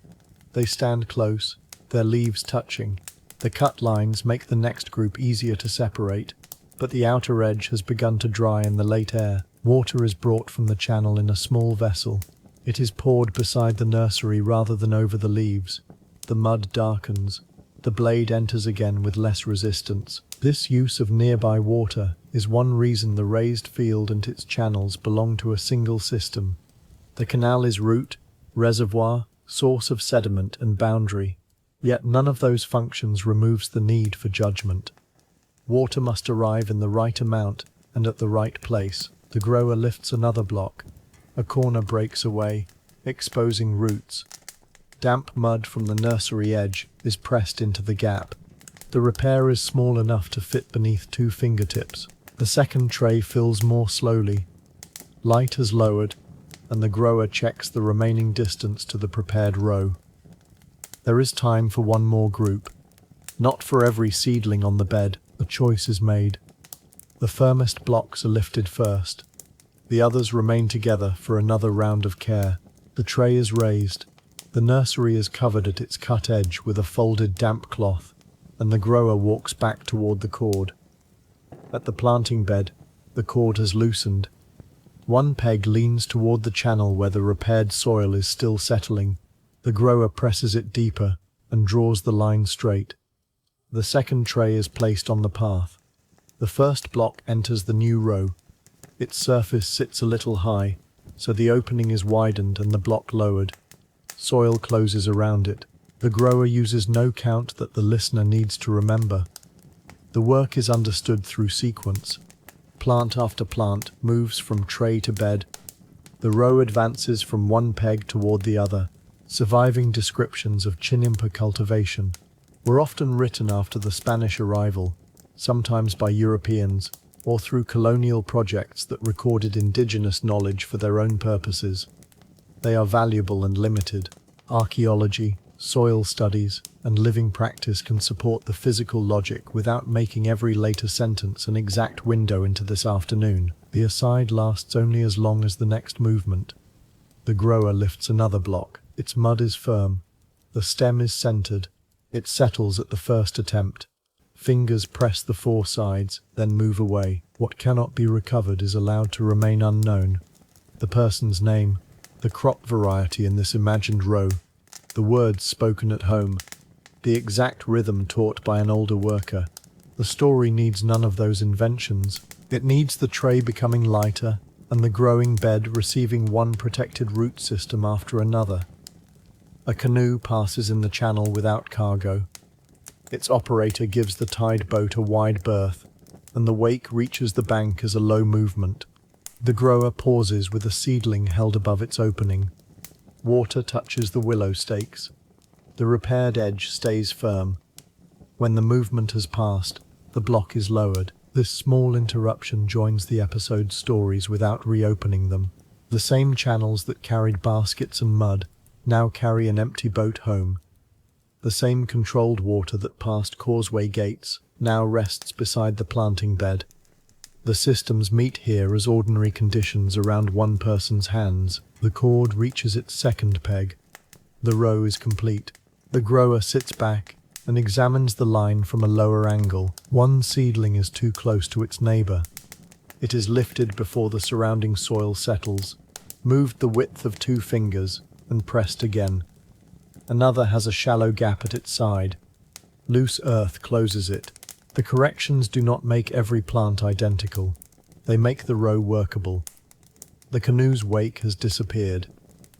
They stand close, their leaves touching. The cut lines make the next group easier to separate, but the outer edge has begun to dry in the late air. Water is brought from the channel in a small vessel. It is poured beside the nursery rather than over the leaves. The mud darkens. The blade enters again with less resistance. This use of nearby water is one reason the raised field and its channels belong to a single system. The canal is root, reservoir, source of sediment and boundary, yet none of those functions removes the need for judgment. Water must arrive in the right amount and at the right place. The grower lifts another block. A corner breaks away, exposing roots. Damp mud from the nursery edge is pressed into the gap. The repair is small enough to fit beneath 2 fingertips. The second tray fills more slowly. Light is lowered, and the grower checks the remaining distance to the prepared row. There is time for one more group. Not for every seedling on the bed, a choice is made. The firmest blocks are lifted first. The others remain together for another round of care. The tray is raised. The nursery is covered at its cut edge with a folded damp cloth, and the grower walks back toward the cord. At the planting bed, the cord has loosened. One peg leans toward the channel where the repaired soil is still settling. The grower presses it deeper and draws the line straight. The second tray is placed on the path. The first block enters the new row. Its surface sits a little high, so the opening is widened and the block lowered. Soil closes around it. The grower uses no count that the listener needs to remember. The work is understood through sequence. Plant after plant moves from tray to bed. The row advances from one peg toward the other. Surviving descriptions of Chinampa cultivation were often written after the Spanish arrival, sometimes by Europeans, or through colonial projects that recorded indigenous knowledge for their own purposes. They are valuable and limited. Archaeology, soil studies, and living practice can support the physical logic without making every later sentence an exact window into this afternoon. The aside lasts only as long as the next movement. The grower lifts another block. Its mud is firm. The stem is centered. It settles at the first attempt. Fingers press the four sides, then move away. What cannot be recovered is allowed to remain unknown. The person's name, the crop variety in this imagined row, the words spoken at home, the exact rhythm taught by an older worker. The story needs none of those inventions. It needs the tray becoming lighter and the growing bed receiving one protected root system after another. A canoe passes in the channel without cargo. Its operator gives the tide boat a wide berth, and the wake reaches the bank as a low movement. The grower pauses with a seedling held above its opening. Water touches the willow stakes. The repaired edge stays firm. When the movement has passed, the block is lowered. This small interruption joins the episode's stories without reopening them. The same channels that carried baskets and mud now carry an empty boat home. The same controlled water that passed Causeway gates now rests beside the planting bed. The systems meet here as ordinary conditions around one person's hands. The cord reaches its second peg. The row is complete. The grower sits back and examines the line from a lower angle. One seedling is too close to its neighbor. It is lifted before the surrounding soil settles, moved the width of 2 fingers, and pressed again. Another has a shallow gap at its side. Loose earth closes it. The corrections do not make every plant identical. They make the row workable. The canoe's wake has disappeared.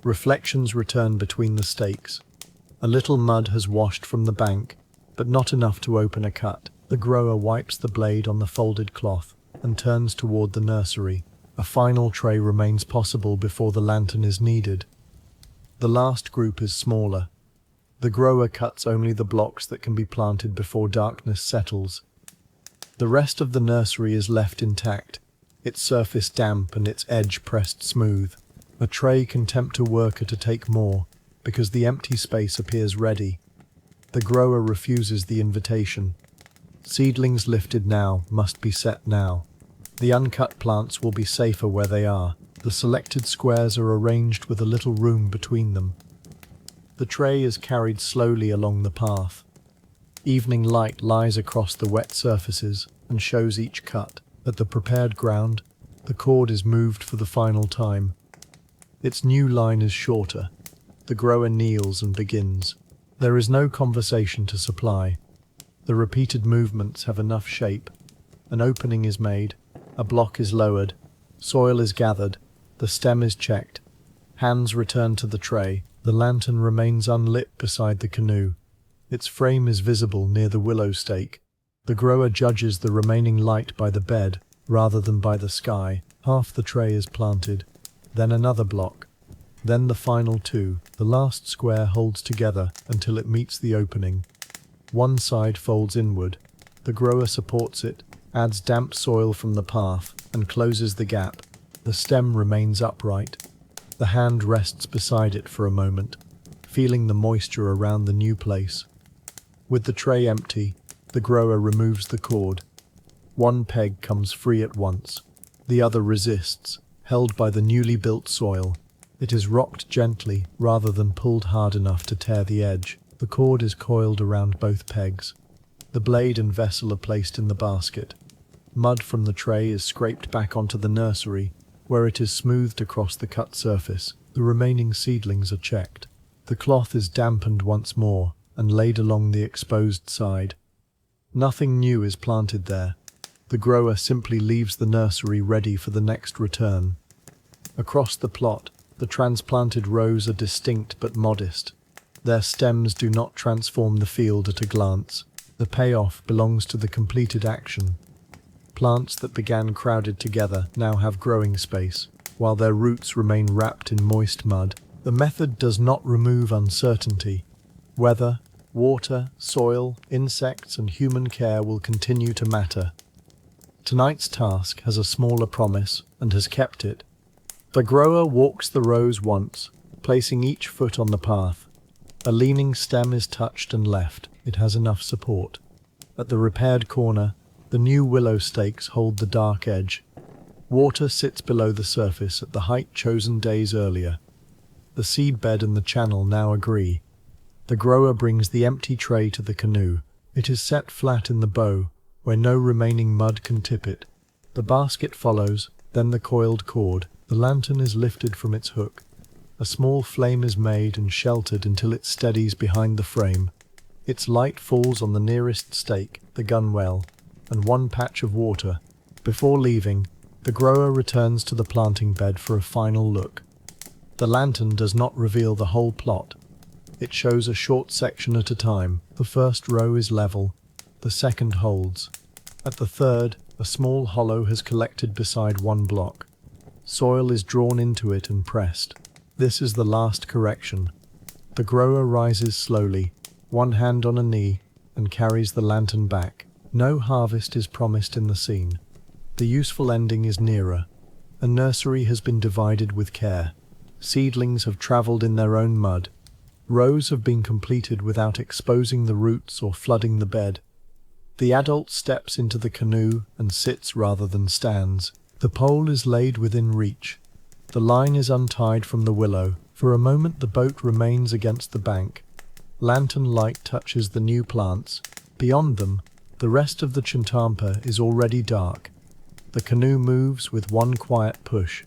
Reflections return between the stakes. A little mud has washed from the bank, but not enough to open a cut. The grower wipes the blade on the folded cloth and turns toward the nursery. A final tray remains possible before the lantern is needed. The last group is smaller. The grower cuts only the blocks that can be planted before darkness settles. The rest of the nursery is left intact, its surface damp and its edge pressed smooth. A tray can tempt a worker to take more, because the empty space appears ready. The grower refuses the invitation. Seedlings lifted now must be set now. The uncut plants will be safer where they are. The selected squares are arranged with a little room between them. The tray is carried slowly along the path. Evening light lies across the wet surfaces and shows each cut. At the prepared ground, the cord is moved for the final time. Its new line is shorter. The grower kneels and begins. There is no conversation to supply. The repeated movements have enough shape. An opening is made. A block is lowered. Soil is gathered. The stem is checked. Hands return to the tray. The lantern remains unlit beside the canoe. Its frame is visible near the willow stake. The grower judges the remaining light by the bed rather than by the sky. Half the tray is planted. Then another block. Then the final 2. The last square holds together until it meets the opening. One side folds inward. The grower supports it, adds damp soil from the path, and closes the gap. The stem remains upright. The hand rests beside it for a moment, feeling the moisture around the new place. With the tray empty, the grower removes the cord. One peg comes free at once. The other resists, held by the newly built soil. It is rocked gently rather than pulled hard enough to tear the edge. The cord is coiled around both pegs. The blade and vessel are placed in the basket. Mud from the tray is scraped back onto the nursery, where it is smoothed across the cut surface. The remaining seedlings are checked. The cloth is dampened once more and laid along the exposed side. Nothing new is planted there. The grower simply leaves the nursery ready for the next return. Across the plot, the transplanted rows are distinct but modest. Their stems do not transform the field at a glance. The payoff belongs to the completed action. Plants that began crowded together now have growing space, while their roots remain wrapped in moist mud. The method does not remove uncertainty. Weather, water, soil, insects, and human care will continue to matter. Tonight's task has a smaller promise and has kept it. The grower walks the rows once, placing each foot on the path. A leaning stem is touched and left. It has enough support. At the repaired corner, the new willow stakes hold the dark edge. Water sits below the surface at the height chosen days earlier. The seed bed and the channel now agree. The grower brings the empty tray to the canoe. It is set flat in the bow, where no remaining mud can tip it. The basket follows, then the coiled cord. The lantern is lifted from its hook. A small flame is made and sheltered until it steadies behind the frame. Its light falls on the nearest stake, the gunwale, and one patch of water. Before leaving, the grower returns to the planting bed for a final look. The lantern does not reveal the whole plot. It shows a short section at a time. The first row is level. The second holds. At the third, a small hollow has collected beside one block. Soil is drawn into it and pressed. This is the last correction. The grower rises slowly, one hand on a knee, and carries the lantern back. No harvest is promised in the scene. The useful ending is nearer. A nursery has been divided with care. Seedlings have travelled in their own mud. Rows have been completed without exposing the roots or flooding the bed. The adult steps into the canoe and sits rather than stands. The pole is laid within reach. The line is untied from the willow. For a moment the boat remains against the bank. Lantern light touches the new plants. Beyond them, the rest of the Chintampa is already dark. The canoe moves with one quiet push.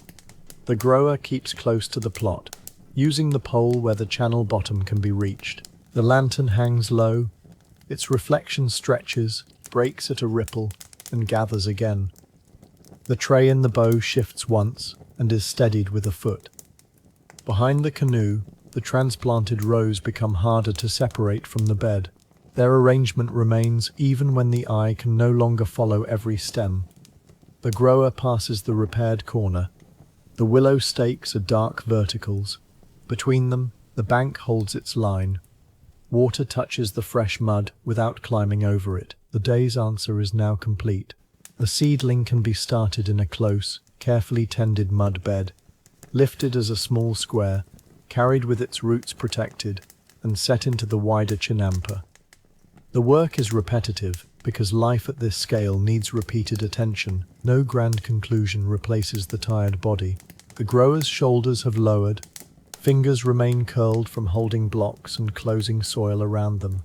The grower keeps close to the plot, using the pole where the channel bottom can be reached. The lantern hangs low. Its reflection stretches, breaks at a ripple, and gathers again. The tray in the bow shifts once and is steadied with a foot. Behind the canoe, the transplanted rows become harder to separate from the bed. Their arrangement remains even when the eye can no longer follow every stem. The grower passes the repaired corner. The willow stakes are dark verticals. Between them, the bank holds its line. Water touches the fresh mud without climbing over it. The day's answer is now complete. The seedling can be started in a close, carefully tended mud bed, lifted as a small square, carried with its roots protected, and set into the wider Chinampa. The work is repetitive because life at this scale needs repeated attention. No grand conclusion replaces the tired body. The grower's shoulders have lowered. Fingers remain curled from holding blocks and closing soil around them.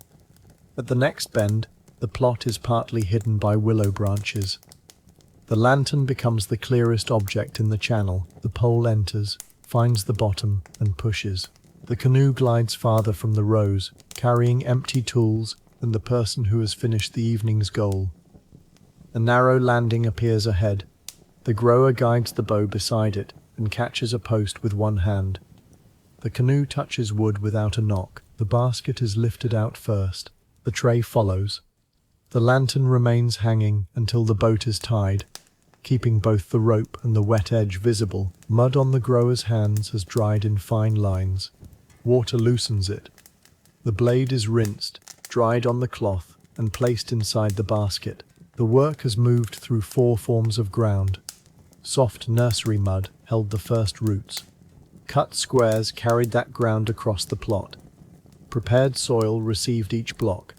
At the next bend, the plot is partly hidden by willow branches. The lantern becomes the clearest object in the channel. The pole enters, finds the bottom, and pushes. The canoe glides farther from the rows, carrying empty tools and the person who has finished the evening's goal. A narrow landing appears ahead. The grower guides the bow beside it and catches a post with one hand. The canoe touches wood without a knock. The basket is lifted out first. The tray follows. The lantern remains hanging until the boat is tied, keeping both the rope and the wet edge visible. Mud on the grower's hands has dried in fine lines. Water loosens it. The blade is rinsed, dried on the cloth, and placed inside the basket. The work has moved through 4 forms of ground. Soft nursery mud held the first roots. Cut squares carried that ground across the plot. Prepared soil received each block.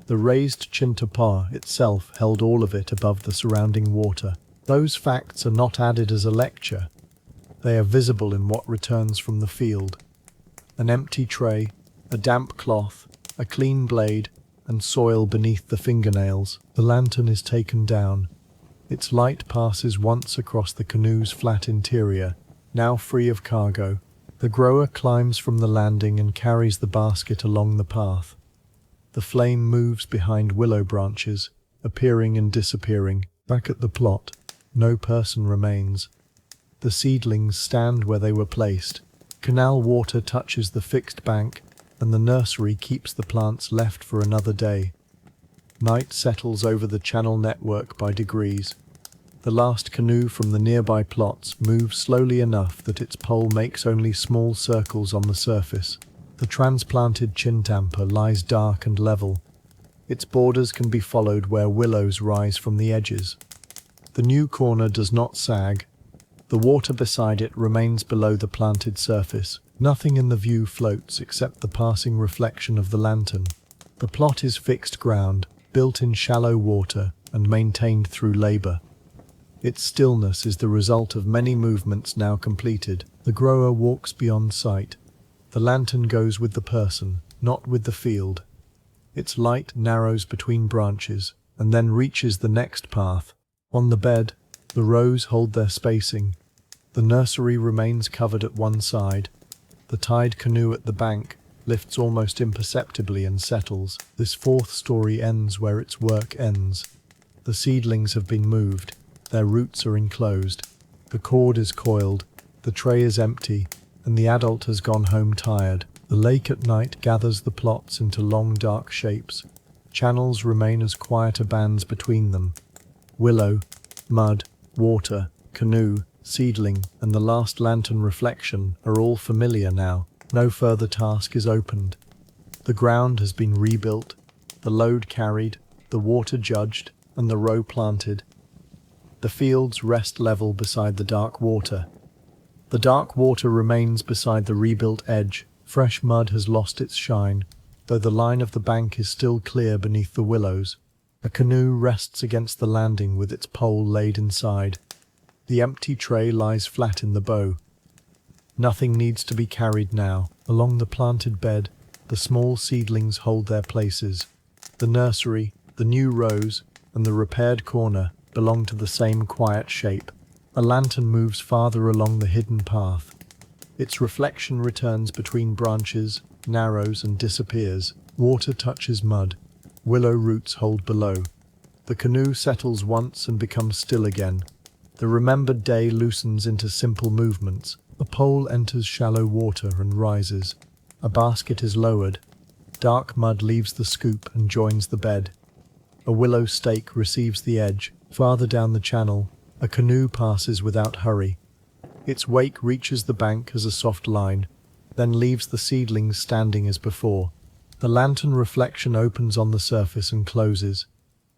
The raised Chintampa itself held all of it above the surrounding water. Those facts are not added as a lecture. They are visible in what returns from the field. An empty tray, a damp cloth, a clean blade, and soil beneath the fingernails. The lantern is taken down. Its light passes once across the canoe's flat interior, now free of cargo. The grower climbs from the landing and carries the basket along the path. The flame moves behind willow branches, appearing and disappearing. Back at the plot, no person remains. The seedlings stand where they were placed. Canal water touches the fixed bank, and the nursery keeps the plants left for another day. Night settles over the channel network by degrees. The last canoe from the nearby plots moves slowly enough that its pole makes only small circles on the surface. The transplanted chintampa lies dark and level. Its borders can be followed where willows rise from the edges. The new corner does not sag. The water beside it remains below the planted surface. Nothing in the view floats except the passing reflection of the lantern. The plot is fixed ground, built in shallow water and maintained through labor. Its stillness is the result of many movements now completed. The grower walks beyond sight. The lantern goes with the person, not with the field. Its light narrows between branches and then reaches the next path. On the bed, the rows hold their spacing. The nursery remains covered at one side. The tied canoe at the bank lifts almost imperceptibly and settles. This fourth story ends where its work ends. The seedlings have been moved. Their roots are enclosed. The cord is coiled. The tray is empty, and the adult has gone home tired. The lake at night gathers the plots into long dark shapes. Channels remain as quieter bands between them. Willow, mud, water, canoe, seedling, and the last lantern reflection are all familiar now. No further task is opened. The ground has been rebuilt, the load carried, the water judged, and the row planted. The fields rest level beside the dark water. The dark water remains beside the rebuilt edge. Fresh mud has lost its shine, though the line of the bank is still clear beneath the willows. A canoe rests against the landing with its pole laid inside. The empty tray lies flat in the bow. Nothing needs to be carried now. Along the planted bed, the small seedlings hold their places. The nursery, the new rows, and the repaired corner belong to the same quiet shape. A lantern moves farther along the hidden path. Its reflection returns between branches, narrows, and disappears. Water touches mud. Willow roots hold below. The canoe settles once and becomes still again. The remembered day loosens into simple movements. A pole enters shallow water and rises. A basket is lowered. Dark mud leaves the scoop and joins the bed. A willow stake receives the edge. Farther down the channel, a canoe passes without hurry. Its wake reaches the bank as a soft line, then leaves the seedlings standing as before. The lantern reflection opens on the surface and closes.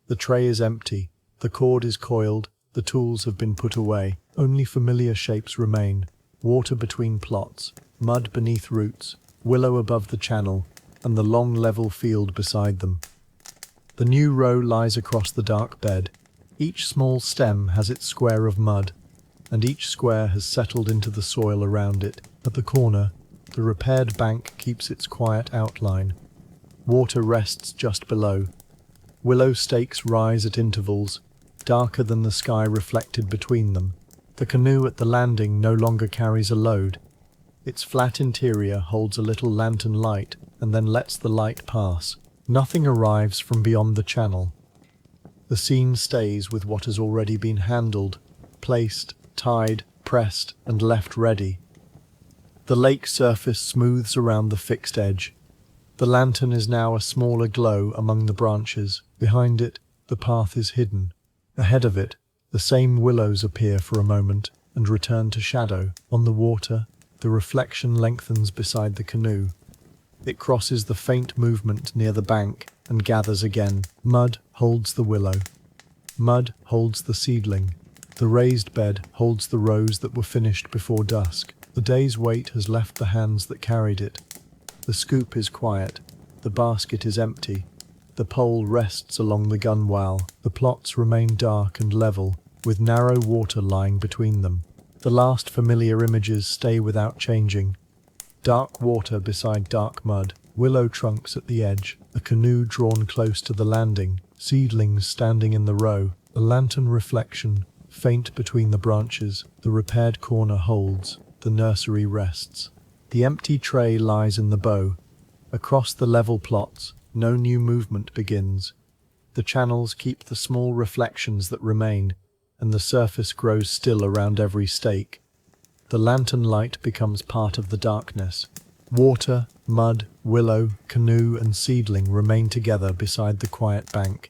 The tray is empty. The cord is coiled. The tools have been put away. Only familiar shapes remain. Water between plots, mud beneath roots, willow above the channel, and the long level field beside them. The new row lies across the dark bed. Each small stem has its square of mud, and each square has settled into the soil around it. At the corner, the repaired bank keeps its quiet outline. Water rests just below. Willow stakes rise at intervals, darker than the sky reflected between them. The canoe at the landing no longer carries a load. Its flat interior holds a little lantern light and then lets the light pass. Nothing arrives from beyond the channel. The scene stays with what has already been handled, placed, tied, pressed, and left ready. The lake surface smooths around the fixed edge. The lantern is now a smaller glow among the branches. Behind it, the path is hidden. Ahead of it, the same willows appear for a moment and return to shadow. On the water, the reflection lengthens beside the canoe. It crosses the faint movement near the bank and gathers again. Mud holds the willow. Mud holds the seedling. The raised bed holds the rows that were finished before dusk. The day's weight has left the hands that carried it. The scoop is quiet. The basket is empty. The pole rests along the gunwale. The plots remain dark and level, with narrow water lying between them. The last familiar images stay without changing. Dark water beside dark mud, willow trunks at the edge, a canoe drawn close to the landing, seedlings standing in the row, a lantern reflection, faint between the branches. The repaired corner holds, the nursery rests. The empty tray lies in the bow. Across the level plots, no new movement begins. The channels keep the small reflections that remain, and the surface grows still around every stake. The lantern light becomes part of the darkness. Water, mud, willow, canoe, and seedling remain together beside the quiet bank.